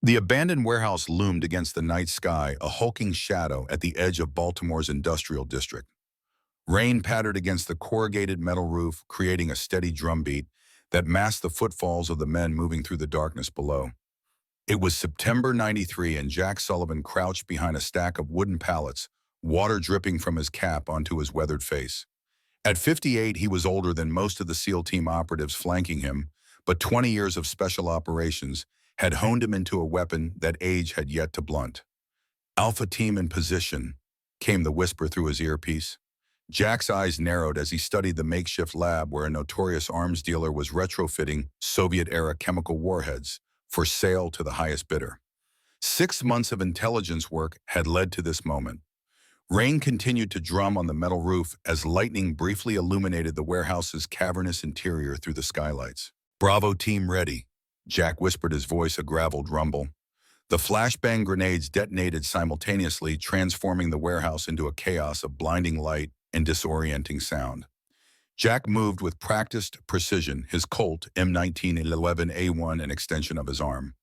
The abandoned warehouse loomed against the night sky, a hulking shadow at the edge of Baltimore's industrial district. Rain pattered against the corrugated metal roof, creating a steady drumbeat that masked the footfalls of the men moving through the darkness below. It was September '93, and Jack Sullivan crouched behind a stack of wooden pallets, water dripping from his cap onto his weathered face. At 58, he was older than most of the SEAL team operatives flanking him, but 20 years of special operations had honed him into a weapon that age had yet to blunt. "Alpha team in position," came the whisper through his earpiece. Jack's eyes narrowed as he studied the makeshift lab where a notorious arms dealer was retrofitting Soviet-era chemical warheads for sale to the highest bidder. 6 months of intelligence work had led to this moment. Rain continued to drum on the metal roof as lightning briefly illuminated the warehouse's cavernous interior through the skylights. "Bravo team ready," Jack whispered, his voice a graveled rumble. The flashbang grenades detonated simultaneously, transforming the warehouse into a chaos of blinding light and disorienting sound. Jack moved with practiced precision, his Colt M1911A1 an extension of his arm.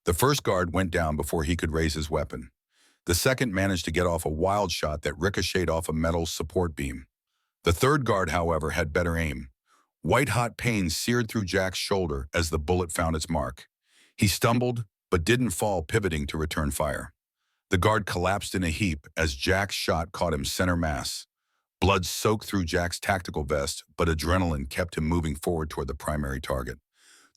The first guard went down before he could raise his weapon. The second managed to get off a wild shot that ricocheted off a metal support beam. The third guard, however, had better aim. White-hot pain seared through Jack's shoulder as the bullet found its mark. He stumbled, but didn't fall, pivoting to return fire. The guard collapsed in a heap as Jack's shot caught him center mass. Blood soaked through Jack's tactical vest, but adrenaline kept him moving forward toward the primary target.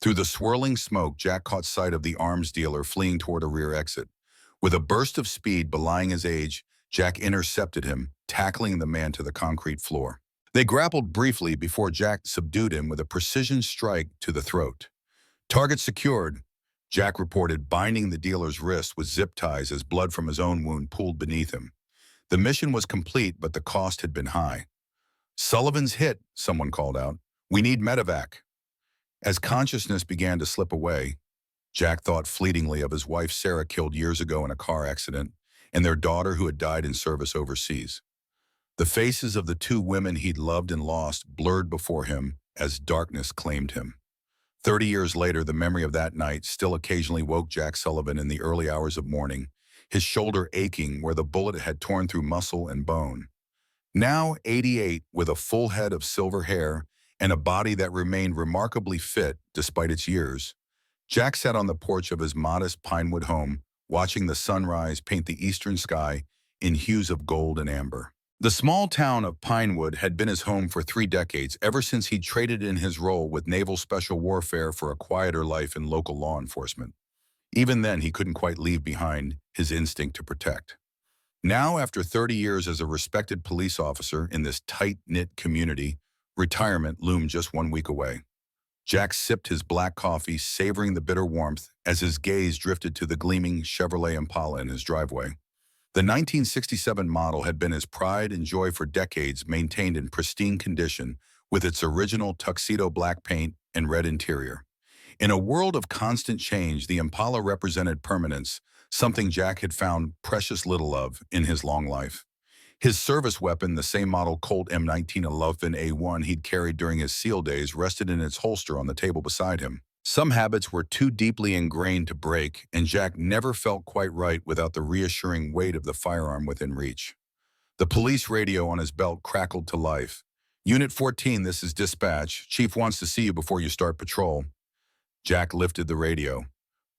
Through the swirling smoke, Jack caught sight of the arms dealer fleeing toward a rear exit. With a burst of speed belying his age, Jack intercepted him, tackling the man to the concrete floor. They grappled briefly before Jack subdued him with a precision strike to the throat. "Target secured," Jack reported, binding the dealer's wrist with zip ties as blood from his own wound pooled beneath him. The mission was complete, but the cost had been high. "Sullivan's hit," someone called out. "We need medevac." As consciousness began to slip away, Jack thought fleetingly of his wife Sarah, killed years ago in a car accident, and their daughter who had died in service overseas. The faces of the two women he'd loved and lost blurred before him as darkness claimed him. 30 years later, the memory of that night still occasionally woke Jack Sullivan in the early hours of morning, his shoulder aching where the bullet had torn through muscle and bone. Now 88, with a full head of silver hair and a body that remained remarkably fit despite its years, Jack sat on the porch of his modest Pinewood home, watching the sunrise paint the eastern sky in hues of gold and amber. The small town of Pinewood had been his home for 3 decades, ever since he traded in his role with Naval Special Warfare for a quieter life in local law enforcement. Even then, he couldn't quite leave behind his instinct to protect. Now, after 30 years as a respected police officer in this tight-knit community, retirement loomed just 1 week away. Jack sipped his black coffee, savoring the bitter warmth as his gaze drifted to the gleaming Chevrolet Impala in his driveway. The 1967 model had been his pride and joy for decades, maintained in pristine condition with its original tuxedo black paint and red interior. In a world of constant change, the Impala represented permanence, something Jack had found precious little of in his long life. His service weapon, the same model Colt M1911A1 he'd carried during his SEAL days, rested in its holster on the table beside him. Some habits were too deeply ingrained to break, and Jack never felt quite right without the reassuring weight of the firearm within reach. The police radio on his belt crackled to life. "Unit 14, this is dispatch. Chief wants to see you before you start patrol." Jack lifted the radio.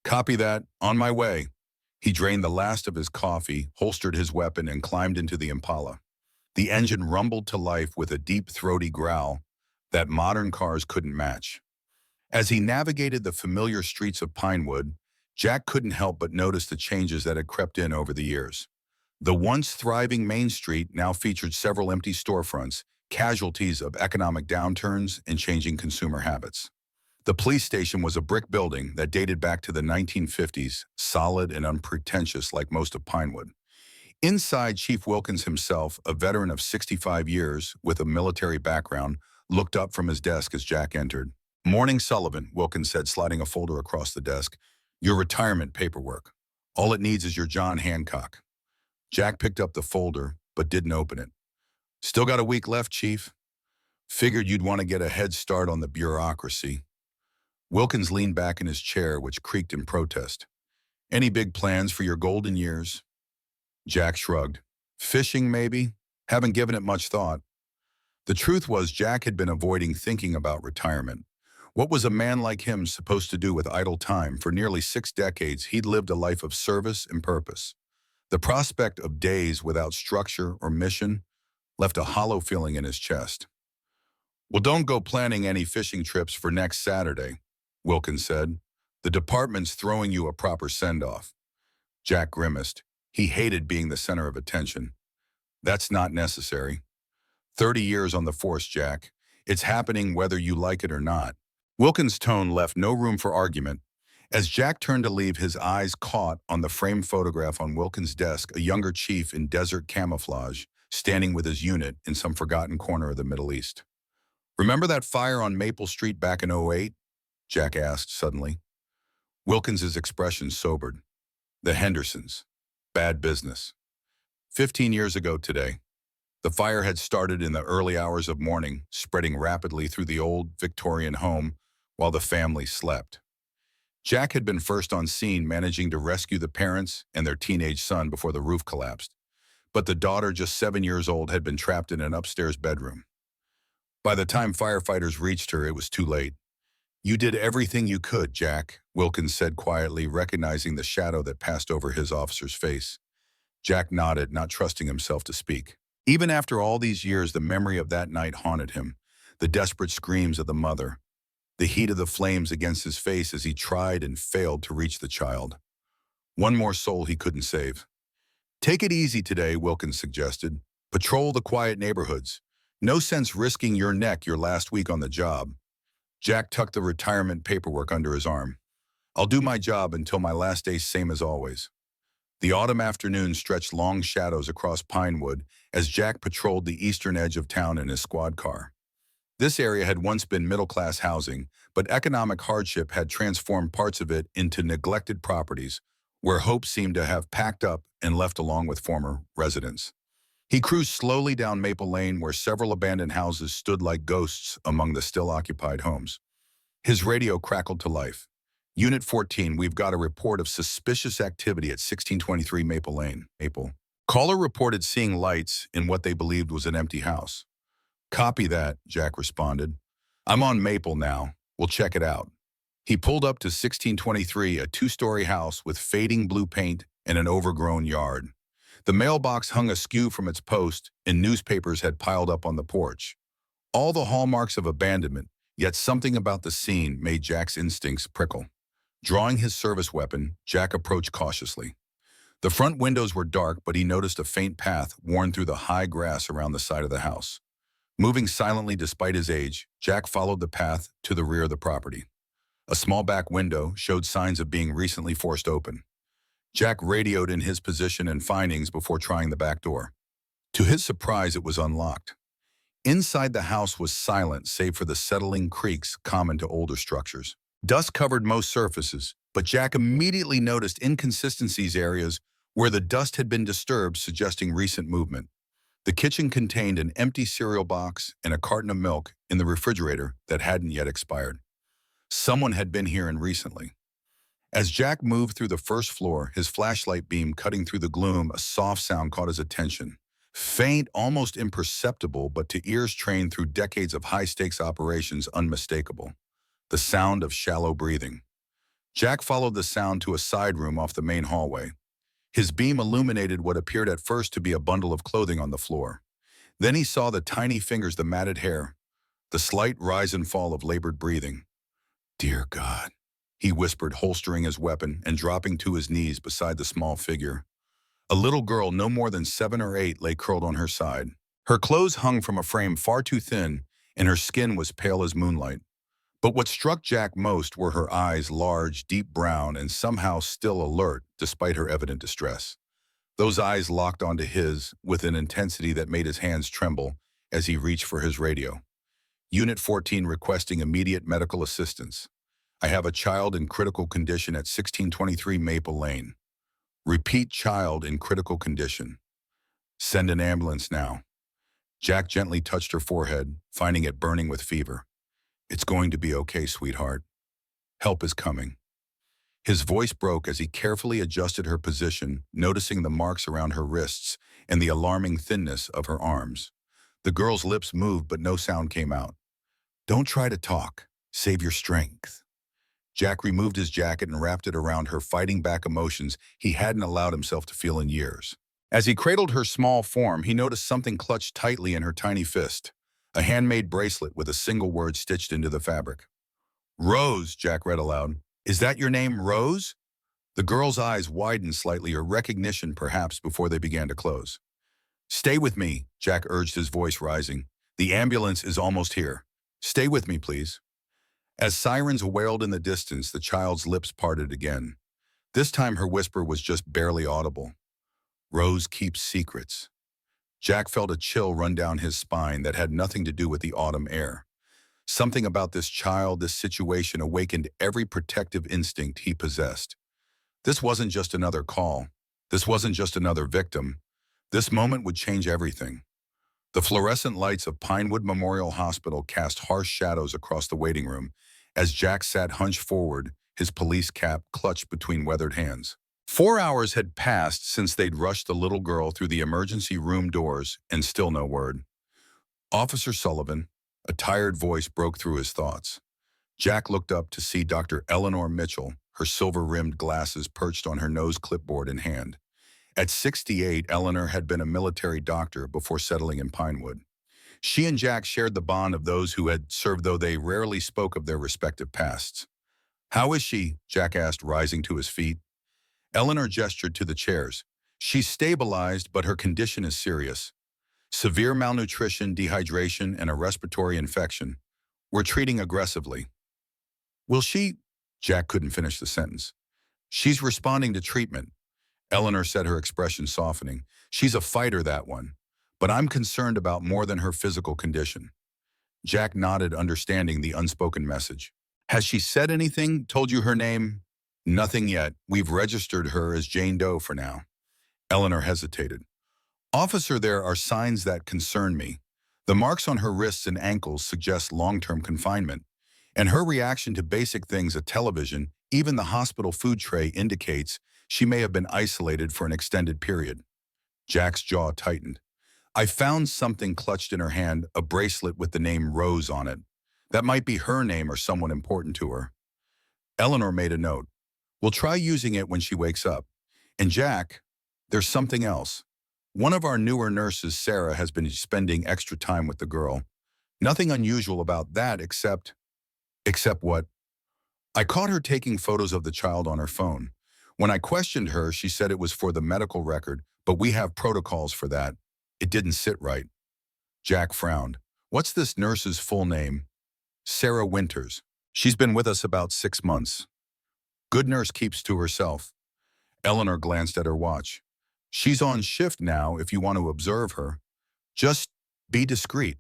"Copy that. On my way." He drained the last of his coffee, holstered his weapon, and climbed into the Impala. The engine rumbled to life with a deep, throaty growl that modern cars couldn't match. As he navigated the familiar streets of Pinewood, Jack couldn't help but notice the changes that had crept in over the years. The once thriving Main Street now featured several empty storefronts, casualties of economic downturns and changing consumer habits. The police station was a brick building that dated back to the 1950s, solid and unpretentious like most of Pinewood. Inside, Chief Wilkins himself, a veteran of 65 years with a military background, looked up from his desk as Jack entered. "Morning, Sullivan," Wilkins said, sliding a folder across the desk. "Your retirement paperwork. All it needs is your John Hancock." Jack picked up the folder, but didn't open it. "Still got a week left, Chief. Figured you'd want to get a head start on the bureaucracy." Wilkins leaned back in his chair, which creaked in protest. Any big plans for your golden years? Jack shrugged. Fishing, maybe? Haven't given it much thought. The truth was Jack had been avoiding thinking about retirement. What was a man like him supposed to do with idle time? For nearly 6 decades, he'd lived a life of service and purpose. The prospect of days without structure or mission left a hollow feeling in his chest. Well, don't go planning any fishing trips for next Saturday, Wilkins said. The department's throwing you a proper send-off. Jack grimaced. He hated being the center of attention. That's not necessary. 30 years on the force, Jack. It's happening whether you like it or not. Wilkins' tone left no room for argument. As Jack turned to leave, his eyes caught on the framed photograph on Wilkins' desk, a younger chief in desert camouflage, standing with his unit in some forgotten corner of the Middle East. Remember that fire on Maple Street back in '08? Jack asked suddenly. Wilkins' expression sobered. The Hendersons. Bad business. 15 years ago today. The fire had started in the early hours of morning, spreading rapidly through the old Victorian home while the family slept. Jack had been first on scene, managing to rescue the parents and their teenage son before the roof collapsed. But the daughter, just 7 years old, had been trapped in an upstairs bedroom. By the time firefighters reached her, it was too late. You did everything you could, Jack, Wilkins said quietly, recognizing the shadow that passed over his officer's face. Jack nodded, not trusting himself to speak. Even after all these years, the memory of that night haunted him. The desperate screams of the mother, the heat of the flames against his face as he tried and failed to reach the child. One more soul he couldn't save. Take it easy today, Wilkins suggested. Patrol the quiet neighborhoods. No sense risking your neck your last week on the job. Jack tucked the retirement paperwork under his arm. I'll do my job until my last day, same as always. The autumn afternoon stretched long shadows across Pinewood as Jack patrolled the eastern edge of town in his squad car. This area had once been middle-class housing, but economic hardship had transformed parts of it into neglected properties, where hope seemed to have packed up and left along with former residents. He cruised slowly down Maple Lane, where several abandoned houses stood like ghosts among the still-occupied homes. His radio crackled to life. Unit 14, we've got a report of suspicious activity at 1623 Maple Lane. Maple. Caller reported seeing lights in what they believed was an empty house. Copy that, Jack responded. I'm on Maple now. We'll check it out. He pulled up to 1623, a 2-story house with fading blue paint and an overgrown yard. The mailbox hung askew from its post, and newspapers had piled up on the porch. All the hallmarks of abandonment, yet something about the scene made Jack's instincts prickle. Drawing his service weapon, Jack approached cautiously. The front windows were dark, but he noticed a faint path worn through the high grass around the side of the house. Moving silently despite his age, Jack followed the path to the rear of the property. A small back window showed signs of being recently forced open. Jack radioed in his position and findings before trying the back door. To his surprise, it was unlocked. Inside the house was silent save for the settling creaks common to older structures. Dust covered most surfaces, but Jack immediately noticed inconsistencies, areas where the dust had been disturbed, suggesting recent movement. The kitchen contained an empty cereal box and a carton of milk in the refrigerator that hadn't yet expired. Someone had been here and recently. As Jack moved through the first floor, his flashlight beam cutting through the gloom, a soft sound caught his attention. Faint, almost imperceptible, but to ears trained through decades of high-stakes operations, unmistakable. The sound of shallow breathing. Jack followed the sound to a side room off the main hallway. His beam illuminated what appeared at first to be a bundle of clothing on the floor. Then he saw the tiny fingers, the matted hair, the slight rise and fall of labored breathing. Dear God, he whispered, holstering his weapon and dropping to his knees beside the small figure. A little girl, no more than 7 or 8, lay curled on her side. Her clothes hung from a frame far too thin, and her skin was pale as moonlight. But what struck Jack most were her eyes, large, deep brown, and somehow still alert despite her evident distress. Those eyes locked onto his with an intensity that made his hands tremble as he reached for his radio. Unit 14 requesting immediate medical assistance. I have a child in critical condition at 1623 Maple Lane. Repeat, child in critical condition. Send an ambulance now. Jack gently touched her forehead, finding it burning with fever. It's going to be okay, sweetheart. Help is coming. His voice broke as he carefully adjusted her position, noticing the marks around her wrists and the alarming thinness of her arms. The girl's lips moved, but no sound came out. "Don't try to talk. Save your strength." Jack removed his jacket and wrapped it around her, fighting back emotions he hadn't allowed himself to feel in years. As he cradled her small form, he noticed something clutched tightly in her tiny fist, a handmade bracelet with a single word stitched into the fabric. "Rose," Jack read aloud. "Is that your name, Rose?" The girl's eyes widened slightly, a recognition perhaps, before they began to close. "Stay with me," Jack urged, his voice rising. "The ambulance is almost here. Stay with me, please." As sirens wailed in the distance, the child's lips parted again. This time her whisper was just barely audible. "Rose keeps secrets." Jack felt a chill run down his spine that had nothing to do with the autumn air. Something about this child, this situation, awakened every protective instinct he possessed. This wasn't just another call. This wasn't just another victim. This moment would change everything. The fluorescent lights of Pinewood Memorial Hospital cast harsh shadows across the waiting room as Jack sat hunched forward, his police cap clutched between weathered hands. 4 hours had passed since they'd rushed the little girl through the emergency room doors, and still no word. "Officer Sullivan," a tired voice broke through his thoughts. Jack looked up to see Dr. Eleanor Mitchell, her silver-rimmed glasses perched on her nose, clipboard in hand. At 68, Eleanor had been a military doctor before settling in Pinewood. She and Jack shared the bond of those who had served, though they rarely spoke of their respective pasts. "How is she?" Jack asked, rising to his feet. Eleanor gestured to the chairs. "She's stabilized, but her condition is serious. Severe malnutrition, dehydration, and a respiratory infection. We're treating aggressively." "Will she—" Jack couldn't finish the sentence. "She's responding to treatment," Eleanor said, her expression softening. "She's a fighter, that one. But I'm concerned about more than her physical condition." Jack nodded, understanding the unspoken message. "Has she said anything, told you her name?" "Nothing yet. We've registered her as Jane Doe for now." Eleanor hesitated. "Officer, there are signs that concern me. The marks on her wrists and ankles suggest long-term confinement. And her reaction to basic things, a television, even the hospital food tray, indicates she may have been isolated for an extended period." Jack's jaw tightened. "I found something clutched in her hand, a bracelet with the name Rose on it. That might be her name or someone important to her." Eleanor made a note. "We'll try using it when she wakes up. And Jack, there's something else. One of our newer nurses, Sarah, has been spending extra time with the girl. Nothing unusual about that except—" "Except what?" "I caught her taking photos of the child on her phone. When I questioned her, she said it was for the medical record, but we have protocols for that. It didn't sit right." Jack frowned. "What's this nurse's full name?" "Sarah Winters. She's been with us about 6 months. Good nurse, keeps to herself." Eleanor glanced at her watch. "She's on shift now if you want to observe her. Just be discreet."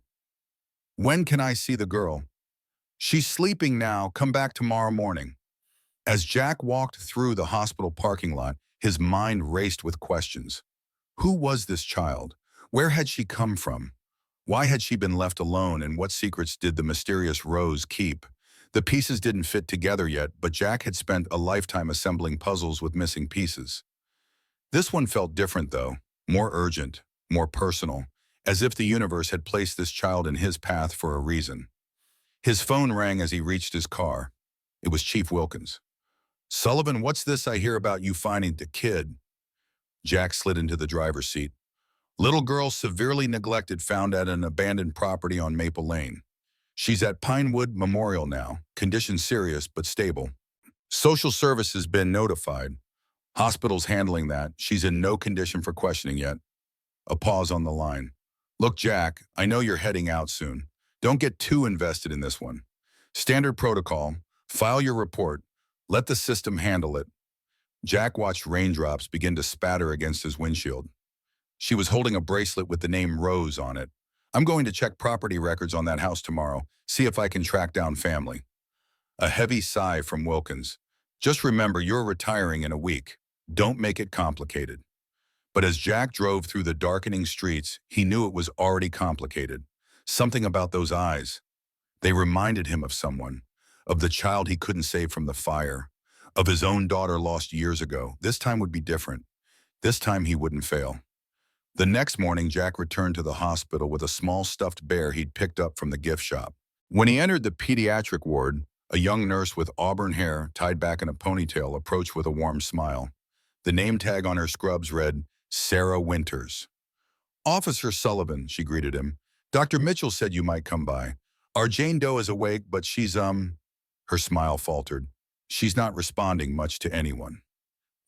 "When can I see the girl?" "She's sleeping now. Come back tomorrow morning." As Jack walked through the hospital parking lot, his mind raced with questions. Who was this child? Where had she come from? Why had she been left alone, and what secrets did the mysterious Rose keep? The pieces didn't fit together yet, but Jack had spent a lifetime assembling puzzles with missing pieces. This one felt different, though, more urgent, more personal, as if the universe had placed this child in his path for a reason. His phone rang as he reached his car. It was Chief Wilkins. "Sullivan, what's this I hear about you finding the kid?" Jack slid into the driver's seat. "Little girl severely neglected, found at an abandoned property on Maple Lane. She's at Pinewood Memorial now. Condition serious but stable. Social services been notified. Hospital's handling that. She's in no condition for questioning yet." A pause on the line. "Look, Jack, I know you're heading out soon. Don't get too invested in this one. Standard protocol. File your report. Let the system handle it." Jack watched raindrops begin to spatter against his windshield. She was holding a bracelet with the name Rose on it. "I'm going to check property records on that house tomorrow, see if I can track down family." A heavy sigh from Wilkins. "Just remember, you're retiring in a week. Don't make it complicated." But as Jack drove through the darkening streets, he knew it was already complicated. Something about those eyes. They reminded him of someone, of the child he couldn't save from the fire, Of his own daughter lost years ago. This time would be different. This time he wouldn't fail. The next morning, Jack returned to the hospital with a small stuffed bear he'd picked up from the gift shop. When he entered the pediatric ward, a young nurse with auburn hair tied back in a ponytail approached with a warm smile. The name tag on her scrubs read, Sarah Winters. Officer Sullivan, she greeted him. Dr. Mitchell said you might come by. Our Jane Doe is awake, but her smile faltered. She's not responding much to anyone.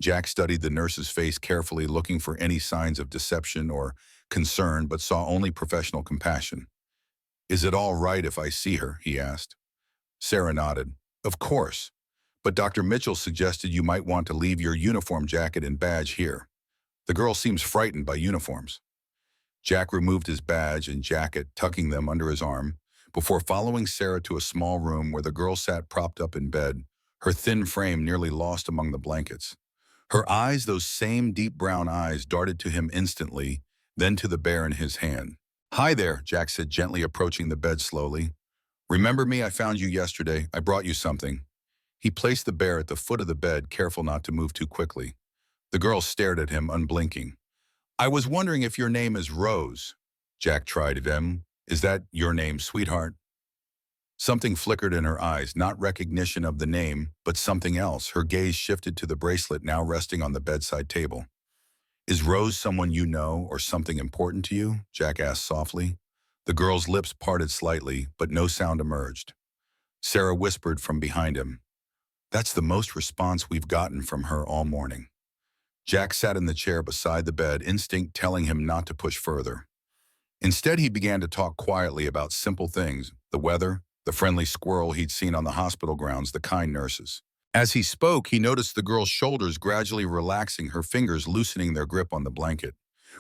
Jack studied the nurse's face carefully, looking for any signs of deception or concern, but saw only professional compassion. Is it all right if I see her? He asked. Sarah nodded. Of course. But Dr. Mitchell suggested you might want to leave your uniform jacket and badge here. The girl seems frightened by uniforms. Jack removed his badge and jacket, tucking them under his arm, before following Sarah to a small room where the girl sat propped up in bed, her thin frame nearly lost among the blankets. Her eyes, those same deep brown eyes, darted to him instantly, then to the bear in his hand. Hi there, Jack said, gently approaching the bed slowly. Remember me? I found you yesterday. I brought you something. He placed the bear at the foot of the bed, careful not to move too quickly. The girl stared at him, unblinking. I was wondering if your name is Rose. Jack tried them. Is that your name, sweetheart? Something flickered in her eyes, not recognition of the name, but something else. Her gaze shifted to the bracelet now resting on the bedside table. Is Rose someone you know or something important to you? Jack asked softly. The girl's lips parted slightly, but no sound emerged. Sarah whispered from behind him. That's the most response we've gotten from her all morning. Jack sat in the chair beside the bed, instinct telling him not to push further. Instead, he began to talk quietly about simple things, the weather, the friendly squirrel he'd seen on the hospital grounds, the kind nurses. As he spoke, he noticed the girl's shoulders gradually relaxing, her fingers loosening their grip on the blanket.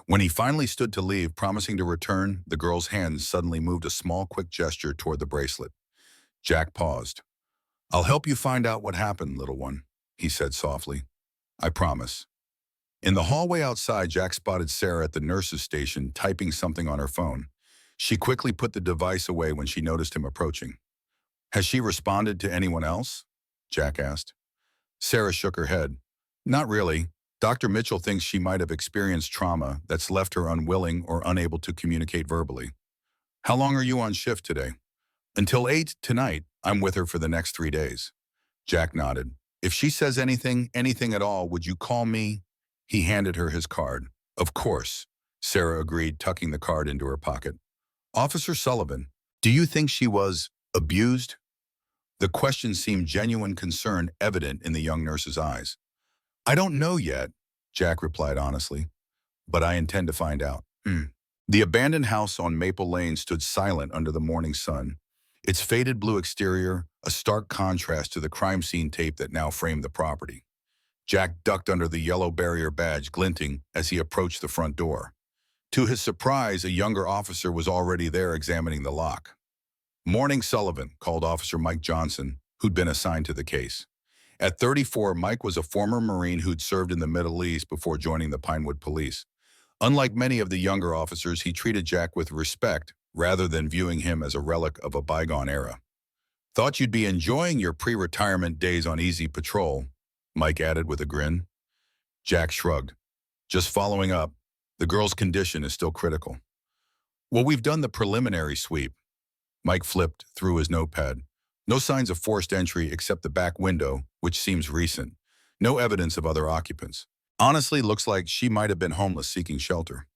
When he finally stood to leave, promising to return, the girl's hand suddenly moved a small, quick gesture toward the bracelet. Jack paused. I'll help you find out what happened, little one, he said softly. I promise. In the hallway outside, Jack spotted Sarah at the nurse's station typing something on her phone. She quickly put the device away when she noticed him approaching. Has she responded to anyone else? Jack asked. Sarah shook her head. Not really. Dr. Mitchell thinks she might have experienced trauma that's left her unwilling or unable to communicate verbally. How long are you on shift today? Until 8 tonight. I'm with her for the next 3 days. Jack nodded. If she says anything at all, would you call me? He handed her his card. Of course, Sarah agreed, tucking the card into her pocket. Officer Sullivan, do you think she was abused? The question seemed genuine concern evident in the young nurse's eyes. I don't know yet, Jack replied honestly, but I intend to find out. The abandoned house on Maple Lane stood silent under the morning sun, its faded blue exterior a stark contrast to the crime scene tape that now framed the property. Jack ducked under the yellow barrier badge, glinting as he approached the front door. To his surprise, a younger officer was already there examining the lock. Morning, Sullivan, called Officer Mike Johnson, who'd been assigned to the case. At 34, Mike was a former Marine who'd served in the Middle East before joining the Pinewood Police. Unlike many of the younger officers, he treated Jack with respect rather than viewing him as a relic of a bygone era. Thought you'd be enjoying your pre-retirement days on easy patrol, Mike added with a grin. Jack shrugged. Just following up, the girl's condition is still critical. Well, we've done the preliminary sweep. Mike flipped through his notepad. No signs of forced entry except the back window, which seems recent. No evidence of other occupants. Honestly, looks like she might have been homeless seeking shelter.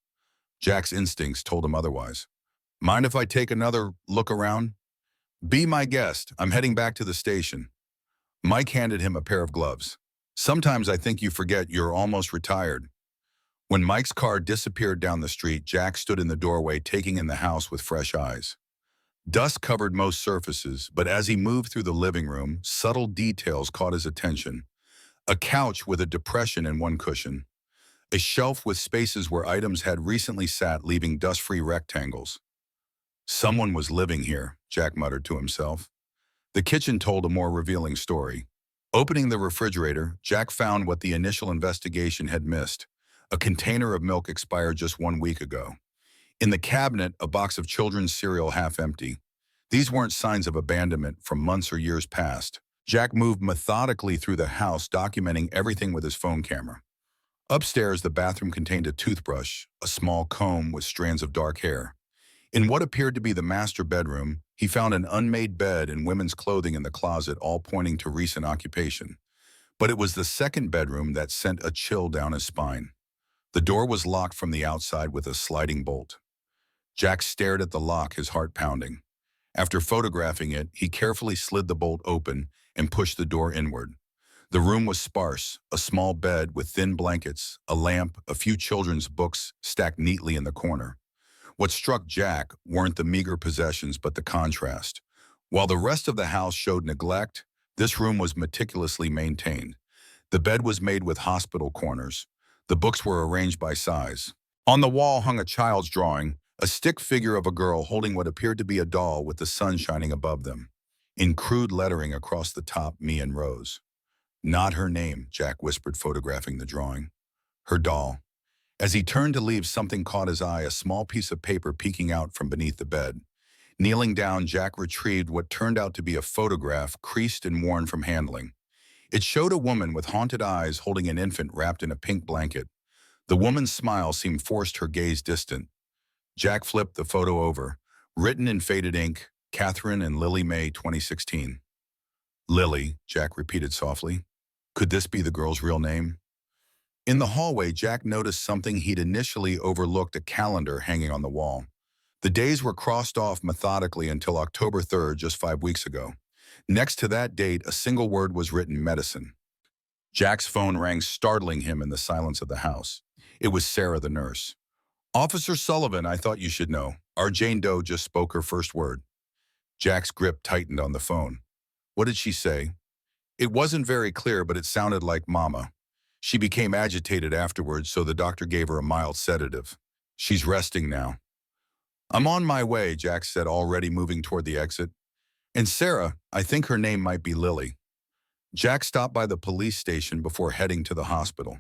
Jack's instincts told him otherwise. Mind if I take another look around? Be my guest. I'm heading back to the station. Mike handed him a pair of gloves. Sometimes I think you forget you're almost retired. When Mike's car disappeared down the street, Jack stood in the doorway, taking in the house with fresh eyes. Dust covered most surfaces, but as he moved through the living room, subtle details caught his attention. A couch with a depression in one cushion. A shelf with spaces where items had recently sat, leaving dust-free rectangles. Someone was living here, Jack muttered to himself. The kitchen told a more revealing story. Opening the refrigerator, Jack found what the initial investigation had missed. A container of milk expired just 1 week ago. In the cabinet, a box of children's cereal half empty. These weren't signs of abandonment from months or years past. Jack moved methodically through the house, documenting everything with his phone camera. Upstairs, the bathroom contained a toothbrush, a small comb with strands of dark hair. In what appeared to be the master bedroom, he found an unmade bed and women's clothing in the closet, all pointing to recent occupation. But it was the second bedroom that sent a chill down his spine. The door was locked from the outside with a sliding bolt. Jack stared at the lock, his heart pounding. After photographing it, he carefully slid the bolt open and pushed the door inward. The room was sparse, a small bed with thin blankets, a lamp, a few children's books stacked neatly in the corner. What struck Jack weren't the meager possessions but the contrast. While the rest of the house showed neglect, this room was meticulously maintained. The bed was made with hospital corners. The books were arranged by size. On the wall hung a child's drawing, a stick figure of a girl holding what appeared to be a doll with the sun shining above them. In crude lettering across the top, "Me and Rose." "Not her name," Jack whispered, photographing the drawing. "Her doll." As he turned to leave, something caught his eye, a small piece of paper peeking out from beneath the bed. Kneeling down, Jack retrieved what turned out to be a photograph, creased and worn from handling. It showed a woman with haunted eyes holding an infant wrapped in a pink blanket. The woman's smile seemed forced, her gaze distant. Jack flipped the photo over. Written in faded ink, "Catherine and Lily May, 2016. "Lily," Jack repeated softly. Could this be the girl's real name? In the hallway, Jack noticed something he'd initially overlooked, a calendar hanging on the wall. The days were crossed off methodically until October 3rd, just 5 weeks ago. Next to that date, a single word was written: medicine. Jack's phone rang, startling him in the silence of the house. It was Sarah, the nurse. "Officer Sullivan, I thought you should know. Our Jane Doe just spoke her first word." Jack's grip tightened on the phone. "What did she say?" It wasn't very clear, but it sounded like mama. "She became agitated afterwards, so the doctor gave her a mild sedative. She's resting now." "I'm on my way," Jack said, already moving toward the exit. "And Sarah, I think her name might be Lily." Jack stopped by the police station before heading to the hospital.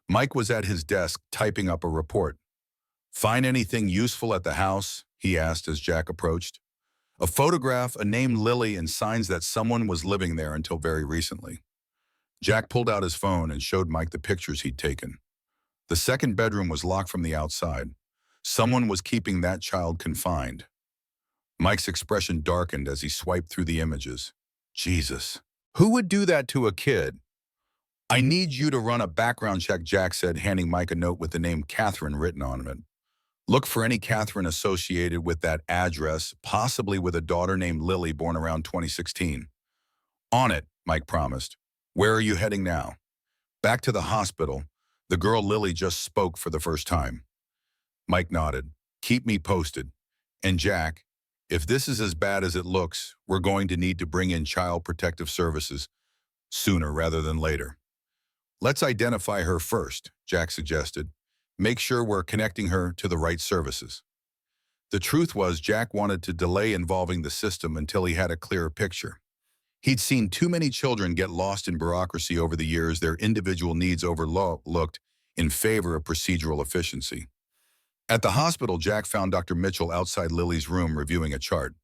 Mike was at his desk, typing up a report. "Find anything useful at the house?" he asked as Jack approached. "A photograph, a name Lily, and signs that someone was living there until very recently." Jack pulled out his phone and showed Mike the pictures he'd taken. The second bedroom was locked from the outside. Someone was keeping that child confined. Mike's expression darkened as he swiped through the images. Jesus, who would do that to a kid? "I need you to run a background check," Jack said, handing Mike a note with the name Catherine written on it. "Look for any Catherine associated with that address, possibly with a daughter named Lily born around 2016. "On it," Mike promised. "Where are you heading now?" "Back to the hospital. The girl Lily just spoke for the first time." Mike nodded. "Keep me posted. And Jack, if this is as bad as it looks, we're going to need to bring in Child Protective Services sooner rather than later." "Let's identify her first," Jack suggested. "Make sure we're connecting her to the right services." The truth was, Jack wanted to delay involving the system until he had a clearer picture. He'd seen too many children get lost in bureaucracy over the years, their individual needs overlooked in favor of procedural efficiency. At the hospital, Jack found Dr. Mitchell outside Lily's room reviewing a chart.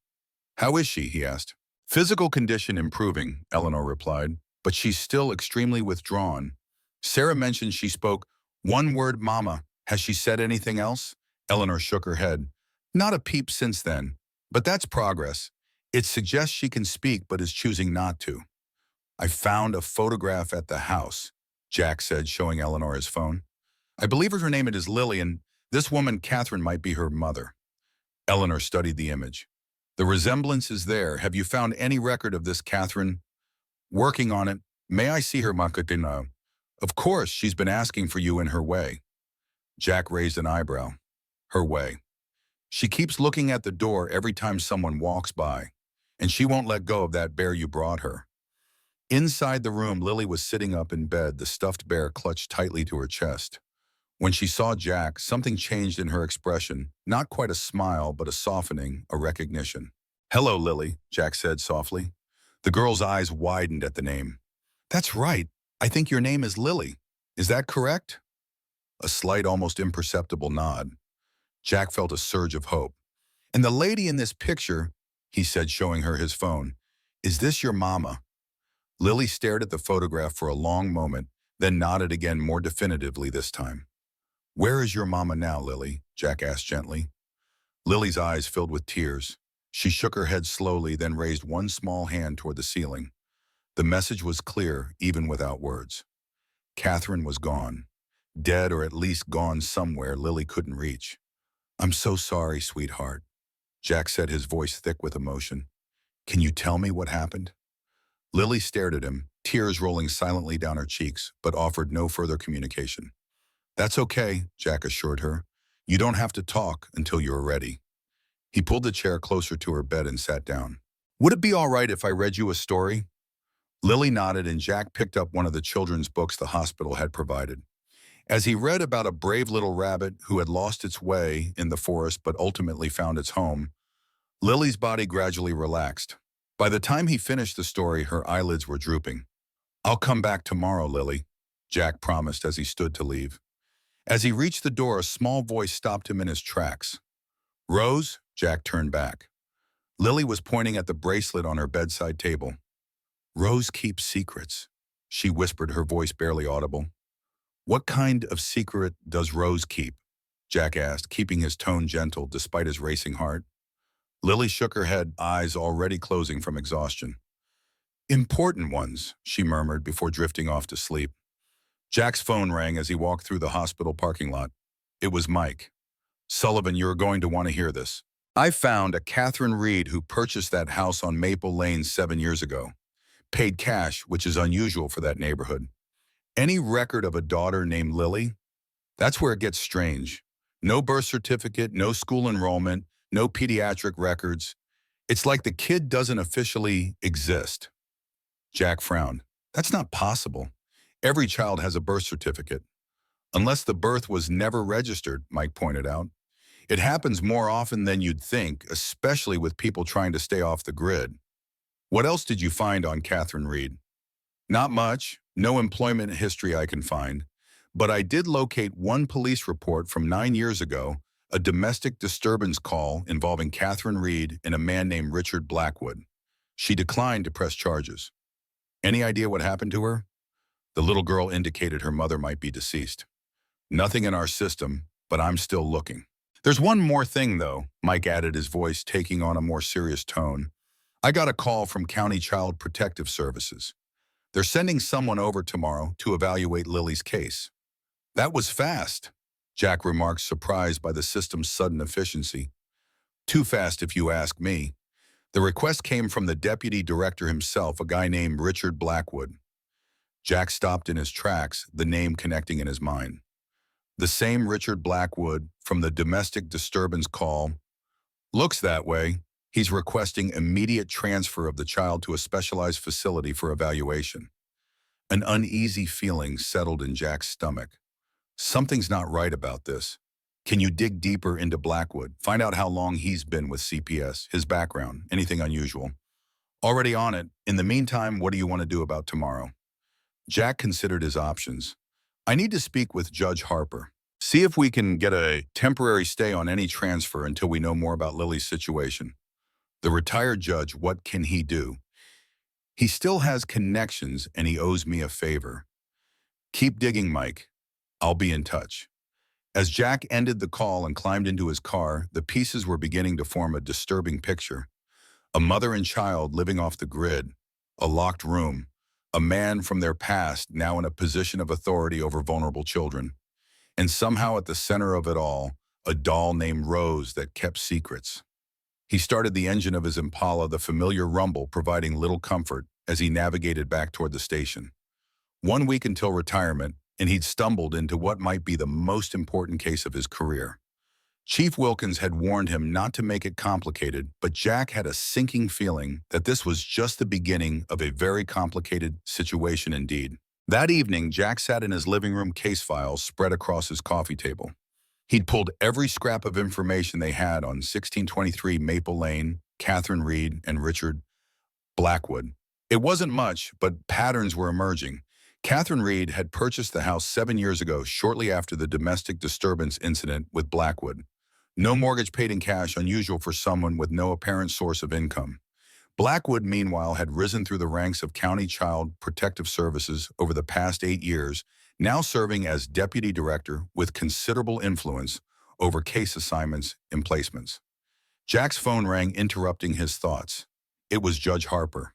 "How is she?" he asked. "Physical condition improving," Eleanor replied, "but she's still extremely withdrawn. Sarah mentioned she spoke one word, mama. Has she said anything else?" Eleanor shook her head. "Not a peep since then, but that's progress. It suggests she can speak but is choosing not to." "I found a photograph at the house," Jack said, showing Eleanor his phone. "I believe her name is Lily, and this woman, Catherine, might be her mother." Eleanor studied the image. "The resemblance is there. Have you found any record of this Catherine?" "Working on it. May I see her, Makatina?" "Of course, she's been asking for you in her way." Jack raised an eyebrow. "Her way. She keeps looking at the door every time someone walks by, and she won't let go of that bear you brought her." Inside the room, Lily was sitting up in bed, the stuffed bear clutched tightly to her chest. When she saw Jack, something changed in her expression, not quite a smile, but a softening, a recognition. "Hello, Lily," Jack said softly. The girl's eyes widened at the name. "That's right. I think your name is Lily. Is that correct?" A slight, almost imperceptible nod. Jack felt a surge of hope. "And the lady in this picture," he said, showing her his phone, "is this your mama?" Lily stared at the photograph for a long moment, then nodded again more definitively this time. "Where is your mama now, Lily?" Jack asked gently. Lily's eyes filled with tears. She shook her head slowly, then raised one small hand toward the ceiling. The message was clear, even without words. Catherine was gone. Dead, or at least gone somewhere Lily couldn't reach. "I'm so sorry, sweetheart," Jack said, his voice thick with emotion. "Can you tell me what happened?" Lily stared at him, tears rolling silently down her cheeks, but offered no further communication. "That's okay," Jack assured her. "You don't have to talk until you're ready." He pulled the chair closer to her bed and sat down. "Would it be all right if I read you a story?" Lily nodded, and Jack picked up one of the children's books the hospital had provided. As he read about a brave little rabbit who had lost its way in the forest but ultimately found its home, Lily's body gradually relaxed. By the time he finished the story, her eyelids were drooping. "I'll come back tomorrow, Lily," Jack promised as he stood to leave. As he reached the door, a small voice stopped him in his tracks. "Rose?" Jack turned back. Lily was pointing at the bracelet on her bedside table. "Rose keeps secrets," she whispered, her voice barely audible. "What kind of secret does Rose keep?" Jack asked, keeping his tone gentle despite his racing heart. Lily shook her head, eyes already closing from exhaustion. "Important ones," she murmured before drifting off to sleep. Jack's phone rang as he walked through the hospital parking lot. It was Mike. "Sullivan, you're going to want to hear this. I found a Catherine Reed who purchased that house on Maple Lane 7 years ago. Paid cash, which is unusual for that neighborhood. Any record of a daughter named Lily? That's where it gets strange. No birth certificate, no school enrollment, no pediatric records. It's like the kid doesn't officially exist." Jack frowned. "That's not possible. Every child has a birth certificate." "Unless the birth was never registered," Mike pointed out. "It happens more often than you'd think, especially with people trying to stay off the grid." "What else did you find on Catherine Reed?" "Not much. No employment history I can find. But I did locate one police report from 9 years ago, a domestic disturbance call involving Catherine Reed and a man named Richard Blackwood. She declined to press charges." "Any idea what happened to her?" The little girl indicated her mother might be deceased. "Nothing in our system, but I'm still looking." "There's one more thing, though," Mike added, his voice taking on a more serious tone. "I got a call from County Child Protective Services. They're sending someone over tomorrow to evaluate Lily's case." "That was fast," Jack remarked, surprised by the system's sudden efficiency. "Too fast, if you ask me. The request came from the deputy director himself, a guy named Richard Blackwood." Jack stopped in his tracks, the name connecting in his mind. "The same Richard Blackwood from the domestic disturbance call. Looks that way. He's requesting immediate transfer of the child to a specialized facility for evaluation." An uneasy feeling settled in Jack's stomach. Something's not right about this. "Can you dig deeper into Blackwood? Find out how long he's been with CPS, his background, anything unusual?" "Already on it. In the meantime, what do you want to do about tomorrow?" Jack considered his options. "I need to speak with Judge Harper. See if we can get a temporary stay on any transfer until we know more about Lily's situation." The retired judge, what can he do? "He still has connections and he owes me a favor." "Keep digging, Mike. I'll be in touch." As Jack ended the call and climbed into his car, the pieces were beginning to form a disturbing picture. A mother and child living off the grid, a locked room, a man from their past now in a position of authority over vulnerable children. And somehow at the center of it all, a doll named Rose that kept secrets. He started the engine of his Impala, the familiar rumble providing little comfort as he navigated back toward the station. 1 week until retirement, and he'd stumbled into what might be the most important case of his career. Chief Wilkins had warned him not to make it complicated, but Jack had a sinking feeling that this was just the beginning of a very complicated situation indeed. That evening, Jack sat in his living room, case files spread across his coffee table. He'd pulled every scrap of information they had on 1623 Maple Lane, Catherine Reed, and Richard Blackwood. It wasn't much, but patterns were emerging. Catherine Reed had purchased the house 7 years ago, shortly after the domestic disturbance incident with Blackwood. No mortgage paid in cash, unusual for someone with no apparent source of income. Blackwood, meanwhile, had risen through the ranks of County Child Protective Services over the past 8 years, now serving as deputy director with considerable influence over case assignments and placements. Jack's phone rang, interrupting his thoughts. It was Judge Harper.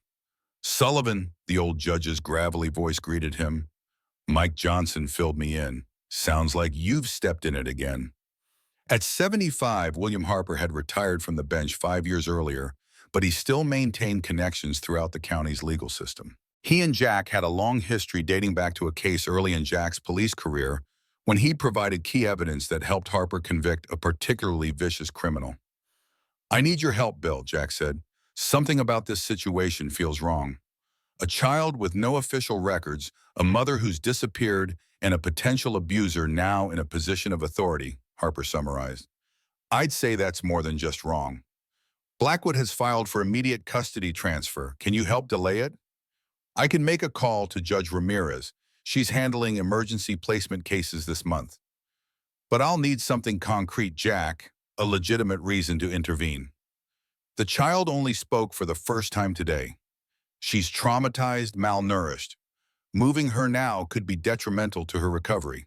"Sullivan," the old judge's gravelly voice greeted him. "Mike Johnson filled me in. Sounds like you've stepped in it again." At 75, William Harper had retired from the bench 5 years earlier, but he still maintained connections throughout the county's legal system. He and Jack had a long history dating back to a case early in Jack's police career when he provided key evidence that helped Harper convict a particularly vicious criminal. "I need your help, Bill," Jack said. "Something about this situation feels wrong. A child with no official records, a mother who's disappeared, and a potential abuser now in a position of authority," Harper summarized. "I'd say that's more than just wrong. Blackwood has filed for immediate custody transfer. Can you help delay it? I can make a call to Judge Ramirez. She's handling emergency placement cases this month. But I'll need something concrete, Jack, a legitimate reason to intervene. The child only spoke for the first time today. She's traumatized, malnourished. Moving her now could be detrimental to her recovery.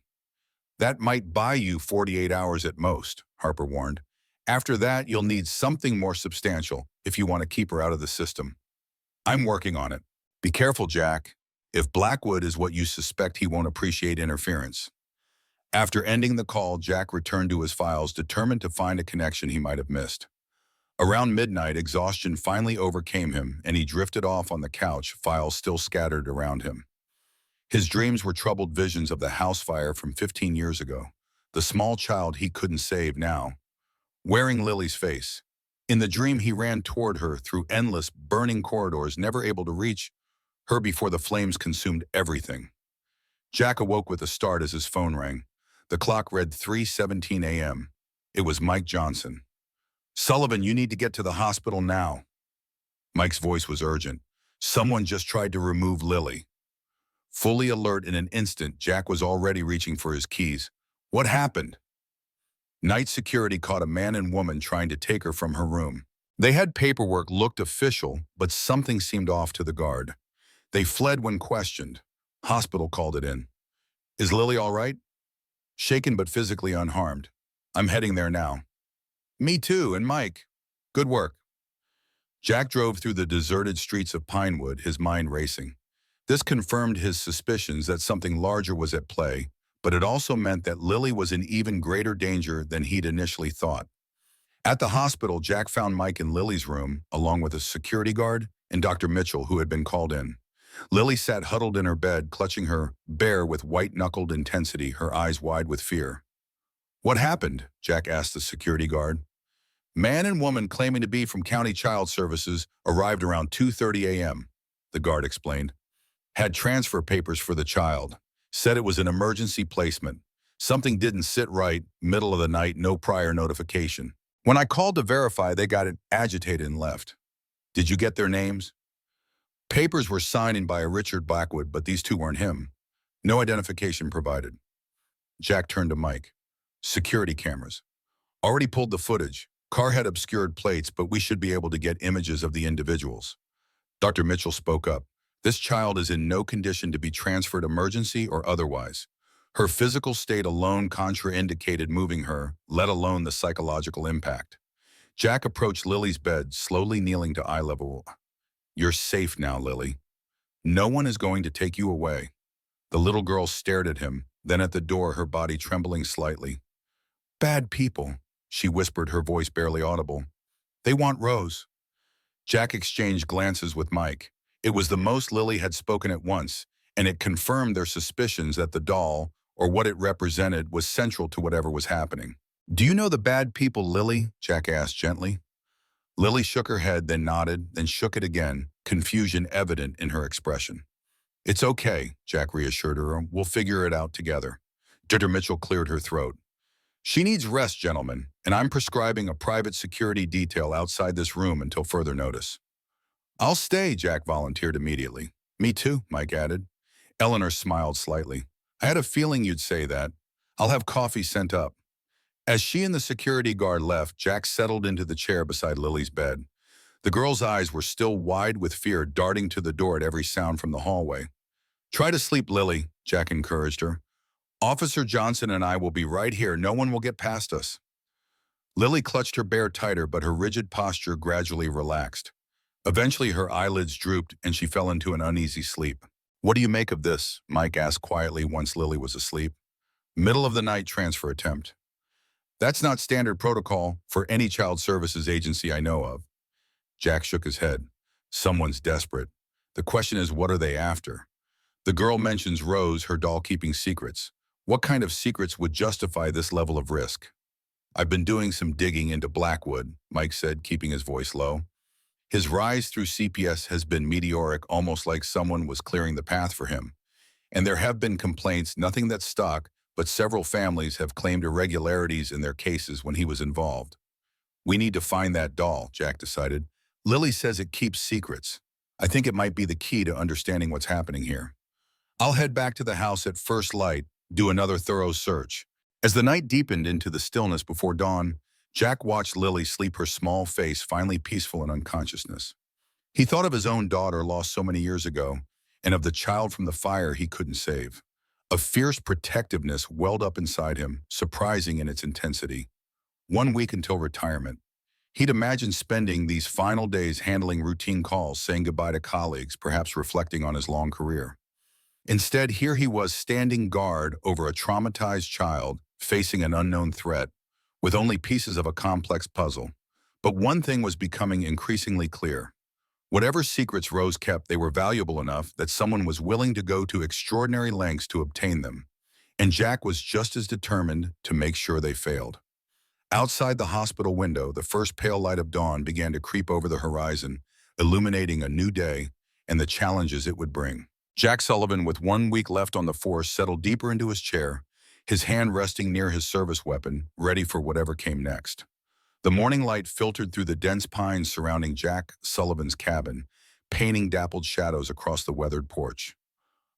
That might buy you 48 hours at most," Harper warned. "After that, you'll need something more substantial if you want to keep her out of the system." "I'm working on it. Be careful, Jack. If Blackwood is what you suspect, he won't appreciate interference." After ending the call, Jack returned to his files, determined to find a connection he might have missed. Around midnight, exhaustion finally overcame him, and he drifted off on the couch, files still scattered around him. His dreams were troubled visions of the house fire from 15 years ago, the small child he couldn't save now, wearing Lily's face. In the dream, he ran toward her through endless, burning corridors, never able to reach her before the flames consumed everything. Jack awoke with a start as his phone rang. The clock read 3:17 a.m. It was Mike Johnson. "Sullivan, you need to get to the hospital now." Mike's voice was urgent. "Someone just tried to remove Lily." Fully alert in an instant, Jack was already reaching for his keys. "What happened?" Night security caught a man and woman trying to take her from her room. They had paperwork, looked official, but something seemed off to the guard. They fled when questioned. Hospital called it in. "Is Lily all right?" "Shaken but physically unharmed." "I'm heading there now." "Me too, and Mike." "Good work." Jack drove through the deserted streets of Pinewood, his mind racing. This confirmed his suspicions that something larger was at play, but it also meant that Lily was in even greater danger than he'd initially thought. At the hospital, Jack found Mike in Lily's room, along with a security guard and Dr. Mitchell, who had been called in. Lily sat huddled in her bed, clutching her bear with white-knuckled intensity, her eyes wide with fear. "What happened?" Jack asked the security guard. "Man and woman claiming to be from County Child Services arrived around 2:30 a.m., the guard explained. "Had transfer papers for the child. Said it was an emergency placement. Something didn't sit right, middle of the night, no prior notification. When I called to verify, they got it agitated and left." "Did you get their names?" "Papers were signed in by a Richard Blackwood, but these two weren't him. No identification provided." Jack turned to Mike. "Security cameras. Already pulled the footage. Car had obscured plates, but we should be able to get images of the individuals." Dr. Mitchell spoke up. "This child is in no condition to be transferred, emergency or otherwise. Her physical state alone contraindicated moving her, let alone the psychological impact." Jack approached Lily's bed, slowly kneeling to eye level. "You're safe now, Lily. No one is going to take you away." The little girl stared at him, then at the door, her body trembling slightly. "Bad people," she whispered, her voice barely audible. "They want Rose." Jack exchanged glances with Mike. It was the most Lily had spoken at once, and it confirmed their suspicions that the doll, or what it represented, was central to whatever was happening. "Do you know the bad people, Lily?" Jack asked gently. Lily shook her head, then nodded, then shook it again, confusion evident in her expression. "It's okay," Jack reassured her. "We'll figure it out together." Dr. Mitchell cleared her throat. "She needs rest, gentlemen, and I'm prescribing a private security detail outside this room until further notice." "I'll stay," Jack volunteered immediately. "Me too," Mike added. Eleanor smiled slightly. "I had a feeling you'd say that. I'll have coffee sent up." As she and the security guard left, Jack settled into the chair beside Lily's bed. The girl's eyes were still wide with fear, darting to the door at every sound from the hallway. "Try to sleep, Lily," Jack encouraged her. "Officer Johnson and I will be right here. No one will get past us." Lily clutched her bear tighter, but her rigid posture gradually relaxed. Eventually, her eyelids drooped and she fell into an uneasy sleep. "What do you make of this?" Mike asked quietly once Lily was asleep. "Middle of the night transfer attempt. That's not standard protocol for any child services agency I know of." Jack shook his head. "Someone's desperate. The question is, what are they after?" The girl mentions Rose, her doll, keeping secrets. What kind of secrets would justify this level of risk? "I've been doing some digging into Blackwood," Mike said, keeping his voice low. "His rise through CPS has been meteoric, almost like someone was clearing the path for him. And there have been complaints, nothing that's stuck, but several families have claimed irregularities in their cases when he was involved." "We need to find that doll," Jack decided. "Lily says it keeps secrets. I think it might be the key to understanding what's happening here." "I'll head back to the house at first light, do another thorough search." As the night deepened into the stillness before dawn, Jack watched Lily sleep, her small face finally peaceful in unconsciousness. He thought of his own daughter lost so many years ago, and of the child from the fire he couldn't save. A fierce protectiveness welled up inside him, surprising in its intensity. 1 week until retirement. He'd imagined spending these final days handling routine calls, saying goodbye to colleagues, perhaps reflecting on his long career. Instead, here he was standing guard over a traumatized child, facing an unknown threat, with only pieces of a complex puzzle. But one thing was becoming increasingly clear. Whatever secrets Rose kept, they were valuable enough that someone was willing to go to extraordinary lengths to obtain them. And Jack was just as determined to make sure they failed. Outside the hospital window, the first pale light of dawn began to creep over the horizon, illuminating a new day and the challenges it would bring. Jack Sullivan, with 1 week left on the force, settled deeper into his chair, his hand resting near his service weapon, ready for whatever came next. The morning light filtered through the dense pines surrounding Jack Sullivan's cabin, painting dappled shadows across the weathered porch.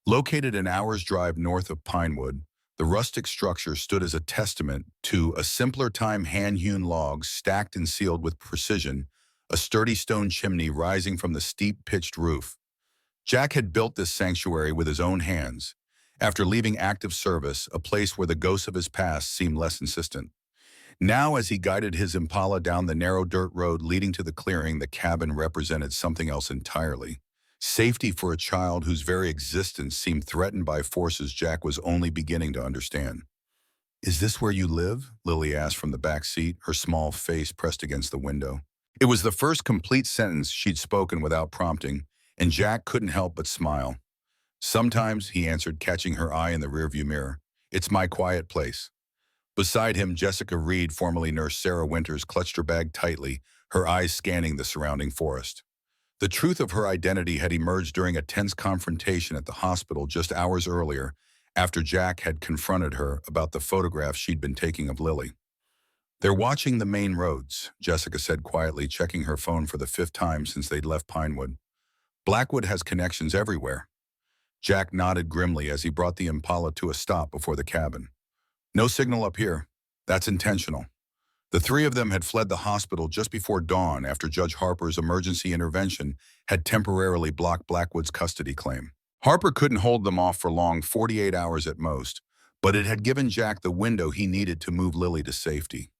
Located an hour's drive north of Pinewood, the rustic structure stood as a testament to a simpler time: hand-hewn logs stacked and sealed with precision, a sturdy stone chimney rising from the steep pitched roof. Jack had built this sanctuary with his own hands, after leaving active service, a place where the ghosts of his past seemed less insistent. Now, as he guided his Impala down the narrow dirt road leading to the clearing, the cabin represented something else entirely. Safety for a child whose very existence seemed threatened by forces Jack was only beginning to understand. "Is this where you live?" Lily asked from the back seat, her small face pressed against the window. It was the first complete sentence she'd spoken without prompting, and Jack couldn't help but smile. "Sometimes," he answered, catching her eye in the rearview mirror. "It's my quiet place." Beside him, Jessica Reed, formerly Nurse Sarah Winters, clutched her bag tightly, her eyes scanning the surrounding forest. The truth of her identity had emerged during a tense confrontation at the hospital just hours earlier, after Jack had confronted her about the photographs she'd been taking of Lily. "They're watching the main roads," Jessica said quietly, checking her phone for the 5th time since they'd left Pinewood. "Blackwood has connections everywhere." Jack nodded grimly as he brought the Impala to a stop before the cabin. "No signal up here. That's intentional." The three of them had fled the hospital just before dawn after Judge Harper's emergency intervention had temporarily blocked Blackwood's custody claim. Harper couldn't hold them off for long, 48 hours at most, but it had given Jack the window he needed to move Lily to safety.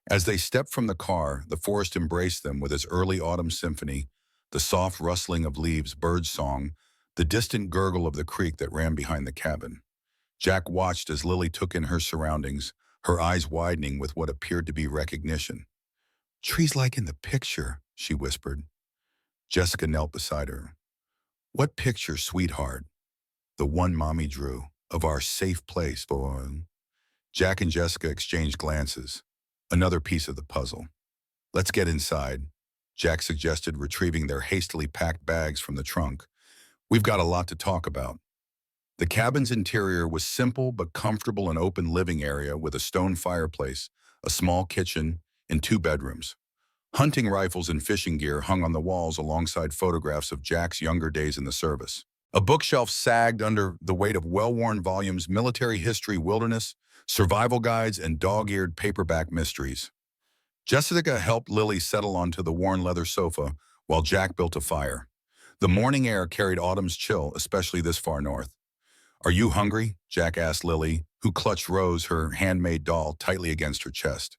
As they stepped from the car, the forest embraced them with its early autumn symphony, the soft rustling of leaves, bird song, the distant gurgle of the creek that ran behind the cabin. Jack watched as Lily took in her surroundings, her eyes widening with what appeared to be recognition. "Trees like in the picture," she whispered. Jessica knelt beside her. "What picture, sweetheart?" "The one Mommy drew, of our safe place, boy." Jack and Jessica exchanged glances. Another piece of the puzzle. "Let's get inside," Jack suggested, retrieving their hastily packed bags from the trunk. "We've got a lot to talk about." The cabin's interior was simple but comfortable: an open living area with a stone fireplace, a small kitchen, and 2 bedrooms. Hunting rifles and fishing gear hung on the walls alongside photographs of Jack's younger days in the service. A bookshelf sagged under the weight of well-worn volumes: military history, wilderness, survival guides, and dog-eared paperback mysteries. Jessica helped Lily settle onto the worn leather sofa while Jack built a fire. The morning air carried autumn's chill, especially this far north. "Are you hungry?" Jack asked Lily, who clutched Rose, her handmade doll, tightly against her chest.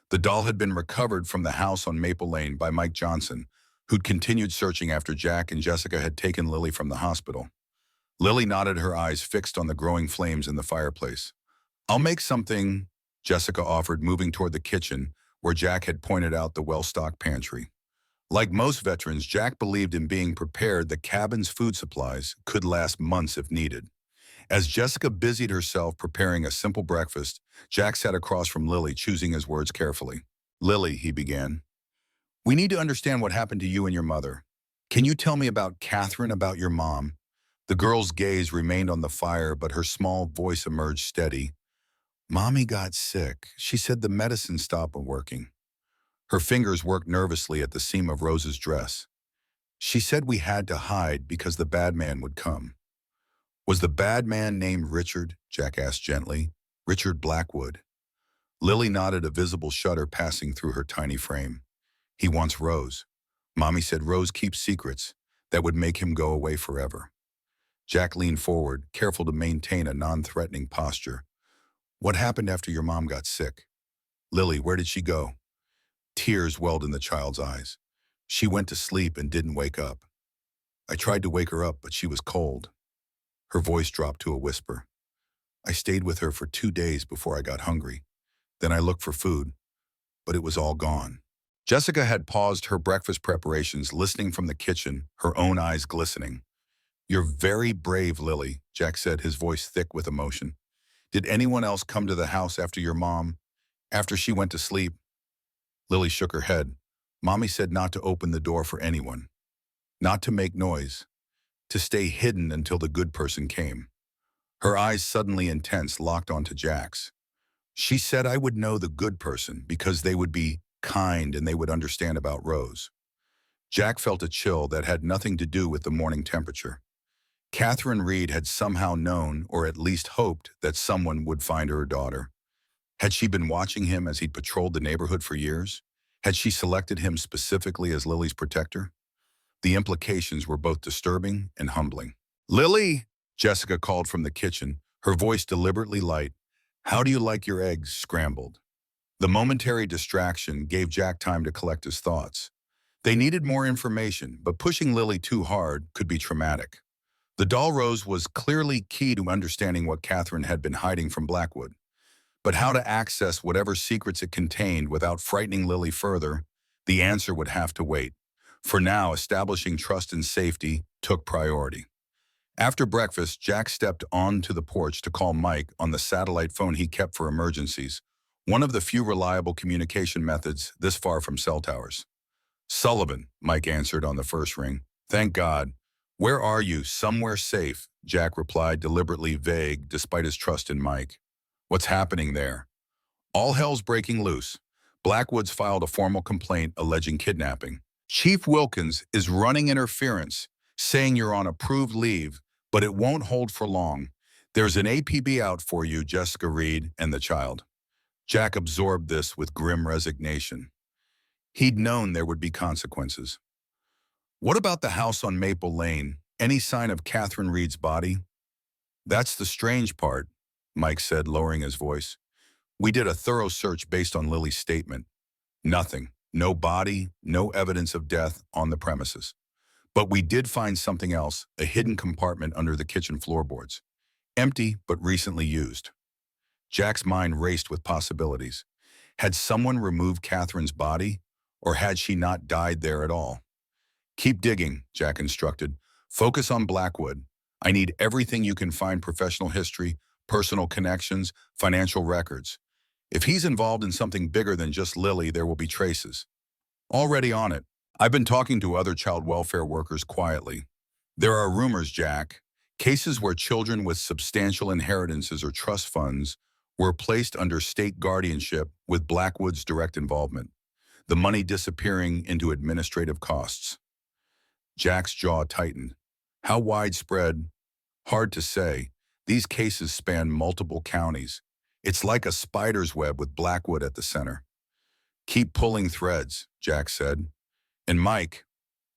The doll had been recovered from the house on Maple Lane by Mike Johnson, who'd continued searching after Jack and Jessica had taken Lily from the hospital. Lily nodded, her eyes fixed on the growing flames in the fireplace. "I'll make something," Jessica offered, moving toward the kitchen, where Jack had pointed out the well-stocked pantry. Like most veterans, Jack believed in being prepared that cabin's food supplies could last months if needed. As Jessica busied herself preparing a simple breakfast, Jack sat across from Lily, choosing his words carefully. "Lily," he began, "we need to understand what happened to you and your mother. Can you tell me about Catherine, about your mom?" The girl's gaze remained on the fire, but her small voice emerged steady. "Mommy got sick. She said the medicine stopped working." Her fingers worked nervously at the seam of Rose's dress. "She said we had to hide because the bad man would come." "Was the bad man named Richard?" Jack asked gently. "Richard Blackwood." Lily nodded, a visible shudder passing through her tiny frame. "He wants Rose. Mommy said Rose keeps secrets that would make him go away forever." Jack leaned forward, careful to maintain a non-threatening posture. "What happened after your mom got sick?" "Lily, where did she go?" Tears welled in the child's eyes. "She went to sleep and didn't wake up. I tried to wake her up, but she was cold." Her voice dropped to a whisper. "I stayed with her for 2 days before I got hungry. Then I looked for food, but it was all gone." Jessica had paused her breakfast preparations, listening from the kitchen, her own eyes glistening. "You're very brave, Lily," Jack said, his voice thick with emotion. "Did anyone else come to the house after your mom, after she went to sleep?" Lily shook her head. "Mommy said not to open the door for anyone, not to make noise, to stay hidden until the good person came." Her eyes, suddenly intense, locked onto Jack's. "She said I would know the good person because they would be kind and they would understand about Rose." Jack felt a chill that had nothing to do with the morning temperature. Catherine Reed had somehow known, or at least hoped, that someone would find her daughter. Had she been watching him as he'd patrolled the neighborhood for years? Had she selected him specifically as Lily's protector? The implications were both disturbing and humbling. "Lily!" Jessica called from the kitchen, her voice deliberately light. "How do you like your eggs scrambled?" The momentary distraction gave Jack time to collect his thoughts. They needed more information, but pushing Lily too hard could be traumatic. The doll Rose was clearly key to understanding what Catherine had been hiding from Blackwood. But how to access whatever secrets it contained without frightening Lily further, the answer would have to wait. For now, establishing trust and safety took priority. After breakfast, Jack stepped onto the porch to call Mike on the satellite phone he kept for emergencies, one of the few reliable communication methods this far from cell towers. "Sullivan," Mike answered on the first ring. "Thank God." "Where are you? Somewhere safe," Jack replied, deliberately vague despite his trust in Mike. "What's happening there?" "All hell's breaking loose. Blackwood's filed a formal complaint alleging kidnapping. Chief Wilkins is running interference, saying you're on approved leave, but it won't hold for long. There's an APB out for you, Jessica Reed, and the child." Jack absorbed this with grim resignation. He'd known there would be consequences. "What about the house on Maple Lane? Any sign of Catherine Reed's body?" "That's the strange part," Mike said, lowering his voice. "We did a thorough search based on Lily's statement. Nothing. No body, no evidence of death on the premises. But we did find something else, a hidden compartment under the kitchen floorboards. Empty, but recently used." Jack's mind raced with possibilities. Had someone removed Catherine's body, or had she not died there at all? "Keep digging," Jack instructed. "Focus on Blackwood. I need everything you can find: professional history, personal connections, financial records. If he's involved in something bigger than just Lily, there will be traces." "Already on it. I've been talking to other child welfare workers quietly. There are rumors, Jack, cases where children with substantial inheritances or trust funds were placed under state guardianship with Blackwood's direct involvement, the money disappearing into administrative costs." Jack's jaw tightened. How widespread? Hard to say. These cases span multiple counties. It's like a spider's web with Blackwood at the center. Keep pulling threads, Jack said. And Mike,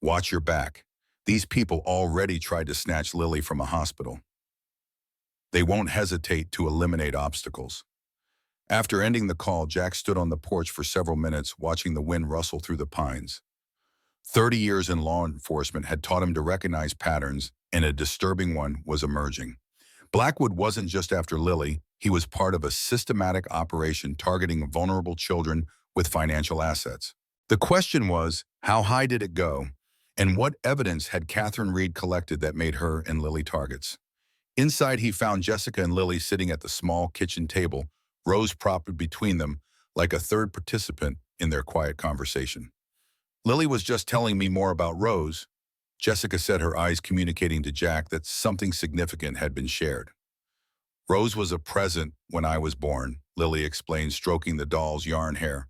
watch your back. These people already tried to snatch Lily from a hospital. They won't hesitate to eliminate obstacles. After ending the call, Jack stood on the porch for several minutes watching the wind rustle through the pines. 30 years in law enforcement had taught him to recognize patterns, and a disturbing one was emerging. Blackwood wasn't just after Lily, he was part of a systematic operation targeting vulnerable children with financial assets. The question was, how high did it go? And what evidence had Catherine Reed collected that made her and Lily targets? Inside, he found Jessica and Lily sitting at the small kitchen table, Rose propped between them like a third participant in their quiet conversation. Lily was just telling me more about Rose, Jessica said, her eyes communicating to Jack that something significant had been shared. Rose was a present when I was born, Lily explained, stroking the doll's yarn hair.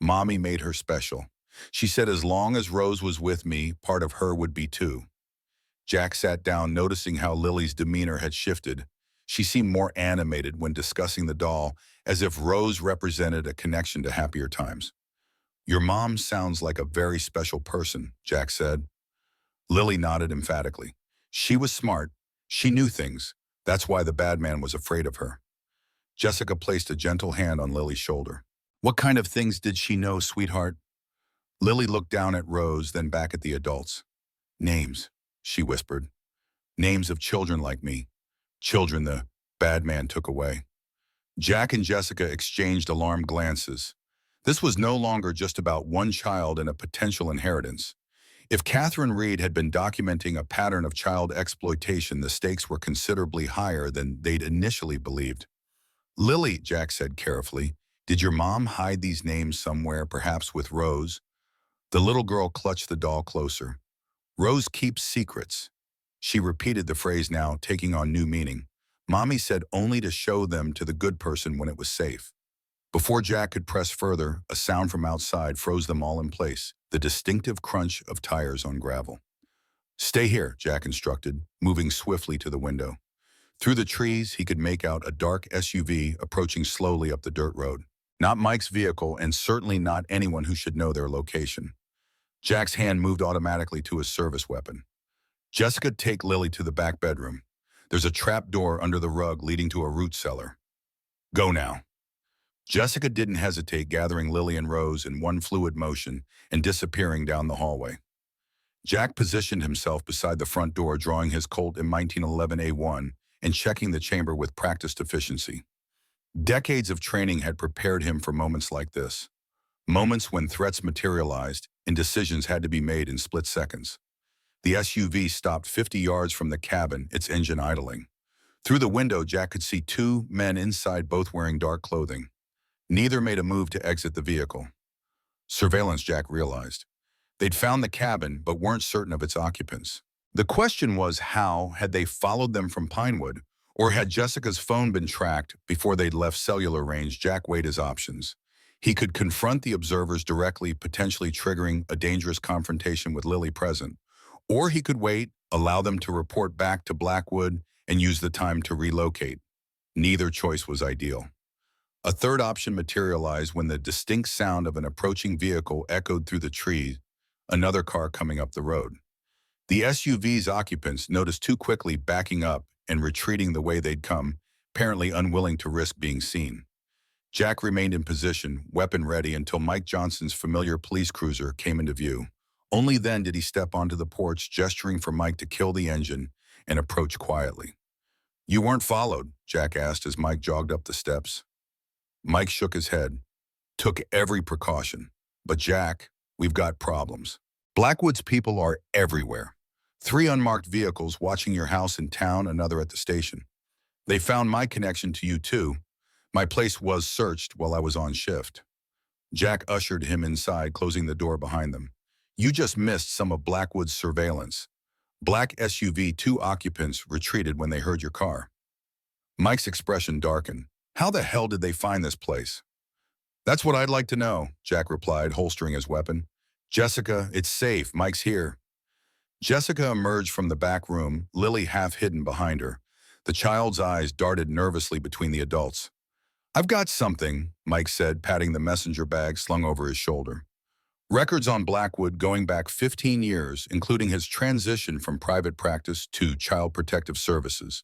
Mommy made her special. She said as long as Rose was with me, part of her would be too. Jack sat down, noticing how Lily's demeanor had shifted. She seemed more animated when discussing the doll, as if Rose represented a connection to happier times. Your mom sounds like a very special person, Jack said. Lily nodded emphatically. She was smart. She knew things. That's why the bad man was afraid of her. Jessica placed a gentle hand on Lily's shoulder. What kind of things did she know, sweetheart? Lily looked down at Rose, then back at the adults. Names, she whispered. Names of children like me. Children the bad man took away. Jack and Jessica exchanged alarmed glances. This was no longer just about one child and a potential inheritance. If Catherine Reed had been documenting a pattern of child exploitation, the stakes were considerably higher than they'd initially believed. Lily, Jack said carefully, did your mom hide these names somewhere, perhaps with Rose? The little girl clutched the doll closer. Rose keeps secrets. She repeated the phrase now, taking on new meaning. Mommy said only to show them to the good person when it was safe. Before Jack could press further, a sound from outside froze them all in place, the distinctive crunch of tires on gravel. Stay here, Jack instructed, moving swiftly to the window. Through the trees, he could make out a dark SUV approaching slowly up the dirt road. Not Mike's vehicle, and certainly not anyone who should know their location. Jack's hand moved automatically to his service weapon. Jessica, take Lily to the back bedroom. There's a trap door under the rug leading to a root cellar. Go now. Jessica didn't hesitate, gathering Lily and Rose in one fluid motion and disappearing down the hallway. Jack positioned himself beside the front door, drawing his Colt M1911 A1 and checking the chamber with practiced efficiency. Decades of training had prepared him for moments like this. Moments when threats materialized and decisions had to be made in split seconds. The SUV stopped 50 yards from the cabin, its engine idling. Through the window, Jack could see two men inside, both wearing dark clothing. Neither made a move to exit the vehicle. Surveillance, Jack realized. They'd found the cabin, but weren't certain of its occupants. The question was, how had they followed them from Pinewood? Or had Jessica's phone been tracked before they'd left cellular range? Jack weighed his options. He could confront the observers directly, potentially triggering a dangerous confrontation with Lily present. Or he could wait, allow them to report back to Blackwood, and use the time to relocate. Neither choice was ideal. A third option materialized when the distinct sound of an approaching vehicle echoed through the trees, another car coming up the road. The SUV's occupants noticed too quickly, backing up and retreating the way they'd come, apparently unwilling to risk being seen. Jack remained in position, weapon ready, until Mike Johnson's familiar police cruiser came into view. Only then did he step onto the porch, gesturing for Mike to kill the engine and approach quietly. You weren't followed, Jack asked as Mike jogged up the steps. Mike shook his head. Took every precaution. But Jack, we've got problems. Blackwood's people are everywhere. 3 unmarked vehicles watching your house in town, another at the station. They found my connection to you too. My place was searched while I was on shift. Jack ushered him inside, closing the door behind them. You just missed some of Blackwood's surveillance. Black SUV, 2 occupants retreated when they heard your car. Mike's expression darkened. How the hell did they find this place? That's what I'd like to know, Jack replied, holstering his weapon. Jessica, it's safe. Mike's here. Jessica emerged from the back room, Lily half hidden behind her. The child's eyes darted nervously between the adults. I've got something, Mike said, patting the messenger bag slung over his shoulder. Records on Blackwood going back 15 years, including his transition from private practice to Child Protective Services,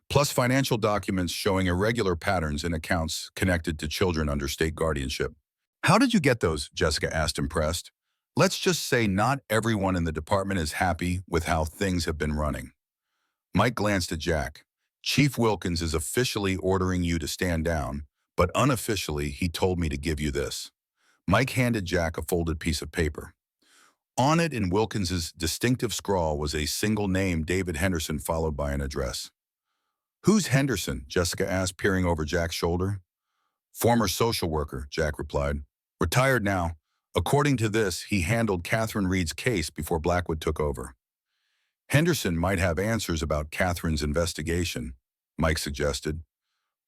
plus financial documents showing irregular patterns in accounts connected to children under state guardianship. How did you get those? Jessica asked, impressed. Let's just say not everyone in the department is happy with how things have been running. Mike glanced at Jack. Chief Wilkins is officially ordering you to stand down, but unofficially he told me to give you this. Mike handed Jack a folded piece of paper. On it in Wilkins's distinctive scrawl was a single name, David Henderson, followed by an address. Who's Henderson? Jessica asked, peering over Jack's shoulder. Former social worker, Jack replied. Retired now. According to this, he handled Catherine Reed's case before Blackwood took over. Henderson might have answers about Catherine's investigation, Mike suggested.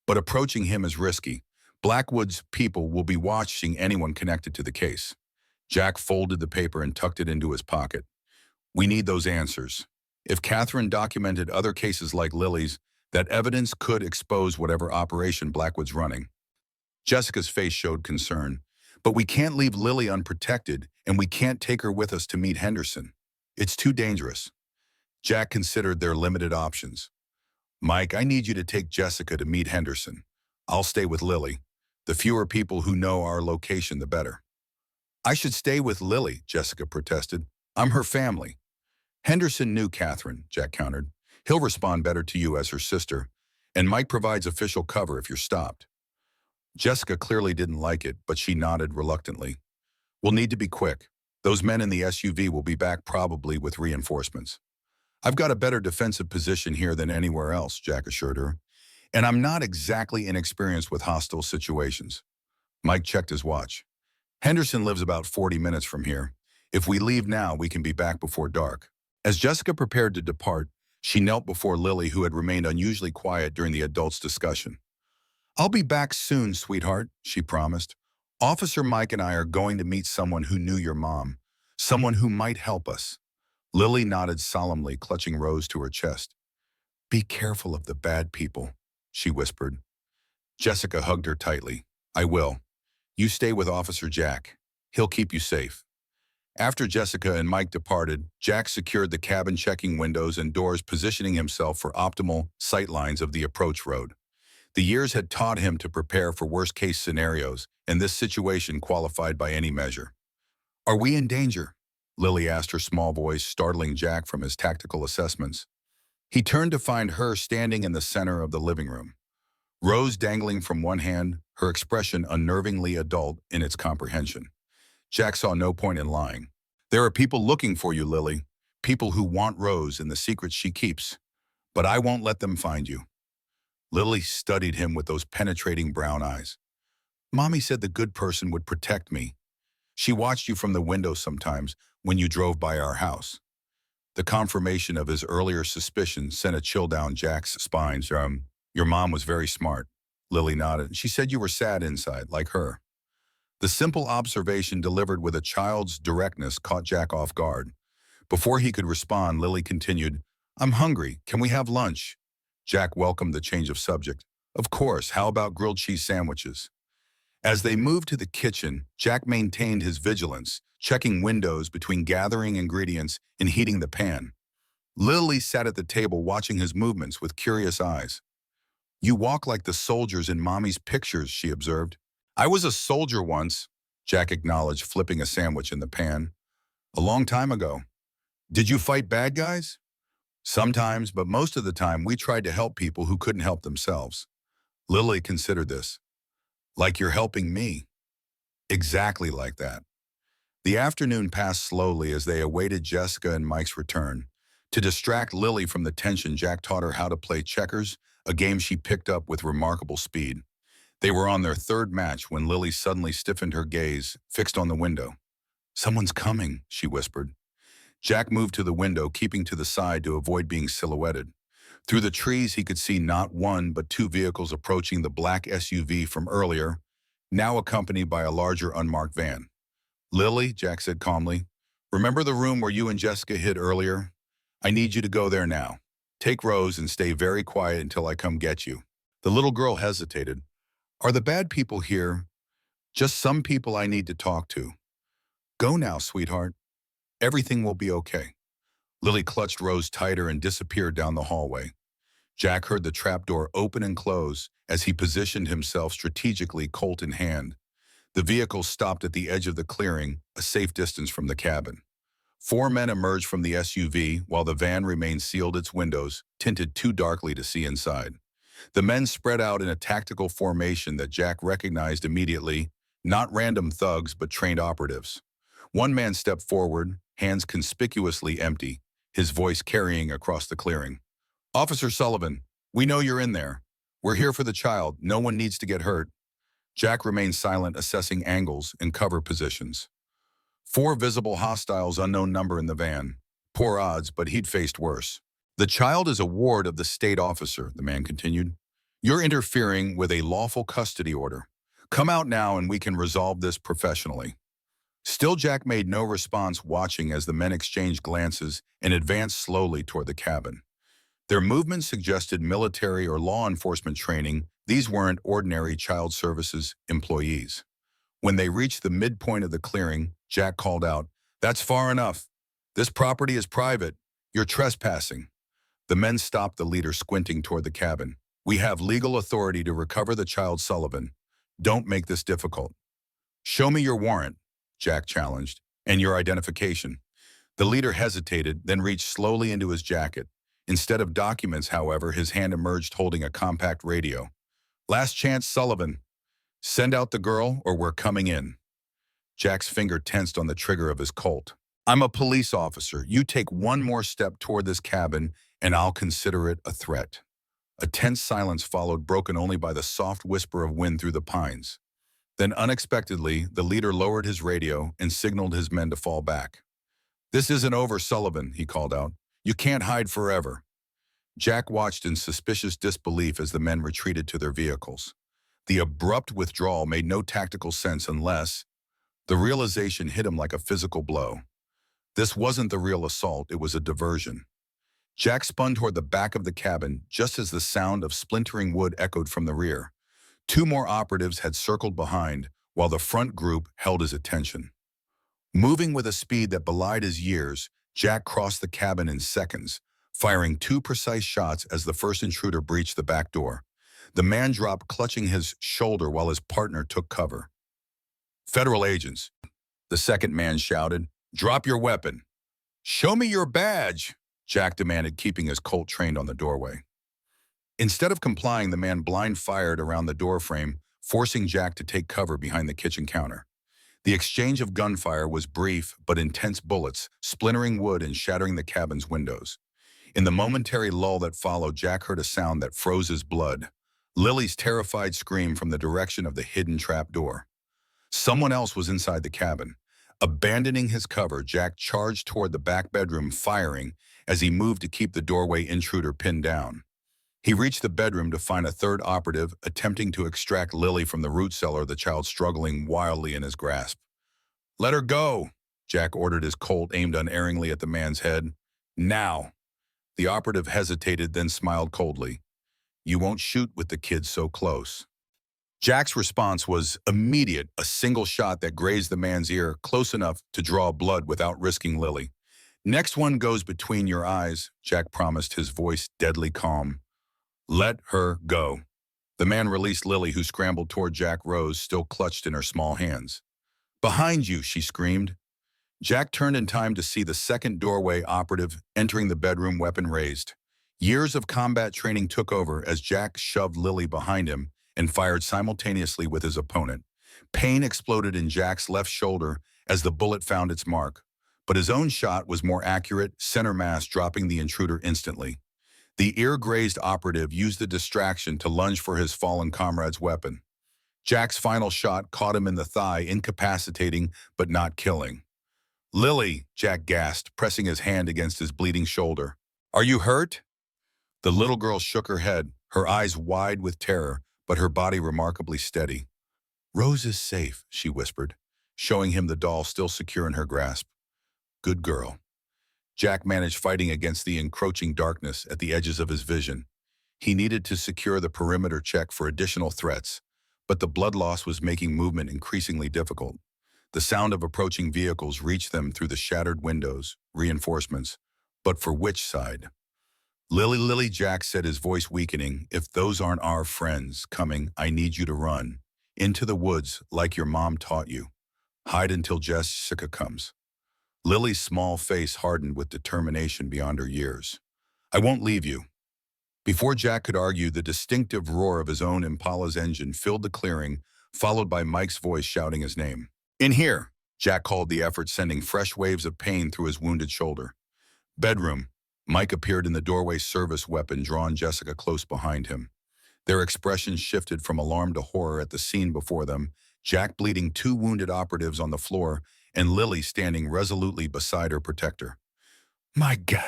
But approaching him is risky. Blackwood's people will be watching anyone connected to the case. Jack folded the paper and tucked it into his pocket. We need those answers. If Catherine documented other cases like Lily's, that evidence could expose whatever operation Blackwood's running. Jessica's face showed concern. But we can't leave Lily unprotected, and we can't take her with us to meet Henderson. It's too dangerous. Jack considered their limited options. Mike, I need you to take Jessica to meet Henderson. I'll stay with Lily. The fewer people who know our location, the better. I should stay with Lily, Jessica protested. I'm her family. Henderson knew Catherine, Jack countered. He'll respond better to you as her sister, and Mike provides official cover if you're stopped. Jessica clearly didn't like it, but she nodded reluctantly. We'll need to be quick. Those men in the SUV will be back probably with reinforcements. I've got a better defensive position here than anywhere else, Jack assured her, and I'm not exactly inexperienced with hostile situations. Mike checked his watch. Henderson lives about 40 minutes from here. If we leave now, we can be back before dark. As Jessica prepared to depart, she knelt before Lily, who had remained unusually quiet during the adults' discussion. I'll be back soon, sweetheart, she promised. Officer Mike and I are going to meet someone who knew your mom, someone who might help us. Lily nodded solemnly, clutching Rose to her chest. Be careful of the bad people, she whispered. Jessica hugged her tightly. I will. You stay with Officer Jack. He'll keep you safe. After Jessica and Mike departed, Jack secured the cabin, checking windows and doors, positioning himself for optimal sightlines of the approach road. The years had taught him to prepare for worst-case scenarios, and this situation qualified by any measure. Are we in danger? Lily asked, her small voice startling Jack from his tactical assessments. He turned to find her standing in the center of the living room. Rose dangling from one hand, her expression unnervingly adult in its comprehension. Jack saw no point in lying. There are people looking for you, Lily. People who want Rose and the secrets she keeps. But I won't let them find you. Lily studied him with those penetrating brown eyes. Mommy said the good person would protect me. She watched you from the window sometimes when you drove by our house. The confirmation of his earlier suspicions sent a chill down Jack's spine. Your mom was very smart. Lily nodded. She said you were sad inside, like her. The simple observation delivered with a child's directness caught Jack off guard. Before he could respond, Lily continued, I'm hungry. Can we have lunch? Jack welcomed the change of subject. Of course, how about grilled cheese sandwiches? As they moved to the kitchen, Jack maintained his vigilance, checking windows between gathering ingredients and heating the pan. Lily sat at the table watching his movements with curious eyes. You walk like the soldiers in Mommy's pictures, she observed. I was a soldier once, Jack acknowledged, flipping a sandwich in the pan. A long time ago. Did you fight bad guys? Sometimes, but most of the time we tried to help people who couldn't help themselves. Lily considered this. Like you're helping me. Exactly like that. The afternoon passed slowly as they awaited Jessica and Mike's return. To distract Lily from the tension, Jack taught her how to play checkers, a game she picked up with remarkable speed. They were on their third match when Lily suddenly stiffened, her gaze fixed on the window. Someone's coming, she whispered. Jack moved to the window, keeping to the side to avoid being silhouetted. Through the trees, he could see not one but two vehicles approaching the black SUV from earlier, now accompanied by a larger unmarked van. Lily, Jack said calmly, remember the room where you and Jessica hid earlier? I need you to go there now. Take Rose and stay very quiet until I come get you. The little girl hesitated. Are the bad people here just some people I need to talk to? Go now, sweetheart. Everything will be okay. Lily clutched Rose tighter and disappeared down the hallway. Jack heard the trapdoor open and close as he positioned himself strategically, Colt in hand. The vehicle stopped at the edge of the clearing, a safe distance from the cabin. Four men emerged from the SUV while the van remained sealed, its windows tinted too darkly to see inside. The men spread out in a tactical formation that Jack recognized immediately, not random thugs but trained operatives. One man stepped forward, hands conspicuously empty, his voice carrying across the clearing. "Officer Sullivan, we know you're in there. We're here for the child. No one needs to get hurt." Jack remained silent, assessing angles and cover positions. Four visible hostiles, unknown number in the van. Poor odds, but he'd faced worse. "The child is a ward of the state officer," the man continued. "You're interfering with a lawful custody order. Come out now and we can resolve this professionally." Still, Jack made no response, watching as the men exchanged glances and advanced slowly toward the cabin. Their movement suggested military or law enforcement training. These weren't ordinary child services employees. When they reached the midpoint of the clearing, Jack called out, "That's far enough. This property is private. You're trespassing." The men stopped, the leader squinting toward the cabin. "We have legal authority to recover the child, Sullivan. Don't make this difficult." "Show me your warrant," Jack challenged, "and your identification." The leader hesitated, then reached slowly into his jacket. Instead of documents, however, his hand emerged holding a compact radio. "Last chance, Sullivan. Send out the girl or we're coming in." Jack's finger tensed on the trigger of his Colt. "I'm a police officer. You take one more step toward this cabin and I'll consider it a threat." A tense silence followed, broken only by the soft whisper of wind through the pines. Then unexpectedly, the leader lowered his radio and signaled his men to fall back. "This isn't over, Sullivan," he called out. "You can't hide forever." Jack watched in suspicious disbelief as the men retreated to their vehicles. The abrupt withdrawal made no tactical sense unless the realization hit him like a physical blow. This wasn't the real assault, it was a diversion. Jack spun toward the back of the cabin just as the sound of splintering wood echoed from the rear. Two more operatives had circled behind, while the front group held his attention. Moving with a speed that belied his years, Jack crossed the cabin in seconds, firing two precise shots as the first intruder breached the back door. The man dropped, clutching his shoulder while his partner took cover. "Federal agents," the second man shouted. "Drop your weapon." "Show me your badge," Jack demanded, keeping his Colt trained on the doorway. Instead of complying, the man blind fired around the doorframe, forcing Jack to take cover behind the kitchen counter. The exchange of gunfire was brief but intense, bullets splintering wood and shattering the cabin's windows. In the momentary lull that followed, Jack heard a sound that froze his blood. Lily's terrified scream from the direction of the hidden trap door. Someone else was inside the cabin. Abandoning his cover, Jack charged toward the back bedroom, firing as he moved to keep the doorway intruder pinned down. He reached the bedroom to find a third operative attempting to extract Lily from the root cellar, the child struggling wildly in his grasp. "Let her go," Jack ordered, his Colt aimed unerringly at the man's head. "Now." The operative hesitated, then smiled coldly. "You won't shoot with the kid so close." Jack's response was immediate, a single shot that grazed the man's ear, close enough to draw blood without risking Lily. "Next one goes between your eyes," Jack promised, his voice deadly calm. "Let her go." The man released Lily, who scrambled toward Jack. Rose still clutched in her small hands. "Behind you," she screamed. Jack turned in time to see the second doorway operative entering the bedroom, weapon raised. Years of combat training took over as Jack shoved Lily behind him and fired simultaneously with his opponent. Pain exploded in Jack's left shoulder as the bullet found its mark, but his own shot was more accurate, center mass, dropping the intruder instantly. The ear-grazed operative used the distraction to lunge for his fallen comrade's weapon. Jack's final shot caught him in the thigh, incapacitating but not killing. "Lily," Jack gasped, pressing his hand against his bleeding shoulder. "Are you hurt?" The little girl shook her head, her eyes wide with terror, but her body remarkably steady. "Rose is safe," she whispered, showing him the doll still secure in her grasp. "Good girl." Jack managed, fighting against the encroaching darkness at the edges of his vision. He needed to secure the perimeter, check for additional threats, but the blood loss was making movement increasingly difficult. The sound of approaching vehicles reached them through the shattered windows, reinforcements. But for which side? Lily, Jack said, his voice weakening. If those aren't our friends coming, I need you to run. Into the woods, like your mom taught you. Hide until Jessica comes. Lily's small face hardened with determination beyond her years. I won't leave you. Before Jack could argue, the distinctive roar of his own Impala's engine filled the clearing, followed by Mike's voice shouting his name. In here, Jack called the effort, sending fresh waves of pain through his wounded shoulder. Bedroom. Mike appeared in the doorway, service weapon drawn, Jessica close behind him. Their expressions shifted from alarm to horror at the scene before them, Jack bleeding, two wounded operatives on the floor, and Lily standing resolutely beside her protector. My God.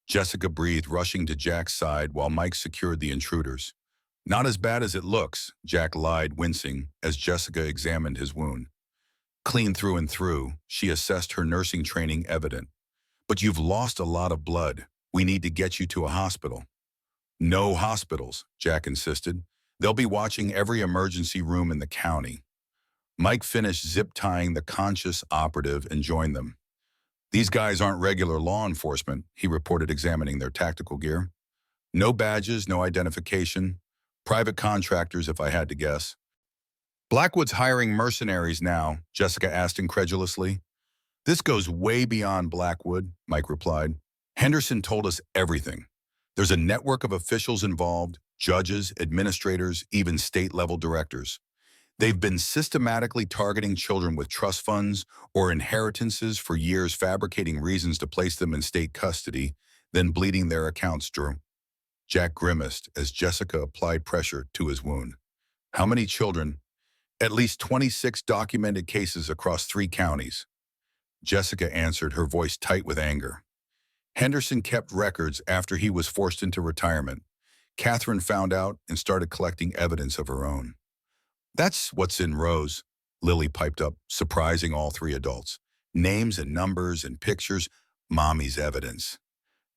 Jessica breathed, rushing to Jack's side while Mike secured the intruders. Not as bad as it looks, Jack lied, wincing, as Jessica examined his wound. Clean through and through, she assessed, her nursing training evident. But you've lost a lot of blood. We need to get you to a hospital. No hospitals, Jack insisted. They'll be watching every emergency room in the county. Mike finished zip-tying the conscious operative and joined them. These guys aren't regular law enforcement, he reported, examining their tactical gear. No badges, no identification. Private contractors, if I had to guess. Blackwood's hiring mercenaries now, Jessica asked incredulously. This goes way beyond Blackwood, Mike replied. Henderson told us everything. There's a network of officials involved, judges, administrators, even state-level directors. They've been systematically targeting children with trust funds or inheritances for years, fabricating reasons to place them in state custody, then bleeding their accounts, Drew. Jack grimaced as Jessica applied pressure to his wound. How many children? At least 26 documented cases across 3 counties. Jessica answered, her voice tight with anger. Henderson kept records after he was forced into retirement. Catherine found out and started collecting evidence of her own. That's what's in Rose, Lily piped up, surprising all 3 adults. Names and numbers and pictures, Mommy's evidence.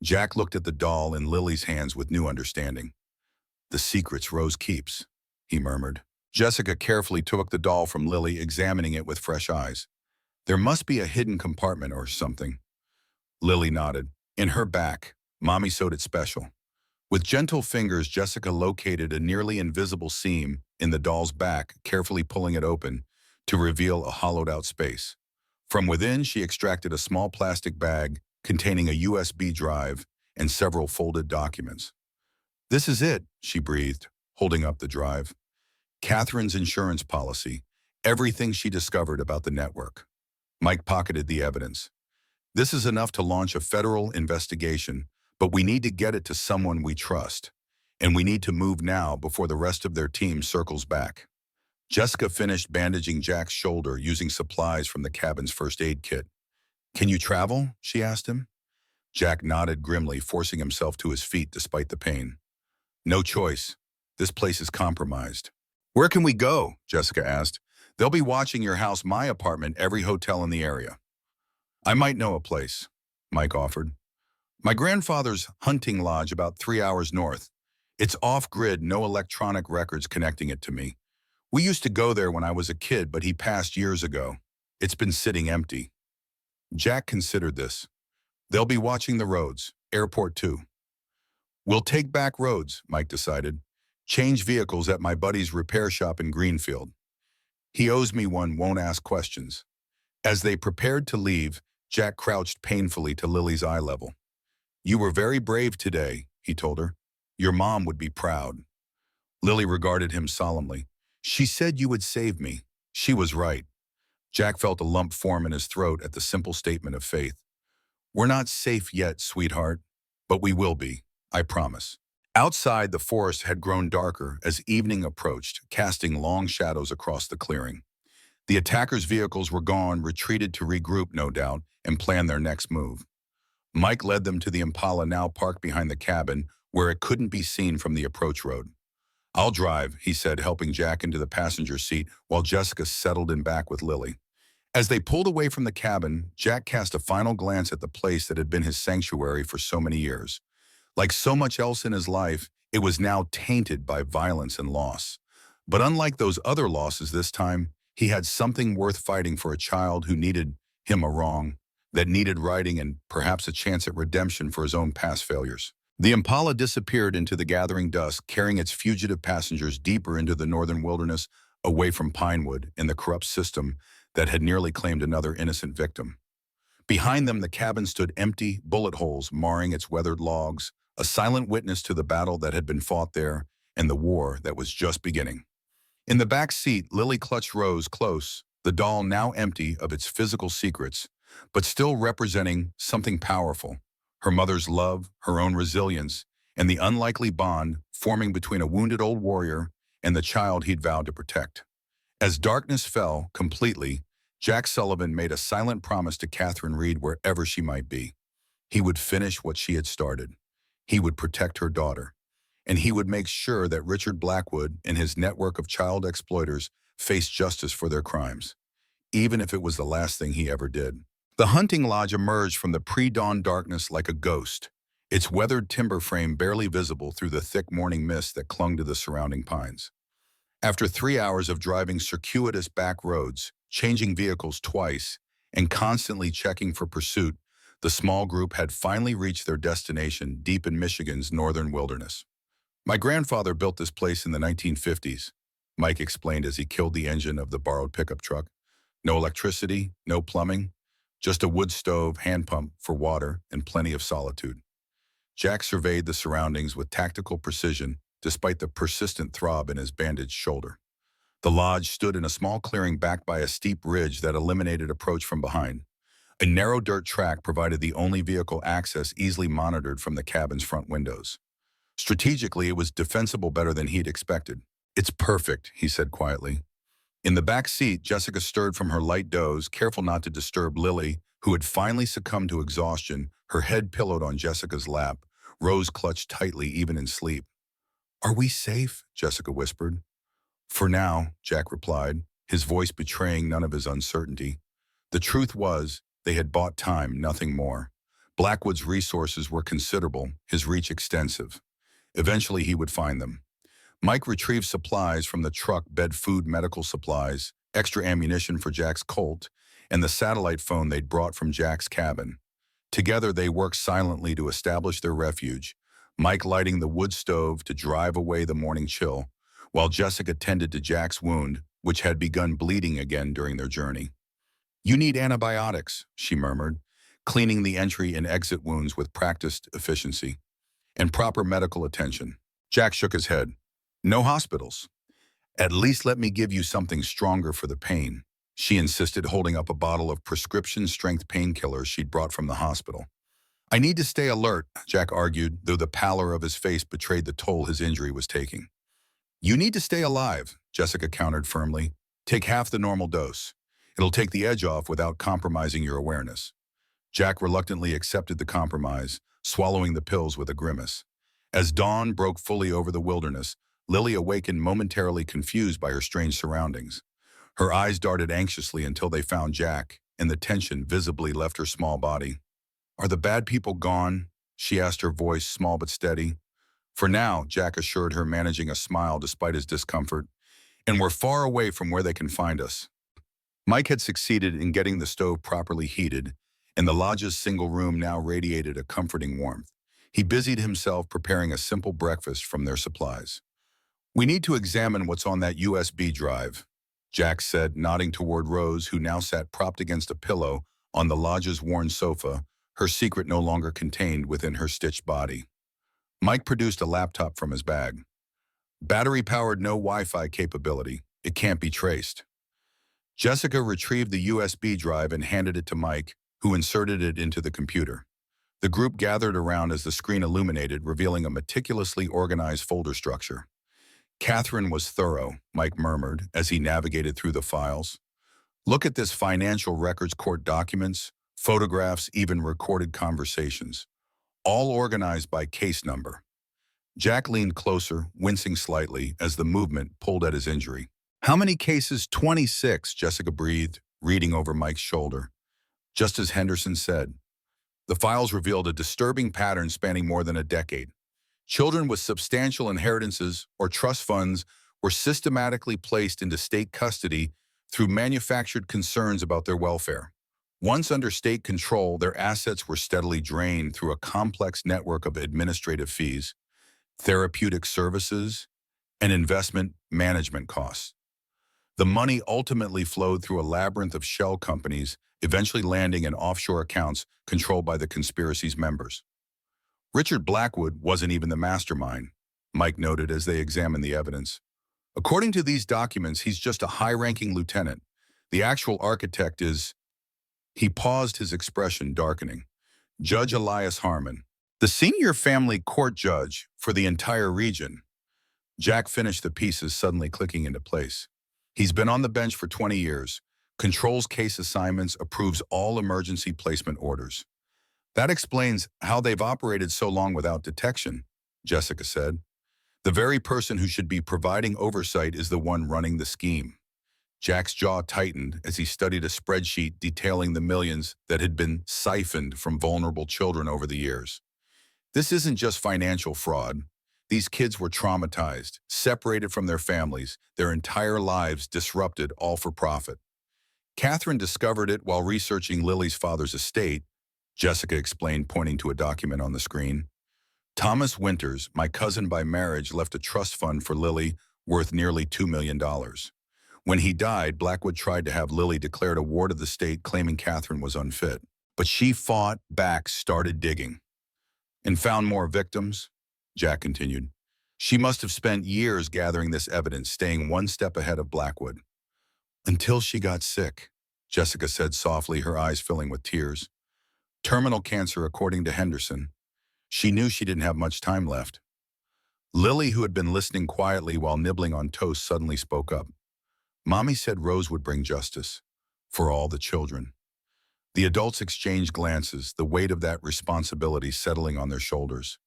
Jack looked at the doll in Lily's hands with new understanding. The secrets Rose keeps, he murmured. Jessica carefully took the doll from Lily, examining it with fresh eyes. There must be a hidden compartment or something. Lily nodded. In her back, Mommy sewed it special. With gentle fingers, Jessica located a nearly invisible seam in the doll's back, carefully pulling it open to reveal a hollowed-out space. From within, she extracted a small plastic bag containing a USB drive and several folded documents. This is it, she breathed, holding up the drive. Catherine's insurance policy, everything she discovered about the network. Mike pocketed the evidence. This is enough to launch a federal investigation, but we need to get it to someone we trust. And we need to move now before the rest of their team circles back. Jessica finished bandaging Jack's shoulder using supplies from the cabin's first aid kit. Can you travel? She asked him. Jack nodded grimly, forcing himself to his feet despite the pain. No choice. This place is compromised. Where can we go? Jessica asked. They'll be watching your house, my apartment, every hotel in the area. I might know a place, Mike offered. My grandfather's hunting lodge about 3 hours north. It's off-grid, no electronic records connecting it to me. We used to go there when I was a kid, but he passed years ago. It's been sitting empty. Jack considered this. They'll be watching the roads, airport too. We'll take back roads, Mike decided. Change vehicles at my buddy's repair shop in Greenfield. He owes me one, won't ask questions. As they prepared to leave, Jack crouched painfully to Lily's eye level. You were very brave today, he told her. Your mom would be proud. Lily regarded him solemnly. She said you would save me. She was right. Jack felt a lump form in his throat at the simple statement of faith. We're not safe yet, sweetheart, but we will be, I promise. Outside, the forest had grown darker as evening approached, casting long shadows across the clearing. The attackers' vehicles were gone, retreated to regroup, no doubt, and plan their next move. Mike led them to the Impala, now parked behind the cabin, where it couldn't be seen from the approach road. I'll drive, he said, helping Jack into the passenger seat while Jessica settled in back with Lily. As they pulled away from the cabin, Jack cast a final glance at the place that had been his sanctuary for so many years. Like so much else in his life, it was now tainted by violence and loss. But unlike those other losses this time, he had something worth fighting for, a child who needed him, a wrong that needed righting, and perhaps a chance at redemption for his own past failures. The Impala disappeared into the gathering dusk, carrying its fugitive passengers deeper into the northern wilderness, away from Pinewood and the corrupt system that had nearly claimed another innocent victim. Behind them, the cabin stood empty, bullet holes marring its weathered logs, a silent witness to the battle that had been fought there and the war that was just beginning. In the back seat, Lily clutched Rose close, the doll now empty of its physical secrets, but still representing something powerful: her mother's love, her own resilience, and the unlikely bond forming between a wounded old warrior and the child he'd vowed to protect. As darkness fell completely, Jack Sullivan made a silent promise to Catherine Reed, wherever she might be. He would finish what she had started. He would protect her daughter. And he would make sure that Richard Blackwood and his network of child exploiters faced justice for their crimes, even if it was the last thing he ever did. The hunting lodge emerged from the pre-dawn darkness like a ghost, its weathered timber frame barely visible through the thick morning mist that clung to the surrounding pines. After 3 hours of driving circuitous back roads, changing vehicles twice, and constantly checking for pursuit, the small group had finally reached their destination deep in Michigan's northern wilderness. "My grandfather built this place in the 1950s, Mike explained as he killed the engine of the borrowed pickup truck. No electricity, no plumbing, just a wood stove, hand pump for water, and plenty of solitude. Jack surveyed the surroundings with tactical precision, despite the persistent throb in his bandaged shoulder. The lodge stood in a small clearing backed by a steep ridge that eliminated approach from behind. A narrow dirt track provided the only vehicle access, easily monitored from the cabin's front windows. Strategically, it was defensible, better than he'd expected. "It's perfect," he said quietly. In the back seat, Jessica stirred from her light doze, careful not to disturb Lily, who had finally succumbed to exhaustion, her head pillowed on Jessica's lap, Rose clutched tightly even in sleep. "Are we safe?" Jessica whispered. "For now," Jack replied, his voice betraying none of his uncertainty. The truth was, they had bought time, nothing more. Blackwood's resources were considerable, his reach extensive. Eventually, he would find them. Mike retrieved supplies from the truck bed: food, medical supplies, extra ammunition for Jack's Colt, and the satellite phone they'd brought from Jack's cabin. Together, they worked silently to establish their refuge, Mike lighting the wood stove to drive away the morning chill, while Jessica tended to Jack's wound, which had begun bleeding again during their journey. "You need antibiotics," she murmured, cleaning the entry and exit wounds with practiced efficiency, "and proper medical attention." Jack shook his head. "No hospitals." "At least let me give you something stronger for the pain," she insisted, holding up a bottle of prescription-strength painkillers she'd brought from the hospital. "I need to stay alert," Jack argued, though the pallor of his face betrayed the toll his injury was taking. "You need to stay alive," Jessica countered firmly. "Take half the normal dose. It'll take the edge off without compromising your awareness." Jack reluctantly accepted the compromise, swallowing the pills with a grimace. As dawn broke fully over the wilderness, Lily awakened momentarily confused by her strange surroundings. Her eyes darted anxiously until they found Jack, and the tension visibly left her small body. "Are the bad people gone?" she asked, her voice small but steady. "For now," Jack assured her, managing a smile despite his discomfort. "And we're far away from where they can find us." Mike had succeeded in getting the stove properly heated, and the lodge's single room now radiated a comforting warmth. He busied himself preparing a simple breakfast from their supplies. "We need to examine what's on that USB drive," Jack said, nodding toward Rose, who now sat propped against a pillow on the lodge's worn sofa, her secret no longer contained within her stitched body. Mike produced a laptop from his bag. "Battery-powered, no Wi-Fi capability. It can't be traced." Jessica retrieved the USB drive and handed it to Mike, who inserted it into the computer. The group gathered around as the screen illuminated, revealing a meticulously organized folder structure. "Catherine was thorough," Mike murmured as he navigated through the files. "Look at this: financial records, court documents, photographs, even recorded conversations. All organized by case number." Jack leaned closer, wincing slightly as the movement pulled at his injury. "How many cases?" 26, Jessica breathed, reading over Mike's shoulder. "Just as Henderson said." The files revealed a disturbing pattern spanning more than a decade. Children with substantial inheritances or trust funds were systematically placed into state custody through manufactured concerns about their welfare. Once under state control, their assets were steadily drained through a complex network of administrative fees, therapeutic services, and investment management costs. The money ultimately flowed through a labyrinth of shell companies, eventually landing in offshore accounts controlled by the conspiracy's members. Richard Blackwood wasn't even the mastermind, Mike noted as they examined the evidence. According to these documents, he's just a high-ranking lieutenant. The actual architect is... He paused, his expression darkening. Judge Elias Harmon, the senior family court judge for the entire region. Jack finished the pieces, suddenly clicking into place. He's been on the bench for 20 years, controls case assignments, approves all emergency placement orders. That explains how they've operated so long without detection, Jessica said. The very person who should be providing oversight is the one running the scheme. Jack's jaw tightened as he studied a spreadsheet detailing the millions that had been siphoned from vulnerable children over the years. This isn't just financial fraud. These kids were traumatized, separated from their families, their entire lives disrupted, all for profit. Catherine discovered it while researching Lily's father's estate, Jessica explained, pointing to a document on the screen. Thomas Winters, my cousin by marriage, left a trust fund for Lily worth nearly $2 million. When he died, Blackwood tried to have Lily declared a ward of the state, claiming Catherine was unfit. But she fought back, started digging. And found more victims, Jack continued. She must have spent years gathering this evidence, staying one step ahead of Blackwood. Until she got sick, Jessica said softly, her eyes filling with tears. Terminal cancer, according to Henderson. She knew she didn't have much time left. Lily, who had been listening quietly while nibbling on toast, suddenly spoke up. Mommy said Rose would bring justice for all the children. The adults exchanged glances, the weight of that responsibility settling on their shoulders.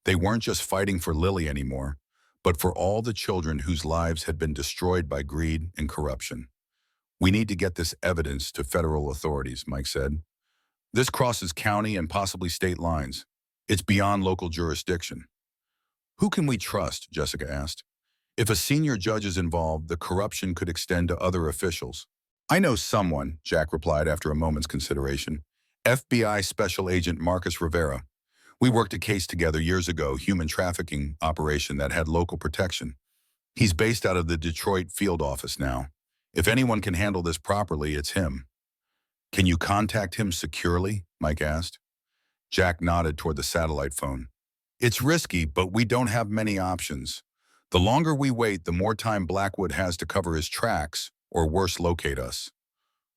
They weren't just fighting for Lily anymore, but for all the children whose lives had been destroyed by greed and corruption. We need to get this evidence to federal authorities, Mike said. This crosses county and possibly state lines. It's beyond local jurisdiction. Who can we trust? Jessica asked. If a senior judge is involved, the corruption could extend to other officials. I know someone, Jack replied after a moment's consideration. FBI Special Agent Marcus Rivera. We worked a case together years ago, human trafficking operation that had local protection. He's based out of the Detroit field office now. If anyone can handle this properly, it's him. Can you contact him securely? Mike asked. Jack nodded toward the satellite phone. It's risky, but we don't have many options. The longer we wait, the more time Blackwood has to cover his tracks, or worse, locate us.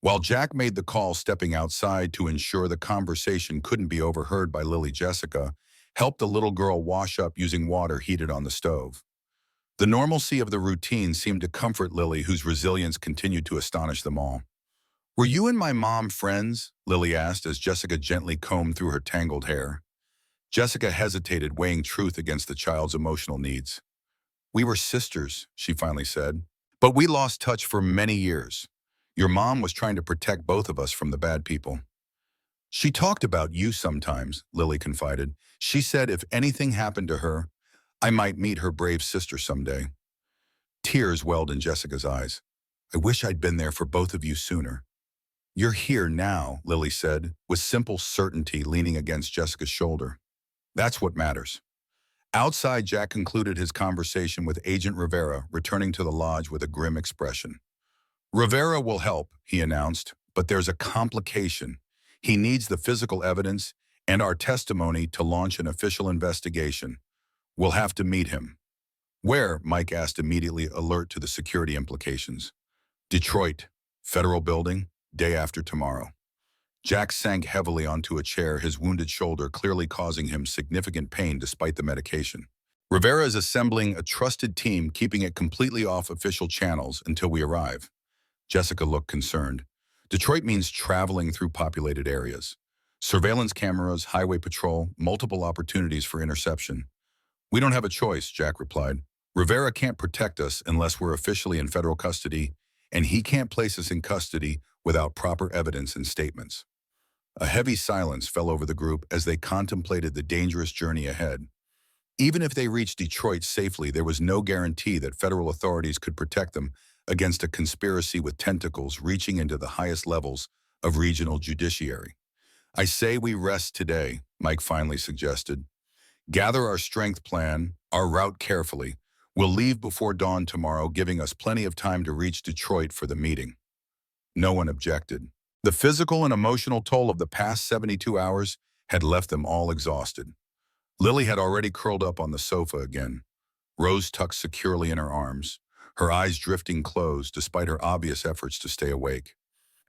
While Jack made the call, stepping outside to ensure the conversation couldn't be overheard by Lily, Jessica helped the little girl wash up using water heated on the stove. The normalcy of the routine seemed to comfort Lily, whose resilience continued to astonish them all. Were you and my mom friends? Lily asked as Jessica gently combed through her tangled hair. Jessica hesitated, weighing truth against the child's emotional needs. We were sisters, she finally said, but we lost touch for many years. Your mom was trying to protect both of us from the bad people. She talked about you sometimes, Lily confided. She said if anything happened to her, I might meet her brave sister someday. Tears welled in Jessica's eyes. I wish I'd been there for both of you sooner. You're here now, Lily said, with simple certainty, leaning against Jessica's shoulder. That's what matters. Outside, Jack concluded his conversation with Agent Rivera, returning to the lodge with a grim expression. Rivera will help, he announced, but there's a complication. He needs the physical evidence and our testimony to launch an official investigation. We'll have to meet him. Where? Mike asked, immediately alert to the security implications. Detroit, federal building, day after tomorrow. Jack sank heavily onto a chair, his wounded shoulder clearly causing him significant pain despite the medication. Rivera is assembling a trusted team, keeping it completely off official channels until we arrive. Jessica looked concerned. Detroit means traveling through populated areas. Surveillance cameras, highway patrol, multiple opportunities for interception. We don't have a choice, Jack replied. Rivera can't protect us unless we're officially in federal custody, and he can't place us in custody without proper evidence and statements. A heavy silence fell over the group as they contemplated the dangerous journey ahead. Even if they reached Detroit safely, there was no guarantee that federal authorities could protect them against a conspiracy with tentacles reaching into the highest levels of regional judiciary. I say we rest today, Mike finally suggested. Gather our strength, plan our route carefully. We'll leave before dawn tomorrow, giving us plenty of time to reach Detroit for the meeting. No one objected. The physical and emotional toll of the past 72 hours had left them all exhausted. Lily had already curled up on the sofa again, Rose tucked securely in her arms, her eyes drifting closed despite her obvious efforts to stay awake.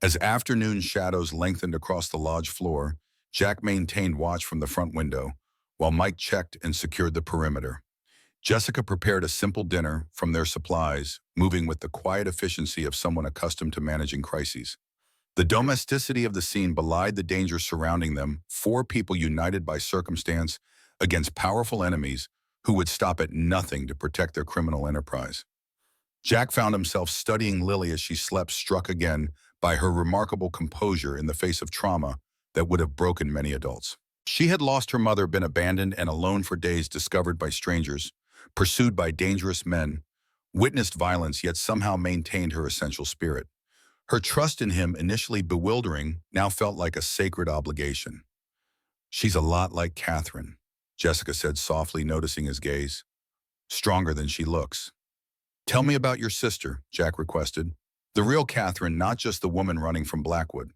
As afternoon shadows lengthened across the lodge floor, Jack maintained watch from the front window, while Mike checked and secured the perimeter. Jessica prepared a simple dinner from their supplies, moving with the quiet efficiency of someone accustomed to managing crises. The domesticity of the scene belied the danger surrounding them, four people united by circumstance against powerful enemies who would stop at nothing to protect their criminal enterprise. Jack found himself studying Lily as she slept, struck again by her remarkable composure in the face of trauma that would have broken many adults. She had lost her mother, been abandoned and alone for days, discovered by strangers, pursued by dangerous men, witnessed violence, yet somehow maintained her essential spirit. Her trust in him, initially bewildering, now felt like a sacred obligation. "She's a lot like Catherine," Jessica said softly, noticing his gaze. "Stronger than she looks." "Tell me about your sister," Jack requested. "The real Catherine, not just the woman running from Blackwood."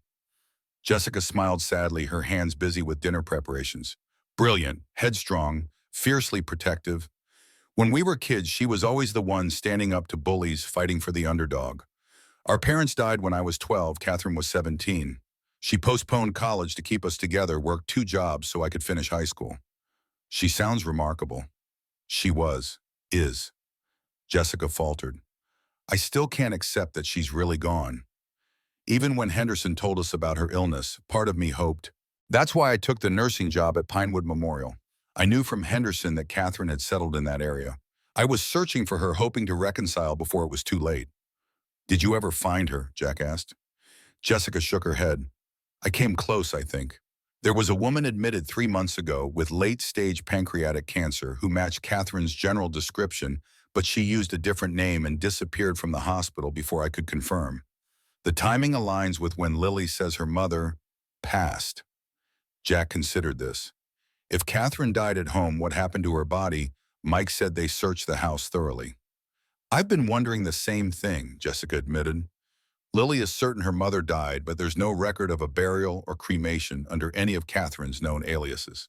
Jessica smiled sadly, her hands busy with dinner preparations. "Brilliant, headstrong, fiercely protective. When we were kids, she was always the one standing up to bullies, fighting for the underdog. Our parents died when I was 12, Catherine was 17. She postponed college to keep us together, worked 2 jobs so I could finish high school." "She sounds remarkable." "She was, is," Jessica faltered. "I still can't accept that she's really gone. Even when Henderson told us about her illness, part of me hoped. That's why I took the nursing job at Pinewood Memorial. I knew from Henderson that Catherine had settled in that area. I was searching for her, hoping to reconcile before it was too late." "Did you ever find her?" Jack asked. Jessica shook her head. "I came close, I think. There was a woman admitted 3 months ago with late-stage pancreatic cancer who matched Catherine's general description, but she used a different name and disappeared from the hospital before I could confirm. The timing aligns with when Lily says her mother passed." Jack considered this. If Catherine died at home, what happened to her body? Mike said they searched the house thoroughly. "I've been wondering the same thing," Jessica admitted. "Lily is certain her mother died, but there's no record of a burial or cremation under any of Catherine's known aliases."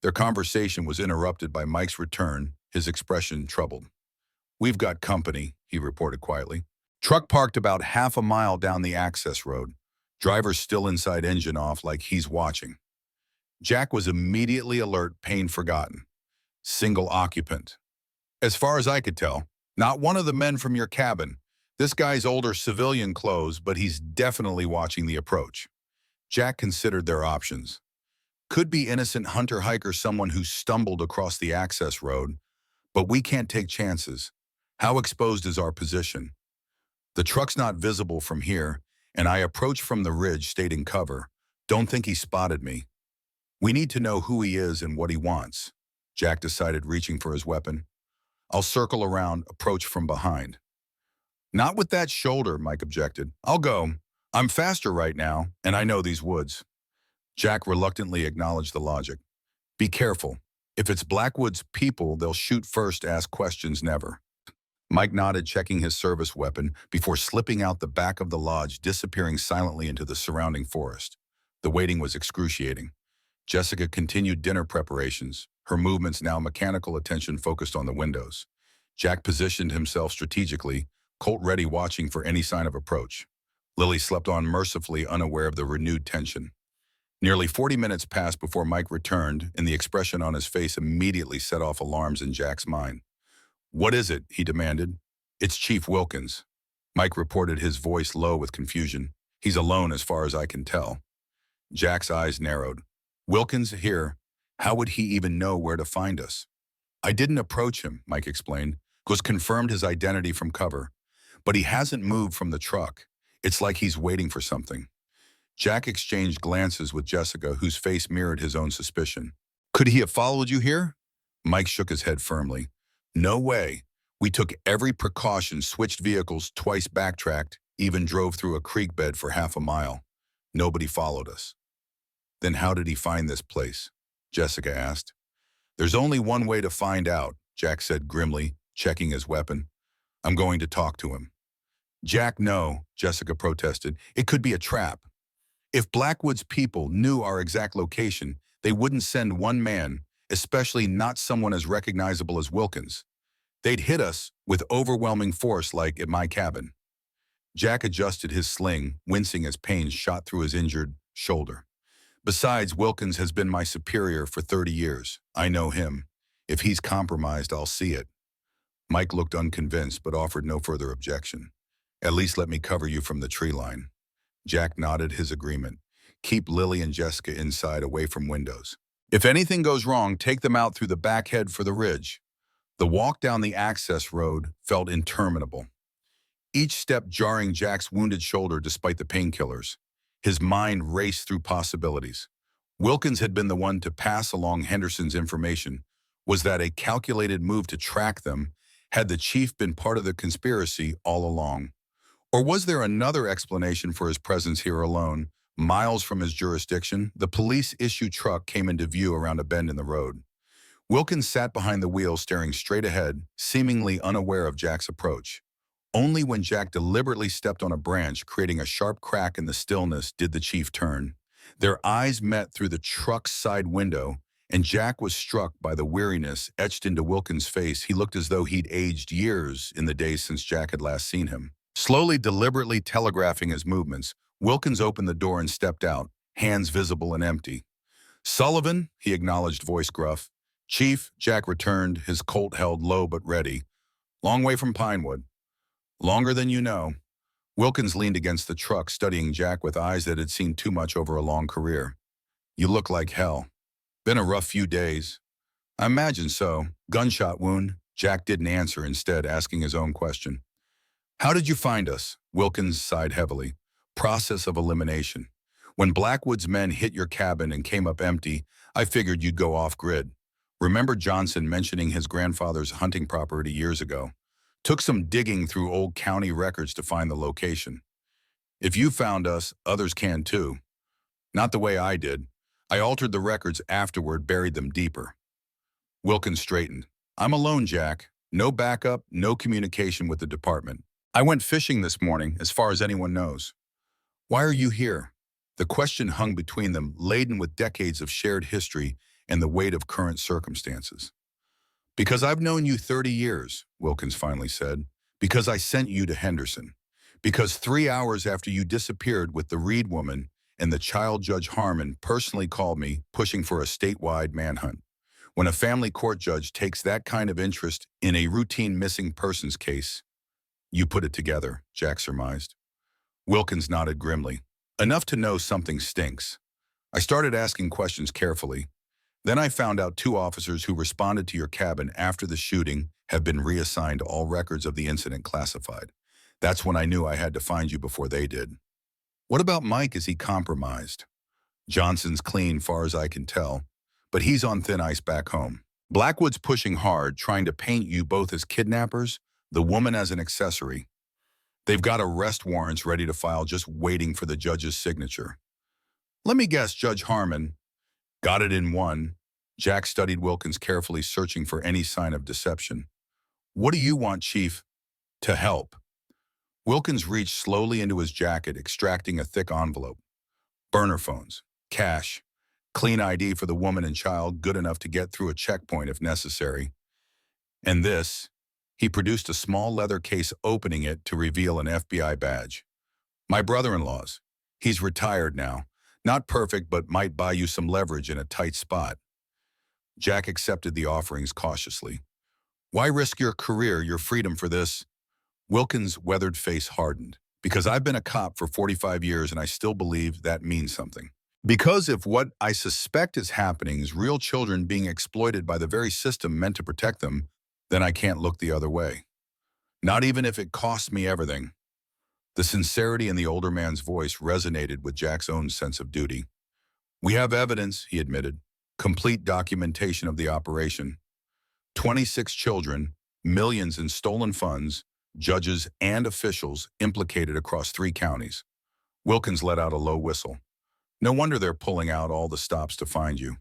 Their conversation was interrupted by Mike's return, his expression troubled. "We've got company," he reported quietly. "Truck parked about half a mile down the access road. Driver still inside, engine off, like he's watching." Jack was immediately alert, pain forgotten. "Single occupant. As far as I could tell, not one of the men from your cabin. This guy's older, civilian clothes, but he's definitely watching the approach." Jack considered their options. Could be innocent hunter-hiker, someone who stumbled across the access road, but we can't take chances. How exposed is our position? The truck's not visible from here, and I approach from the ridge, stating cover. Don't think he spotted me. We need to know who he is and what he wants. Jack decided, reaching for his weapon. "I'll circle around, approach from behind." "Not with that shoulder," Mike objected. "I'll go. I'm faster right now, and I know these woods." Jack reluctantly acknowledged the logic. "Be careful. If it's Blackwood's people, they'll shoot first, ask questions never." Mike nodded, checking his service weapon before slipping out the back of the lodge, disappearing silently into the surrounding forest. The waiting was excruciating. Jessica continued dinner preparations, her movements now mechanical, attention focused on the windows. Jack positioned himself strategically, Colt ready, watching for any sign of approach. Lily slept on mercifully, unaware of the renewed tension. Nearly 40 minutes passed before Mike returned, and the expression on his face immediately set off alarms in Jack's mind. "What is it?" he demanded. "It's Chief Wilkins." Mike reported, his voice low with confusion. "He's alone as far as I can tell." Jack's eyes narrowed. "Wilkins here? How would he even know where to find us?" "I didn't approach him," Mike explained. "Was confirmed his identity from cover. But he hasn't moved from the truck. It's like he's waiting for something." Jack exchanged glances with Jessica, whose face mirrored his own suspicion. "Could he have followed you here?" Mike shook his head firmly. No way. We took every precaution, switched vehicles, twice backtracked, even drove through a creek bed for half a mile. Nobody followed us. Then how did he find this place? Jessica asked. There's only one way to find out, Jack said grimly, checking his weapon. I'm going to talk to him. Jack, no, Jessica protested. It could be a trap. If Blackwood's people knew our exact location, they wouldn't send one man, especially not someone as recognizable as Wilkins. They'd hit us with overwhelming force like at my cabin. Jack adjusted his sling, wincing as pain shot through his injured shoulder. Besides, Wilkins has been my superior for 30 years. I know him. If he's compromised, I'll see it. Mike looked unconvinced but offered no further objection. At least let me cover you from the tree line. Jack nodded his agreement. Keep Lily and Jessica inside, away from windows. If anything goes wrong, take them out through the back head for the ridge. The walk down the access road felt interminable, each step jarring Jack's wounded shoulder despite the painkillers. His mind raced through possibilities. Wilkins had been the one to pass along Henderson's information. Was that a calculated move to track them? Had the chief been part of the conspiracy all along? Or was there another explanation for his presence here alone, miles from his jurisdiction? The police-issue truck came into view around a bend in the road. Wilkins sat behind the wheel, staring straight ahead, seemingly unaware of Jack's approach. Only when Jack deliberately stepped on a branch, creating a sharp crack in the stillness, did the chief turn. Their eyes met through the truck's side window, and Jack was struck by the weariness etched into Wilkins' face. He looked as though he'd aged years in the days since Jack had last seen him. Slowly, deliberately telegraphing his movements, Wilkins opened the door and stepped out, hands visible and empty. Sullivan, he acknowledged, voice gruff. Chief, Jack returned, his Colt held low but ready. Long way from Pinewood. Longer than you know. Wilkins leaned against the truck, studying Jack with eyes that had seen too much over a long career. You look like hell. Been a rough few days. I imagine so. Gunshot wound. Jack didn't answer, instead asking his own question. How did you find us? Wilkins sighed heavily. Process of elimination. When Blackwood's men hit your cabin and came up empty, I figured you'd go off-grid. Remember Johnson mentioning his grandfather's hunting property years ago? Took some digging through old county records to find the location. If you found us, others can too. Not the way I did. I altered the records afterward, buried them deeper. Wilkins straightened. I'm alone, Jack. No backup, no communication with the department. I went fishing this morning, as far as anyone knows. Why are you here? The question hung between them, laden with decades of shared history and the weight of current circumstances. Because I've known you 30 years, Wilkins finally said. Because I sent you to Henderson. Because 3 hours after you disappeared with the Reed woman and the child, Judge Harmon personally called me, pushing for a statewide manhunt. When a family court judge takes that kind of interest in a routine missing persons case, you put it together, Jack surmised. Wilkins nodded grimly. Enough to know something stinks. I started asking questions carefully. Then I found out 2 officers who responded to your cabin after the shooting have been reassigned, all records of the incident classified. That's when I knew I had to find you before they did. What about Mike? Is he compromised? Johnson's clean, far as I can tell, but he's on thin ice back home. Blackwood's pushing hard, trying to paint you both as kidnappers, the woman as an accessory. They've got arrest warrants ready to file, just waiting for the judge's signature. Let me guess, Judge Harmon got it in one. Jack studied Wilkins carefully, searching for any sign of deception. What do you want, Chief? To help. Wilkins reached slowly into his jacket, extracting a thick envelope. Burner phones, cash, clean ID for the woman and child, good enough to get through a checkpoint if necessary. And this, he produced a small leather case, opening it to reveal an FBI badge. My brother-in-law's. He's retired now. Not perfect, but might buy you some leverage in a tight spot. Jack accepted the offerings cautiously. Why risk your career, your freedom for this? Wilkins' weathered face hardened. Because I've been a cop for 45 years and I still believe that means something. Because if what I suspect is happening is real children being exploited by the very system meant to protect them, then I can't look the other way. Not even if it costs me everything. The sincerity in the older man's voice resonated with Jack's own sense of duty. We have evidence, he admitted. Complete documentation of the operation. 26 children, millions in stolen funds, judges and officials implicated across 3 counties. Wilkins let out a low whistle. No wonder they're pulling out all the stops to find you.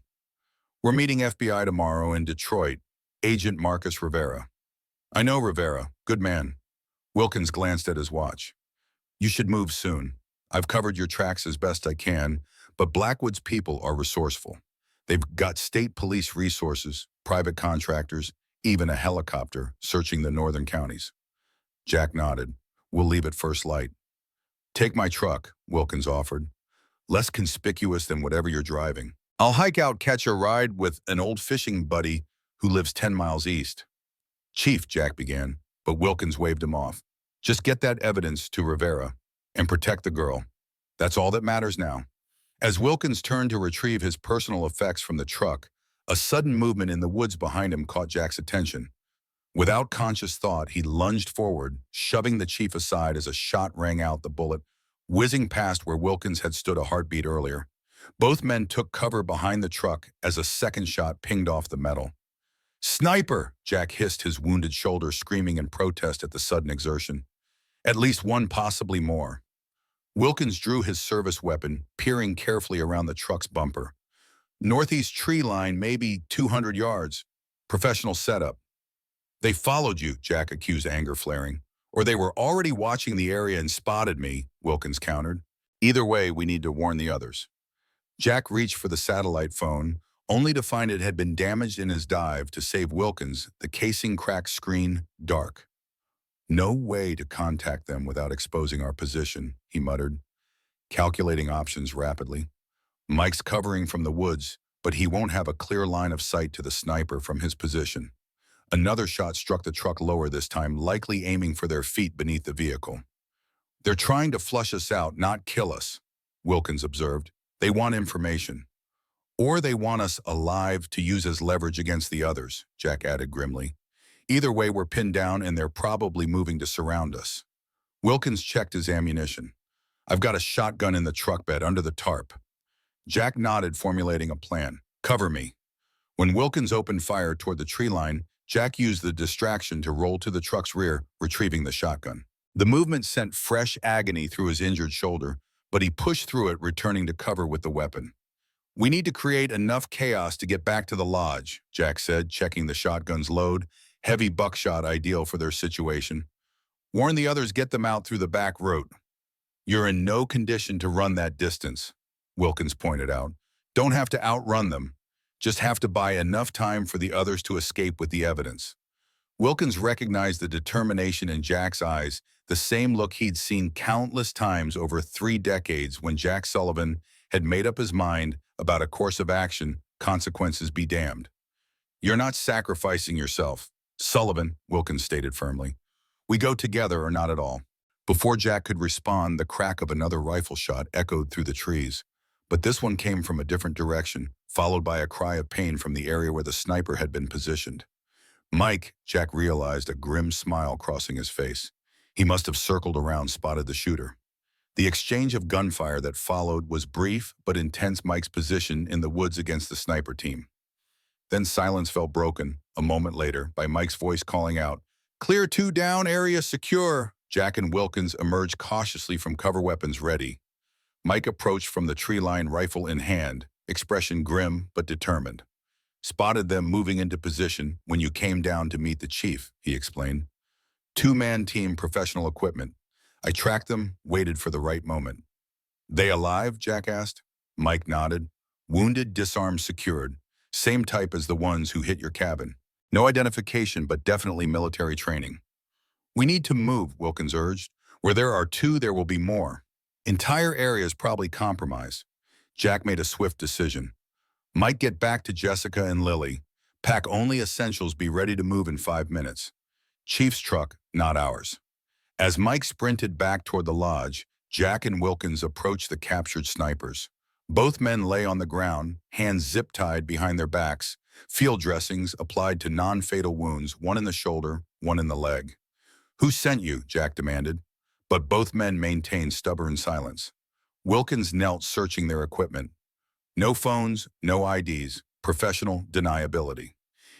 We're meeting FBI tomorrow in Detroit. Agent Marcus Rivera. I know Rivera. Good man. Wilkins glanced at his watch. You should move soon. I've covered your tracks as best I can, but Blackwood's people are resourceful. They've got state police resources, private contractors, even a helicopter searching the northern counties. Jack nodded. We'll leave at first light. Take my truck, Wilkins offered. Less conspicuous than whatever you're driving. I'll hike out, catch a ride with an old fishing buddy who lives 10 miles east. Chief, Jack began, but Wilkins waved him off. Just get that evidence to Rivera and protect the girl. That's all that matters now. As Wilkins turned to retrieve his personal effects from the truck, a sudden movement in the woods behind him caught Jack's attention. Without conscious thought, he lunged forward, shoving the chief aside as a shot rang out, the bullet whizzing past where Wilkins had stood a heartbeat earlier. Both men took cover behind the truck as a second shot pinged off the metal. Sniper! Jack hissed, his wounded shoulder screaming in protest at the sudden exertion. At least one, possibly more. Wilkins drew his service weapon, peering carefully around the truck's bumper. Northeast tree line, maybe 200 yards. Professional setup. They followed you, Jack accused, anger flaring. Or they were already watching the area and spotted me, Wilkins countered. Either way, we need to warn the others. Jack reached for the satellite phone, only to find it had been damaged in his dive. To save Wilkins, the casing cracked, screen dark. No way to contact them without exposing our position, he muttered, calculating options rapidly. Mike's covering from the woods, but he won't have a clear line of sight to the sniper from his position. Another shot struck the truck lower this time, likely aiming for their feet beneath the vehicle. They're trying to flush us out, not kill us, Wilkins observed. They want information. Or they want us alive to use as leverage against the others, Jack added grimly. Either way, we're pinned down and they're probably moving to surround us. Wilkins checked his ammunition. I've got a shotgun in the truck bed under the tarp. Jack nodded, formulating a plan. Cover me. When Wilkins opened fire toward the tree line, Jack used the distraction to roll to the truck's rear, retrieving the shotgun. The movement sent fresh agony through his injured shoulder, but he pushed through it, returning to cover with the weapon. We need to create enough chaos to get back to the lodge, Jack said, checking the shotgun's load. Heavy buckshot, ideal for their situation. Warn the others, get them out through the back route. You're in no condition to run that distance, Wilkins pointed out. Don't have to outrun them. Just have to buy enough time for the others to escape with the evidence. Wilkins recognized the determination in Jack's eyes, the same look he'd seen countless times over 3 decades when Jack Sullivan had made up his mind about a course of action, consequences be damned. You're not sacrificing yourself, Sullivan, Wilkins stated firmly. We go together or not at all. Before Jack could respond, the crack of another rifle shot echoed through the trees. But this one came from a different direction, followed by a cry of pain from the area where the sniper had been positioned. Mike, Jack realized, a grim smile crossing his face. He must have circled around, spotted the shooter. The exchange of gunfire that followed was brief but intense. Mike's position in the woods against the sniper team. Then silence fell, broken, a moment later, by Mike's voice calling out, "Clear 2 down, area secure." Jack and Wilkins emerged cautiously from cover, weapons ready. Mike approached from the tree line, rifle in hand, expression grim but determined. Spotted them moving into position when you came down to meet the chief, he explained. 2-man team, professional equipment. I tracked them, waited for the right moment. They alive? Jack asked. Mike nodded. Wounded, disarmed, secured. Same type as the ones who hit your cabin. No identification, but definitely military training. We need to move, Wilkins urged. Where there are 2, there will be more. Entire areas probably compromised. Jack made a swift decision. Might get back to Jessica and Lily. Pack only essentials, be ready to move in 5 minutes. Chief's truck, not ours. As Mike sprinted back toward the lodge, Jack and Wilkins approached the captured snipers. Both men lay on the ground, hands zip-tied behind their backs, field dressings applied to non-fatal wounds, one in the shoulder, one in the leg. Who sent you? Jack demanded. But both men maintained stubborn silence. Wilkins knelt, searching their equipment. No phones, no IDs, professional deniability.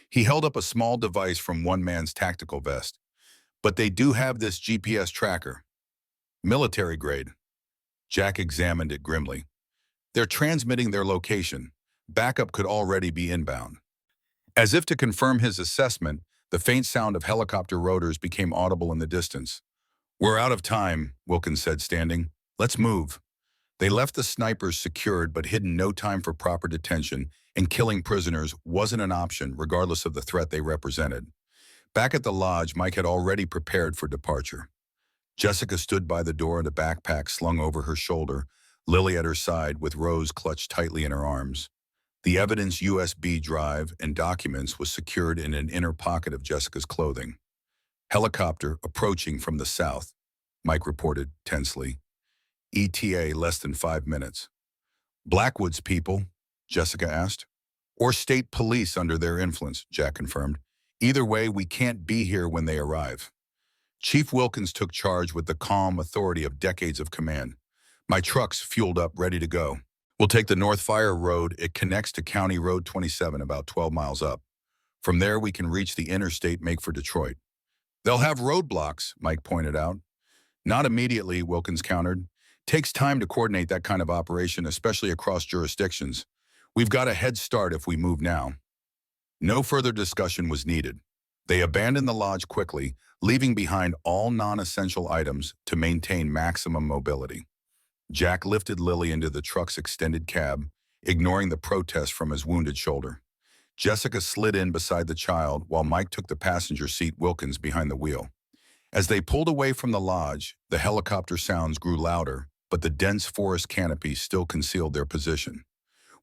He held up a small device from one man's tactical vest. But they do have this GPS tracker. Military grade. Jack examined it grimly. They're transmitting their location. Backup could already be inbound. As if to confirm his assessment, the faint sound of helicopter rotors became audible in the distance. We're out of time, Wilkins said, standing. Let's move. They left the snipers secured but hidden no time for proper detention, and killing prisoners wasn't an option regardless of the threat they represented. Back at the lodge, Mike had already prepared for departure. Jessica stood by the door, a backpack slung over her shoulder, Lily at her side with Rose clutched tightly in her arms. The evidence USB drive and documents was secured in an inner pocket of Jessica's clothing. Helicopter approaching from the south, Mike reported tensely. ETA less than 5 minutes. Blackwood's people, Jessica asked. Or state police under their influence, Jack confirmed. Either way, we can't be here when they arrive. Chief Wilkins took charge with the calm authority of decades of command. My truck's fueled up, ready to go. We'll take the North Fire Road. It connects to County Road 27, about 12 miles up. From there, we can reach the interstate, make for Detroit. They'll have roadblocks, Mike pointed out. Not immediately, Wilkins countered. Takes time to coordinate that kind of operation, especially across jurisdictions. We've got a head start if we move now. No further discussion was needed. They abandoned the lodge quickly, leaving behind all non-essential items to maintain maximum mobility. Jack lifted Lily into the truck's extended cab, ignoring the protest from his wounded shoulder. Jessica slid in beside the child while Mike took the passenger seat, Wilkins behind the wheel. As they pulled away from the lodge, the helicopter sounds grew louder, but the dense forest canopy still concealed their position.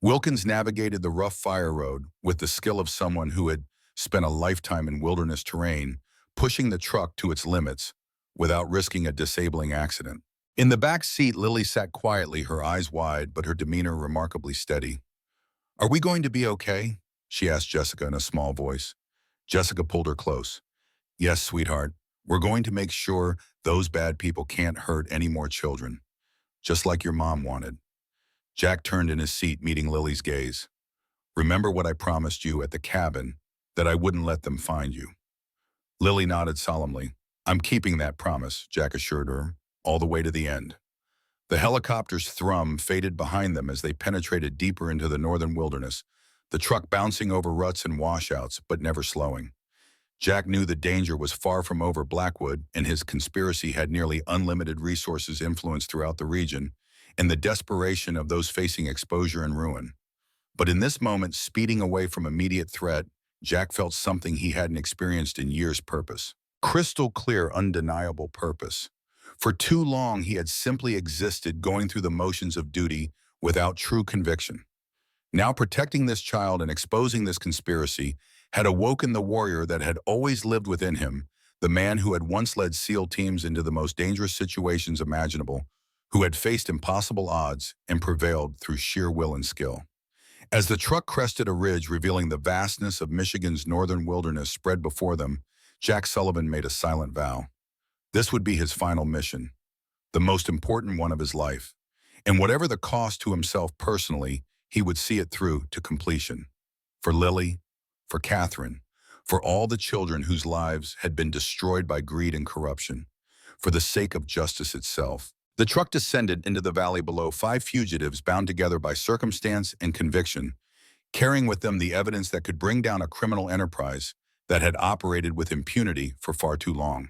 Wilkins navigated the rough fire road with the skill of someone who had spent a lifetime in wilderness terrain, pushing the truck to its limits without risking a disabling accident. In the back seat, Lily sat quietly, her eyes wide, but her demeanor remarkably steady. Are we going to be okay? She asked Jessica in a small voice. Jessica pulled her close. Yes, sweetheart. We're going to make sure those bad people can't hurt any more children, just like your mom wanted. Jack turned in his seat, meeting Lily's gaze. Remember what I promised you at the cabin, that I wouldn't let them find you. Lily nodded solemnly. I'm keeping that promise, Jack assured her, all the way to the end. The helicopter's thrum faded behind them as they penetrated deeper into the northern wilderness, the truck bouncing over ruts and washouts, but never slowing. Jack knew the danger was far from over Blackwood, and his conspiracy had nearly unlimited resources influence throughout the region, and the desperation of those facing exposure and ruin. But in this moment, speeding away from immediate threat, Jack felt something he hadn't experienced in years: purpose. Crystal clear, undeniable purpose. For too long, he had simply existed, going through the motions of duty without true conviction. Now protecting this child and exposing this conspiracy had awoken the warrior that had always lived within him, the man who had once led SEAL teams into the most dangerous situations imaginable, who had faced impossible odds and prevailed through sheer will and skill. As the truck crested a ridge revealing the vastness of Michigan's northern wilderness spread before them, Jack Sullivan made a silent vow. This would be his final mission, the most important one of his life. And whatever the cost to himself personally, he would see it through to completion. For Lily, for Catherine, for all the children whose lives had been destroyed by greed and corruption, for the sake of justice itself. The truck descended into the valley below, 5 fugitives bound together by circumstance and conviction, carrying with them the evidence that could bring down a criminal enterprise that had operated with impunity for far too long.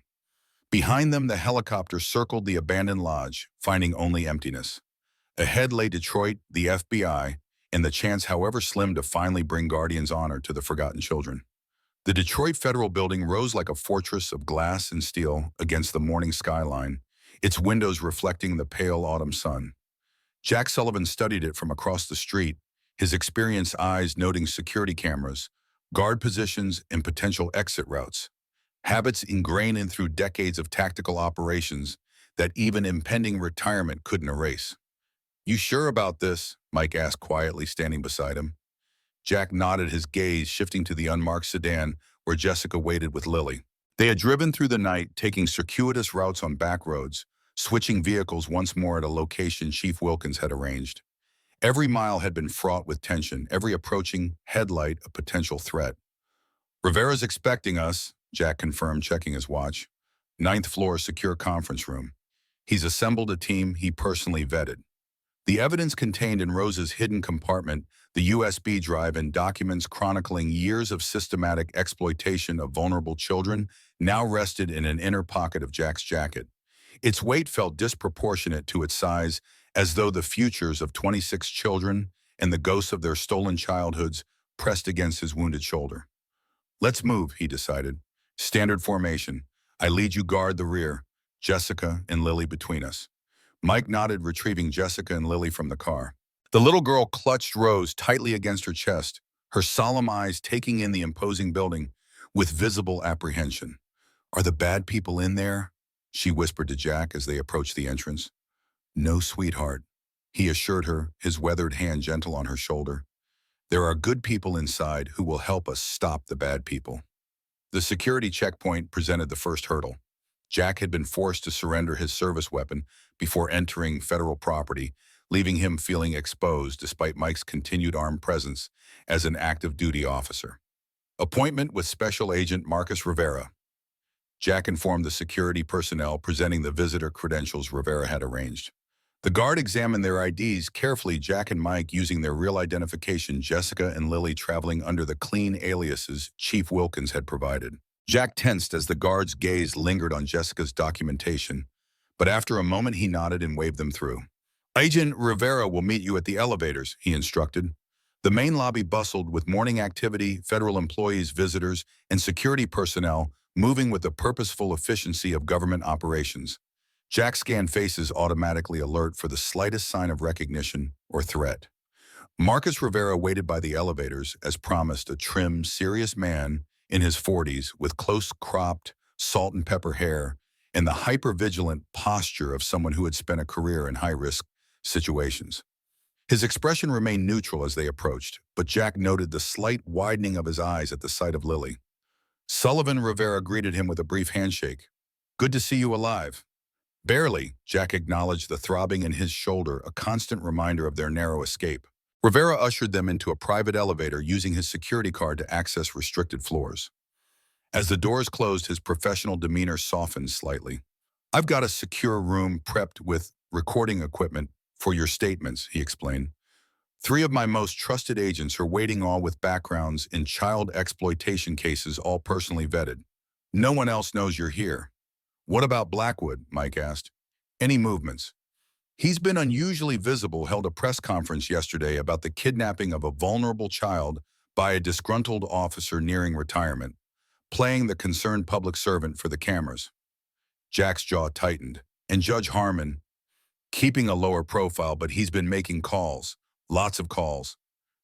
Behind them, the helicopter circled the abandoned lodge, finding only emptiness. Ahead lay Detroit, the FBI, and the chance, however slim, to finally bring Guardian's honor to the forgotten children. The Detroit Federal Building rose like a fortress of glass and steel against the morning skyline, its windows reflecting the pale autumn sun. Jack Sullivan studied it from across the street, his experienced eyes noting security cameras, guard positions, and potential exit routes. Habits ingrained in through decades of tactical operations that even impending retirement couldn't erase. You sure about this? Mike asked quietly, standing beside him. Jack nodded, his gaze shifting to the unmarked sedan where Jessica waited with Lily. They had driven through the night, taking circuitous routes on back roads, switching vehicles once more at a location Chief Wilkins had arranged. Every mile had been fraught with tension, every approaching headlight a potential threat. Rivera's expecting us, Jack confirmed, checking his watch. Ninth floor secure conference room. He's assembled a team he personally vetted. The evidence contained in Rose's hidden compartment, the USB drive and documents chronicling years of systematic exploitation of vulnerable children, now rested in an inner pocket of Jack's jacket. Its weight felt disproportionate to its size, as though the futures of 26 children and the ghosts of their stolen childhoods pressed against his wounded shoulder. Let's move, he decided. Standard formation. I lead you guard the rear. Jessica and Lily between us. Mike nodded, retrieving Jessica and Lily from the car. The little girl clutched Rose tightly against her chest, her solemn eyes taking in the imposing building with visible apprehension. Are the bad people in there? She whispered to Jack as they approached the entrance. No, sweetheart, he assured her, his weathered hand gentle on her shoulder. There are good people inside who will help us stop the bad people. The security checkpoint presented the first hurdle. Jack had been forced to surrender his service weapon before entering federal property, leaving him feeling exposed despite Mike's continued armed presence as an active duty officer. Appointment with Special Agent Marcus Rivera. Jack informed the security personnel, presenting the visitor credentials Rivera had arranged. The guard examined their IDs carefully, Jack and Mike using their real identification, Jessica and Lily traveling under the clean aliases Chief Wilkins had provided. Jack tensed as the guard's gaze lingered on Jessica's documentation, but after a moment he nodded and waved them through. Agent Rivera will meet you at the elevators, he instructed. The main lobby bustled with morning activity, federal employees, visitors, and security personnel moving with the purposeful efficiency of government operations. Jack scanned faces, automatically alert for the slightest sign of recognition or threat. Marcus Rivera waited by the elevators, as promised, a trim, serious man in his 40s with close-cropped, salt and pepper hair and the hyper-vigilant posture of someone who had spent a career in high-risk situations. His expression remained neutral as they approached, but Jack noted the slight widening of his eyes at the sight of Lily. Sullivan Rivera greeted him with a brief handshake. Good to see you alive. Barely, Jack acknowledged the throbbing in his shoulder, a constant reminder of their narrow escape. Rivera ushered them into a private elevator using his security card to access restricted floors. As the doors closed, his professional demeanor softened slightly. I've got a secure room prepped with recording equipment for your statements, he explained. 3 of my most trusted agents are waiting, all with backgrounds in child exploitation cases, all personally vetted. No one else knows you're here. What about Blackwood? Mike asked. Any movements? He's been unusually visible, held a press conference yesterday about the kidnapping of a vulnerable child by a disgruntled officer nearing retirement, playing the concerned public servant for the cameras. Jack's jaw tightened, and Judge Harmon, keeping a lower profile, but he's been making calls, lots of calls.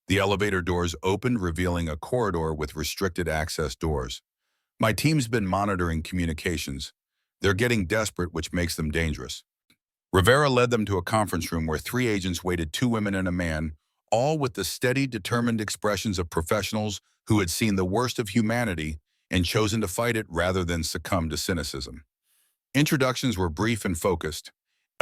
The elevator doors opened, revealing a corridor with restricted access doors. My team's been monitoring communications. They're getting desperate, which makes them dangerous. Rivera led them to a conference room where 3 agents waited, 2 women and a man, all with the steady, determined expressions of professionals who had seen the worst of humanity and chosen to fight it rather than succumb to cynicism. Introductions were brief and focused.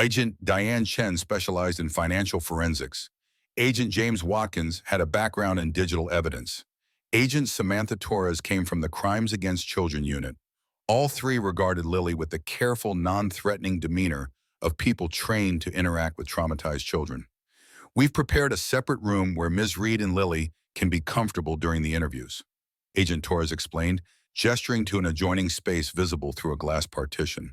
Agent Diane Chen specialized in financial forensics. Agent James Watkins had a background in digital evidence. Agent Samantha Torres came from the Crimes Against Children unit. All 3 regarded Lily with the careful, non-threatening demeanor of people trained to interact with traumatized children. We've prepared a separate room where Ms. Reed and Lily can be comfortable during the interviews, Agent Torres explained, gesturing to an adjoining space visible through a glass partition.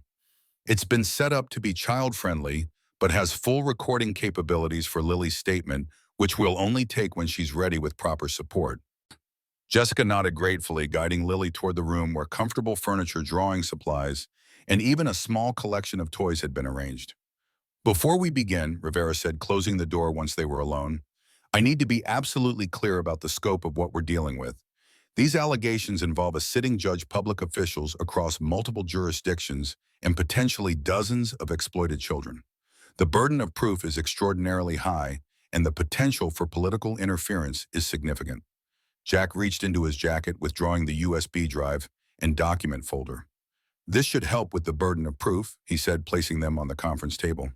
It's been set up to be child-friendly, but has full recording capabilities for Lily's statement, which we'll only take when she's ready with proper support. Jessica nodded gratefully, guiding Lily toward the room where comfortable furniture, drawing supplies, and even a small collection of toys had been arranged. Before we begin, Rivera said, closing the door once they were alone, I need to be absolutely clear about the scope of what we're dealing with. These allegations involve a sitting judge, public officials across multiple jurisdictions, and potentially dozens of exploited children. The burden of proof is extraordinarily high, and the potential for political interference is significant. Jack reached into his jacket, withdrawing the USB drive and document folder. This should help with the burden of proof, he said, placing them on the conference table.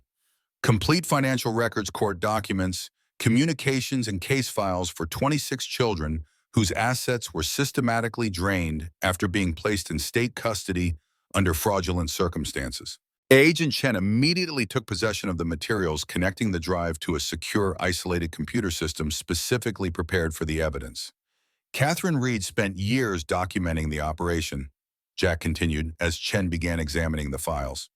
Complete financial records, court documents, communications, and case files for 26 children whose assets were systematically drained after being placed in state custody under fraudulent circumstances. Agent Chen immediately took possession of the materials connecting the drive to a secure, isolated computer system specifically prepared for the evidence. Catherine Reed spent years documenting the operation, Jack continued as Chen began examining the files.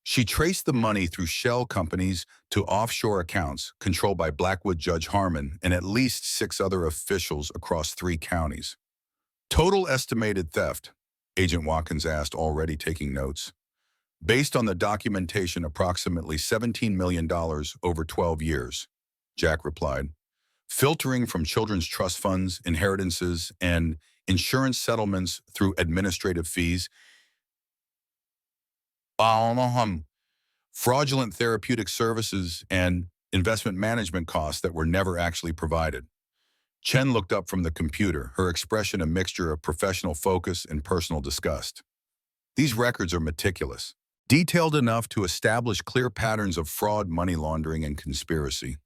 She traced the money through shell companies to offshore accounts controlled by Blackwood Judge Harmon and at least 6 other officials across 3 counties. Total estimated theft, Agent Watkins asked, already taking notes. Based on the documentation, approximately $17 million over 12 years, Jack replied. Filtering from children's trust funds, inheritances, and insurance settlements through administrative fees, fraudulent therapeutic services, and investment management costs that were never actually provided. Chen looked up from the computer, her expression a mixture of professional focus and personal disgust. These records are meticulous, detailed enough to establish clear patterns of fraud, money laundering, and conspiracy.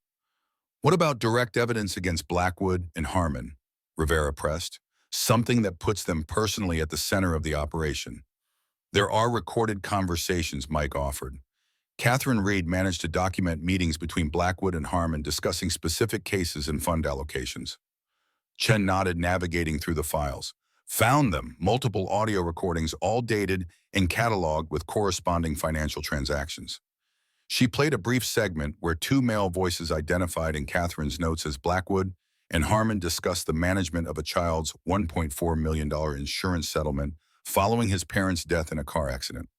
What about direct evidence against Blackwood and Harmon? Rivera pressed. Something that puts them personally at the center of the operation. There are recorded conversations, Mike offered. Catherine Reed managed to document meetings between Blackwood and Harmon discussing specific cases and fund allocations. Chen nodded, navigating through the files. Found them, multiple audio recordings, all dated and cataloged with corresponding financial transactions. She played a brief segment where 2 male voices identified in Catherine's notes as Blackwood and Harmon discussed the management of a child's $1.4 million insurance settlement following his parents' death in a car accident.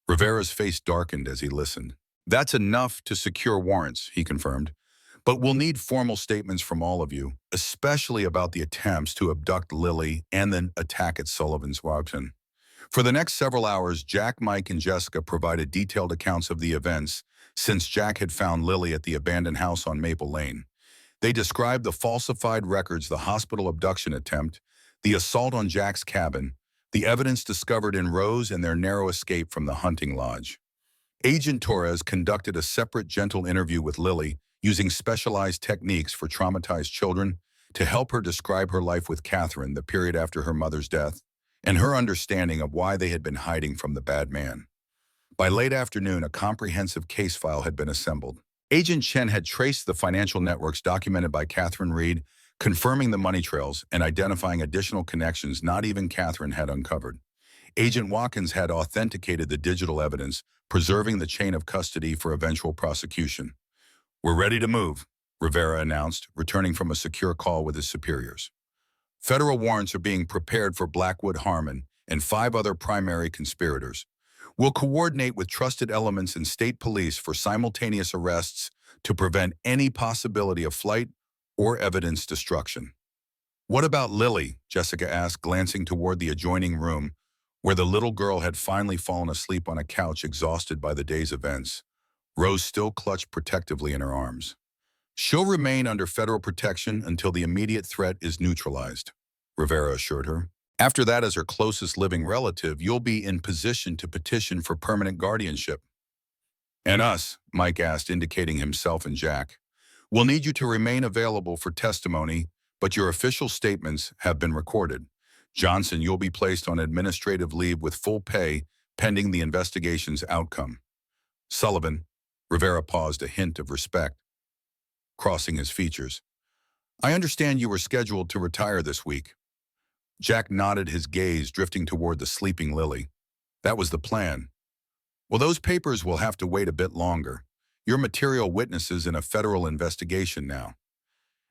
Rivera's face darkened as he listened. That's enough to secure warrants, he confirmed. But we'll need formal statements from all of you, especially about the attempts to abduct Lily and then attack at Sullivan's Wharton. For the next several hours, Jack, Mike, and Jessica provided detailed accounts of the events since Jack had found Lily at the abandoned house on Maple Lane. They described the falsified records, the hospital abduction attempt, the assault on Jack's cabin, the evidence discovered in Rose, and their narrow escape from the hunting lodge. Agent Torres conducted a separate, gentle interview with Lily, using specialized techniques for traumatized children to help her describe her life with Catherine, the period after her mother's death, and her understanding of why they had been hiding from the bad man. By late afternoon, a comprehensive case file had been assembled. Agent Chen had traced the financial networks documented by Catherine Reed, confirming the money trails and identifying additional connections not even Catherine had uncovered. Agent Watkins had authenticated the digital evidence, preserving the chain of custody for eventual prosecution. We're ready to move, Rivera announced, returning from a secure call with his superiors. Federal warrants are being prepared for Blackwood, Harmon, and 5 other primary conspirators. We'll coordinate with trusted elements in state police for simultaneous arrests to prevent any possibility of flight or evidence destruction. What about Lily? Jessica asked, glancing toward the adjoining room, where the little girl had finally fallen asleep on a couch, exhausted by the day's events. Rose still clutched protectively in her arms. She'll remain under federal protection until the immediate threat is neutralized, Rivera assured her. After that, as her closest living relative, you'll be in position to petition for permanent guardianship. And us, Mike asked, indicating himself and Jack. We'll need you to remain available for testimony, but your official statements have been recorded. Johnson, you'll be placed on administrative leave with full pay pending the investigation's outcome. Sullivan, Rivera paused, a hint of respect crossing his features. I understand you were scheduled to retire this week. Jack nodded, his gaze drifting toward the sleeping Lily. That was the plan. Well, those papers will have to wait a bit longer. You're material witnesses in a federal investigation now.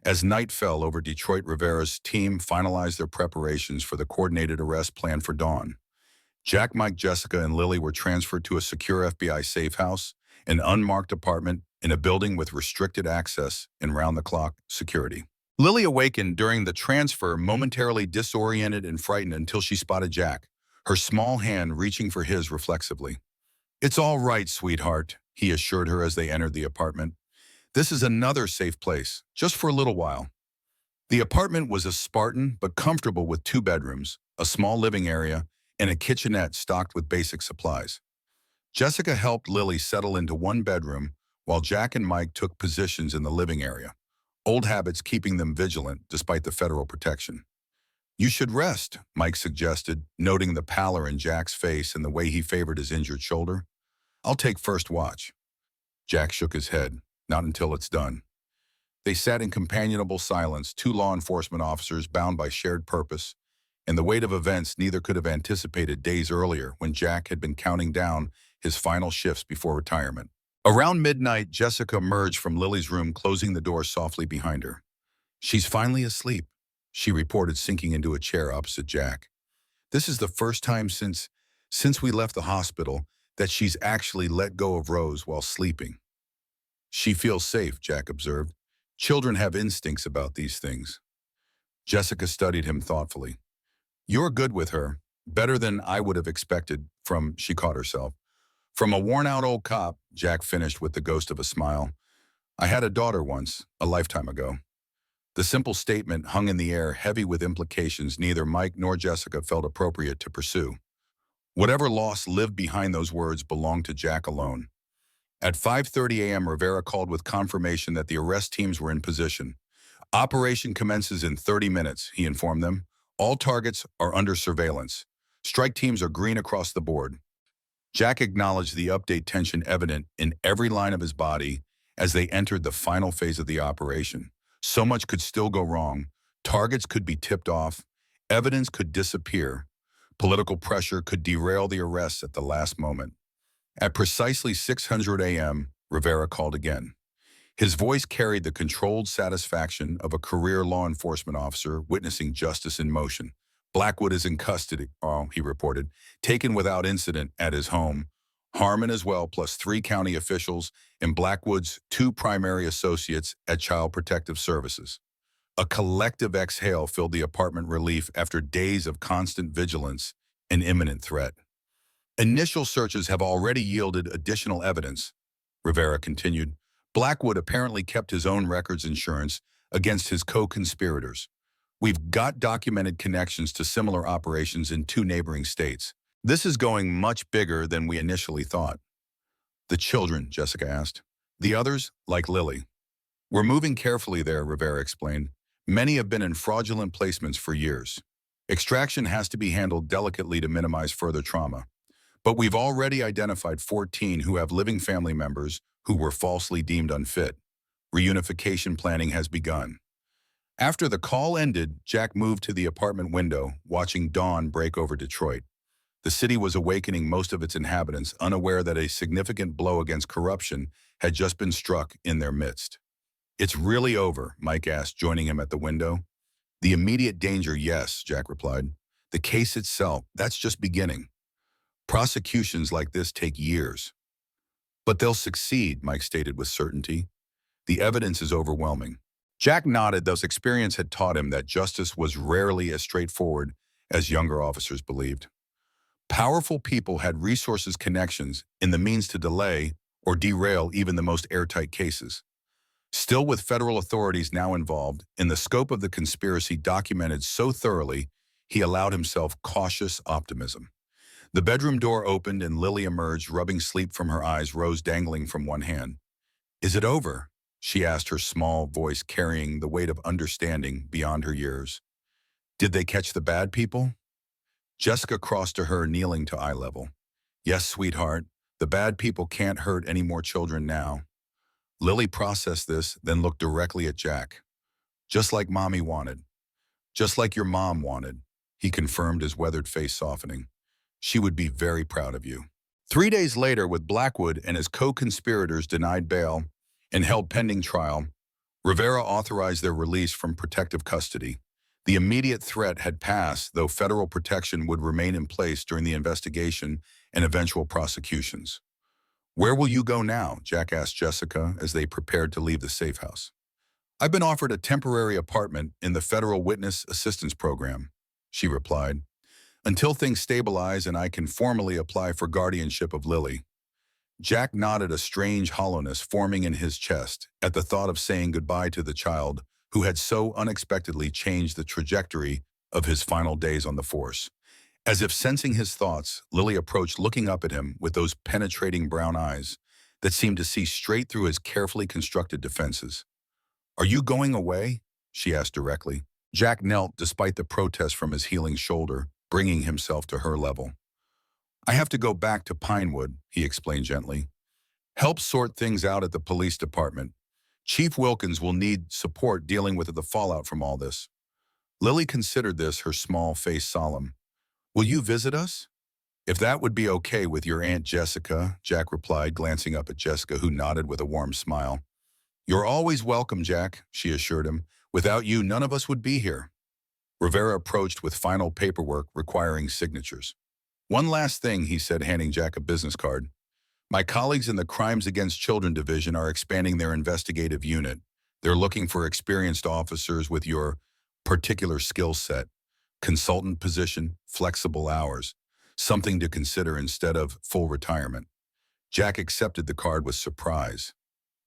As night fell over Detroit, Rivera's team finalized their preparations for the coordinated arrest planned for dawn. Jack, Mike, Jessica, and Lily were transferred to a secure FBI safe house, an unmarked apartment in a building with restricted access and round-the-clock security. Lily awakened during the transfer, momentarily disoriented and frightened until she spotted Jack, her small hand reaching for his reflexively. It's all right, sweetheart, he assured her as they entered the apartment. This is another safe place, just for a little while. The apartment was a Spartan but comfortable with 2 bedrooms, a small living area, and a kitchenette stocked with basic supplies. Jessica helped Lily settle into one bedroom, while Jack and Mike took positions in the living area, old habits keeping them vigilant despite the federal protection. You should rest, Mike suggested, noting the pallor in Jack's face and the way he favored his injured shoulder. I'll take first watch. Jack shook his head. Not until it's done. They sat in companionable silence, two law enforcement officers bound by shared purpose, and the weight of events neither could have anticipated days earlier when Jack had been counting down his final shifts before retirement. Around midnight, Jessica emerged from Lily's room, closing the door softly behind her. She's finally asleep, she reported, sinking into a chair opposite Jack. This is the first time since we left the hospital that she's actually let go of Rose while sleeping. She feels safe, Jack observed. Children have instincts about these things. Jessica studied him thoughtfully. You're good with her, better than I would have expected from, she caught herself. From a worn-out old cop, Jack finished with the ghost of a smile. I had a daughter once, a lifetime ago. The simple statement hung in the air, heavy with implications neither Mike nor Jessica felt appropriate to pursue. Whatever loss lived behind those words belonged to Jack alone. At 5:30 a.m., Rivera called with confirmation that the arrest teams were in position. Operation commences in 30 minutes, he informed them. All targets are under surveillance. Strike teams are green across the board. Jack acknowledged the update, tension evident in every line of his body as they entered the final phase of the operation. So much could still go wrong. Targets could be tipped off. Evidence could disappear. Political pressure could derail the arrests at the last moment. At precisely 600 a.m., Rivera called again. His voice carried the controlled satisfaction of a career law enforcement officer witnessing justice in motion. Blackwood is in custody, he reported, taken without incident at his home. Harmon as well, plus 3 county officials and Blackwood's 2 primary associates at Child Protective Services. A collective exhale filled the apartment relief after days of constant vigilance and imminent threat. Initial searches have already yielded additional evidence, Rivera continued. Blackwood apparently kept his own records insurance against his co-conspirators. We've got documented connections to similar operations in 2 neighboring states. This is going much bigger than we initially thought. The children, Jessica asked. The others, like Lily. We're moving carefully there, Rivera explained. Many have been in fraudulent placements for years. Extraction has to be handled delicately to minimize further trauma. But we've already identified 14 who have living family members who were falsely deemed unfit. Reunification planning has begun. After the call ended, Jack moved to the apartment window, watching dawn break over Detroit. The city was awakening most of its inhabitants, unaware that a significant blow against corruption had just been struck in their midst. It's really over, Mike asked, joining him at the window. The immediate danger, yes, Jack replied. The case itself, that's just beginning. Prosecutions like this take years. But they'll succeed, Mike stated with certainty. The evidence is overwhelming. Jack nodded, those experience had taught him that justice was rarely as straightforward as younger officers believed. Powerful people had resources, connections, and the means to delay or derail even the most airtight cases. Still, with federal authorities now involved, in the scope of the conspiracy documented so thoroughly, he allowed himself cautious optimism. The bedroom door opened and Lily emerged, rubbing sleep from her eyes, Rose dangling from one hand. Is it over? She asked, her small voice carrying the weight of understanding beyond her years. Did they catch the bad people? Jessica crossed to her, kneeling to eye level. Yes, sweetheart, the bad people can't hurt any more children now. Lily processed this, then looked directly at Jack. Just like Mommy wanted. Just like your mom wanted, he confirmed, his weathered face softening. She would be very proud of you. 3 days later, with Blackwood and his co-conspirators denied bail and held pending trial, Rivera authorized their release from protective custody. The immediate threat had passed, though federal protection would remain in place during the investigation and eventual prosecutions. Where will you go now? Jack asked Jessica as they prepared to leave the safe house. I've been offered a temporary apartment in the Federal Witness Assistance Program, she replied, until things stabilize and I can formally apply for guardianship of Lily. Jack nodded, a strange hollowness forming in his chest at the thought of saying goodbye to the child who had so unexpectedly changed the trajectory of his final days on the force. As if sensing his thoughts, Lily approached, looking up at him with those penetrating brown eyes that seemed to see straight through his carefully constructed defenses. "Are you going away?" she asked directly. Jack knelt despite the protest from his healing shoulder, bringing himself to her level. "I have to go back to Pinewood," he explained gently. "Help sort things out at the police department. Chief Wilkins will need support dealing with the fallout from all this." Lily considered this, her small face solemn. "Will you visit us?" "If that would be okay with your Aunt Jessica," Jack replied, glancing up at Jessica, who nodded with a warm smile. "You're always welcome, Jack," she assured him. "Without you, none of us would be here." Rivera approached with final paperwork requiring signatures. "One last thing," he said, handing Jack a business card. "My colleagues in the Crimes Against Children Division are expanding their investigative unit. They're looking for experienced officers with your particular skill set, consultant position, flexible hours, something to consider instead of full retirement." Jack accepted the card with surprise.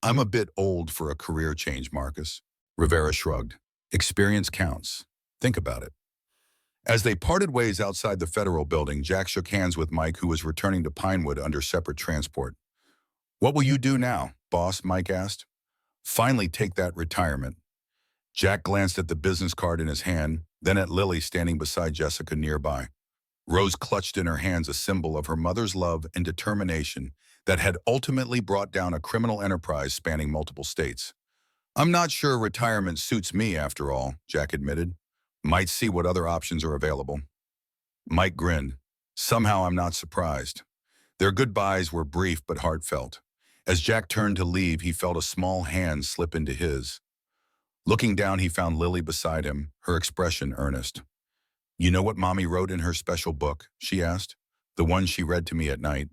"I'm a bit old for a career change, Marcus." Rivera shrugged. "Experience counts. Think about it." As they parted ways outside the federal building, Jack shook hands with Mike, who was returning to Pinewood under separate transport. "What will you do now, boss?" Mike asked. "Finally take that retirement." Jack glanced at the business card in his hand, then at Lily standing beside Jessica nearby. Rose clutched in her hands a symbol of her mother's love and determination that had ultimately brought down a criminal enterprise spanning multiple states. "I'm not sure retirement suits me after all," Jack admitted. "Might see what other options are available." Mike grinned. "Somehow I'm not surprised." Their goodbyes were brief but heartfelt. As Jack turned to leave, he felt a small hand slip into his. Looking down, he found Lily beside him, her expression earnest. "You know what Mommy wrote in her special book?" she asked. "The one she read to me at night."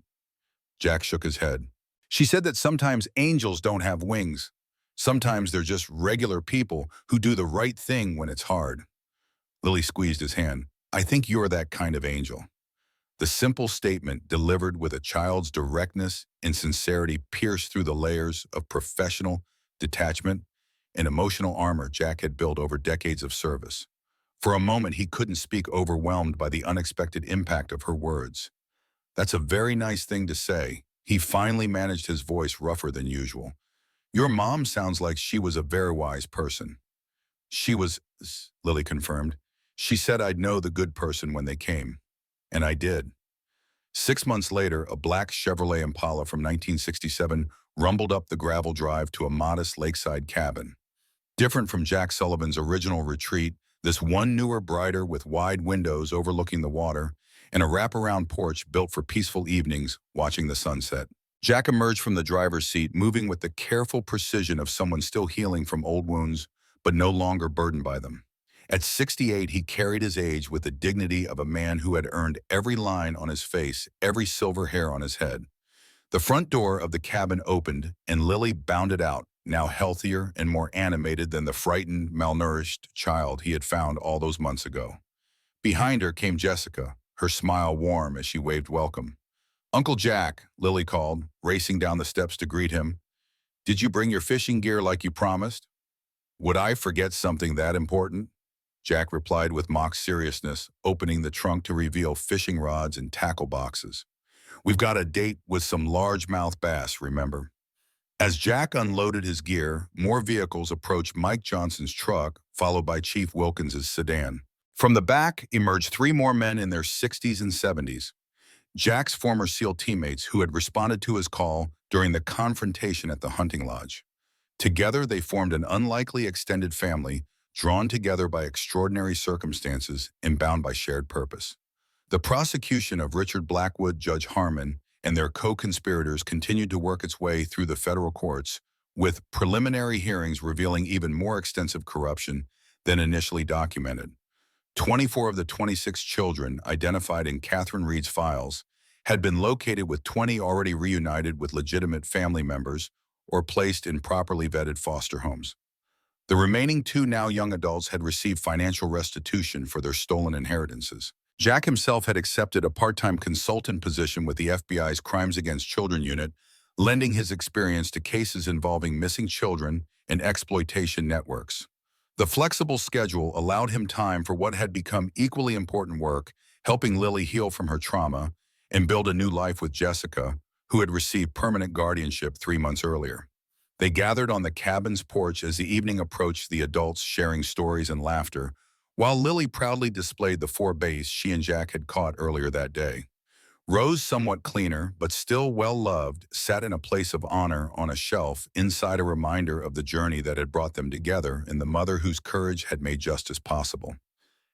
Jack shook his head. "She said that sometimes angels don't have wings. Sometimes they're just regular people who do the right thing when it's hard." Lily squeezed his hand. "I think you're that kind of angel." The simple statement, delivered with a child's directness and sincerity, pierced through the layers of professional detachment and emotional armor Jack had built over decades of service. For a moment, he couldn't speak, overwhelmed by the unexpected impact of her words. "That's a very nice thing to say." He finally managed, his voice rougher than usual. "Your mom sounds like she was a very wise person." "She was," Lily confirmed. "She said I'd know the good person when they came." And I did. 6 months later, a black Chevrolet Impala from 1967 rumbled up the gravel drive to a modest lakeside cabin. Different from Jack Sullivan's original retreat, this one newer, brighter, with wide windows overlooking the water and a wraparound porch built for peaceful evenings watching the sunset. Jack emerged from the driver's seat, moving with the careful precision of someone still healing from old wounds, but no longer burdened by them. At 68, he carried his age with the dignity of a man who had earned every line on his face, every silver hair on his head. The front door of the cabin opened, and Lily bounded out, now healthier and more animated than the frightened, malnourished child he had found all those months ago. Behind her came Jessica, her smile warm as she waved welcome. "Uncle Jack," Lily called, racing down the steps to greet him. "Did you bring your fishing gear like you promised?" "Would I forget something that important?" Jack replied with mock seriousness, opening the trunk to reveal fishing rods and tackle boxes. "We've got a date with some largemouth bass, remember?" As Jack unloaded his gear, more vehicles approached Mike Johnson's truck, followed by Chief Wilkins's sedan. From the back emerged three more men in their 60s and 70s, Jack's former SEAL teammates who had responded to his call during the confrontation at the hunting lodge. Together, they formed an unlikely extended family, drawn together by extraordinary circumstances and bound by shared purpose. The prosecution of Richard Blackwood, Judge Harmon, and their co-conspirators continued to work its way through the federal courts, with preliminary hearings revealing even more extensive corruption than initially documented. 24 of the 26 children identified in Catherine Reed's files had been located, with 20 already reunited with legitimate family members or placed in properly vetted foster homes. The remaining two, now young adults, had received financial restitution for their stolen inheritances. Jack himself had accepted a part-time consultant position with the FBI's Crimes Against Children unit, lending his experience to cases involving missing children and exploitation networks. The flexible schedule allowed him time for what had become equally important work, helping Lily heal from her trauma and build a new life with Jessica, who had received permanent guardianship 3 months earlier. They gathered on the cabin's porch as the evening approached, the adults sharing stories and laughter, while Lily proudly displayed the 4 bass she and Jack had caught earlier that day. Rose, somewhat cleaner, but still well-loved, sat in a place of honor on a shelf inside, a reminder of the journey that had brought them together and the mother whose courage had made justice possible.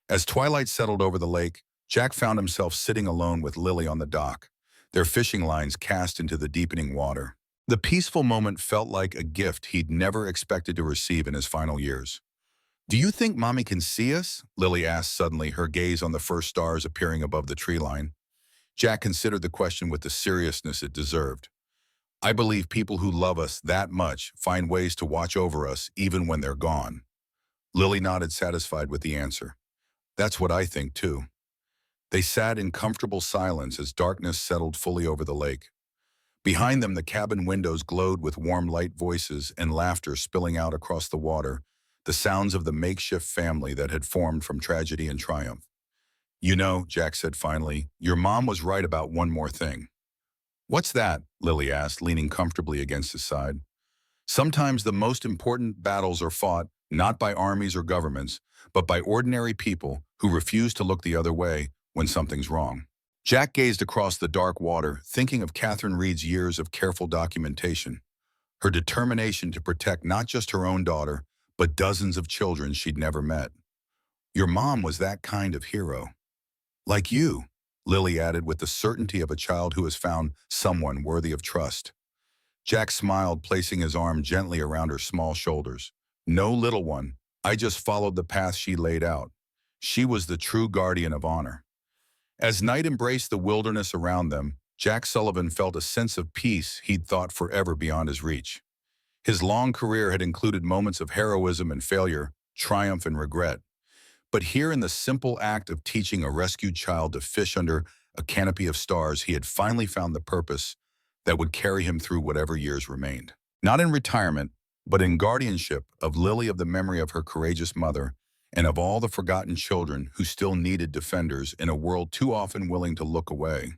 As twilight settled over the lake, Jack found himself sitting alone with Lily on the dock, their fishing lines cast into the deepening water. The peaceful moment felt like a gift he'd never expected to receive in his final years. "Do you think Mommy can see us?" Lily asked suddenly, her gaze on the first stars appearing above the tree line. Jack considered the question with the seriousness it deserved. "I believe people who love us that much find ways to watch over us even when they're gone." Lily nodded, satisfied with the answer. "That's what I think, too." They sat in comfortable silence as darkness settled fully over the lake. Behind them, the cabin windows glowed with warm light, voices and laughter spilling out across the water, the sounds of the makeshift family that had formed from tragedy and triumph. "You know," Jack said finally, "your mom was right about one more thing." "What's that?" Lily asked, leaning comfortably against his side. "Sometimes the most important battles are fought not by armies or governments, but by ordinary people who refuse to look the other way when something's wrong." Jack gazed across the dark water, thinking of Catherine Reed's years of careful documentation, her determination to protect not just her own daughter, but dozens of children she'd never met. "Your mom was that kind of hero. Like you," Lily added with the certainty of a child who has found someone worthy of trust. Jack smiled, placing his arm gently around her small shoulders. "No, little one, I just followed the path she laid out. She was the true guardian of honor." As night embraced the wilderness around them, Jack Sullivan felt a sense of peace he'd thought forever beyond his reach. His long career had included moments of heroism and failure, triumph and regret. But here, in the simple act of teaching a rescued child to fish under a canopy of stars, he had finally found the purpose that would carry him through whatever years remained. Not in retirement, but in guardianship of Lily, of the memory of her courageous mother, and of all the forgotten children who still needed defenders in a world too often willing to look away.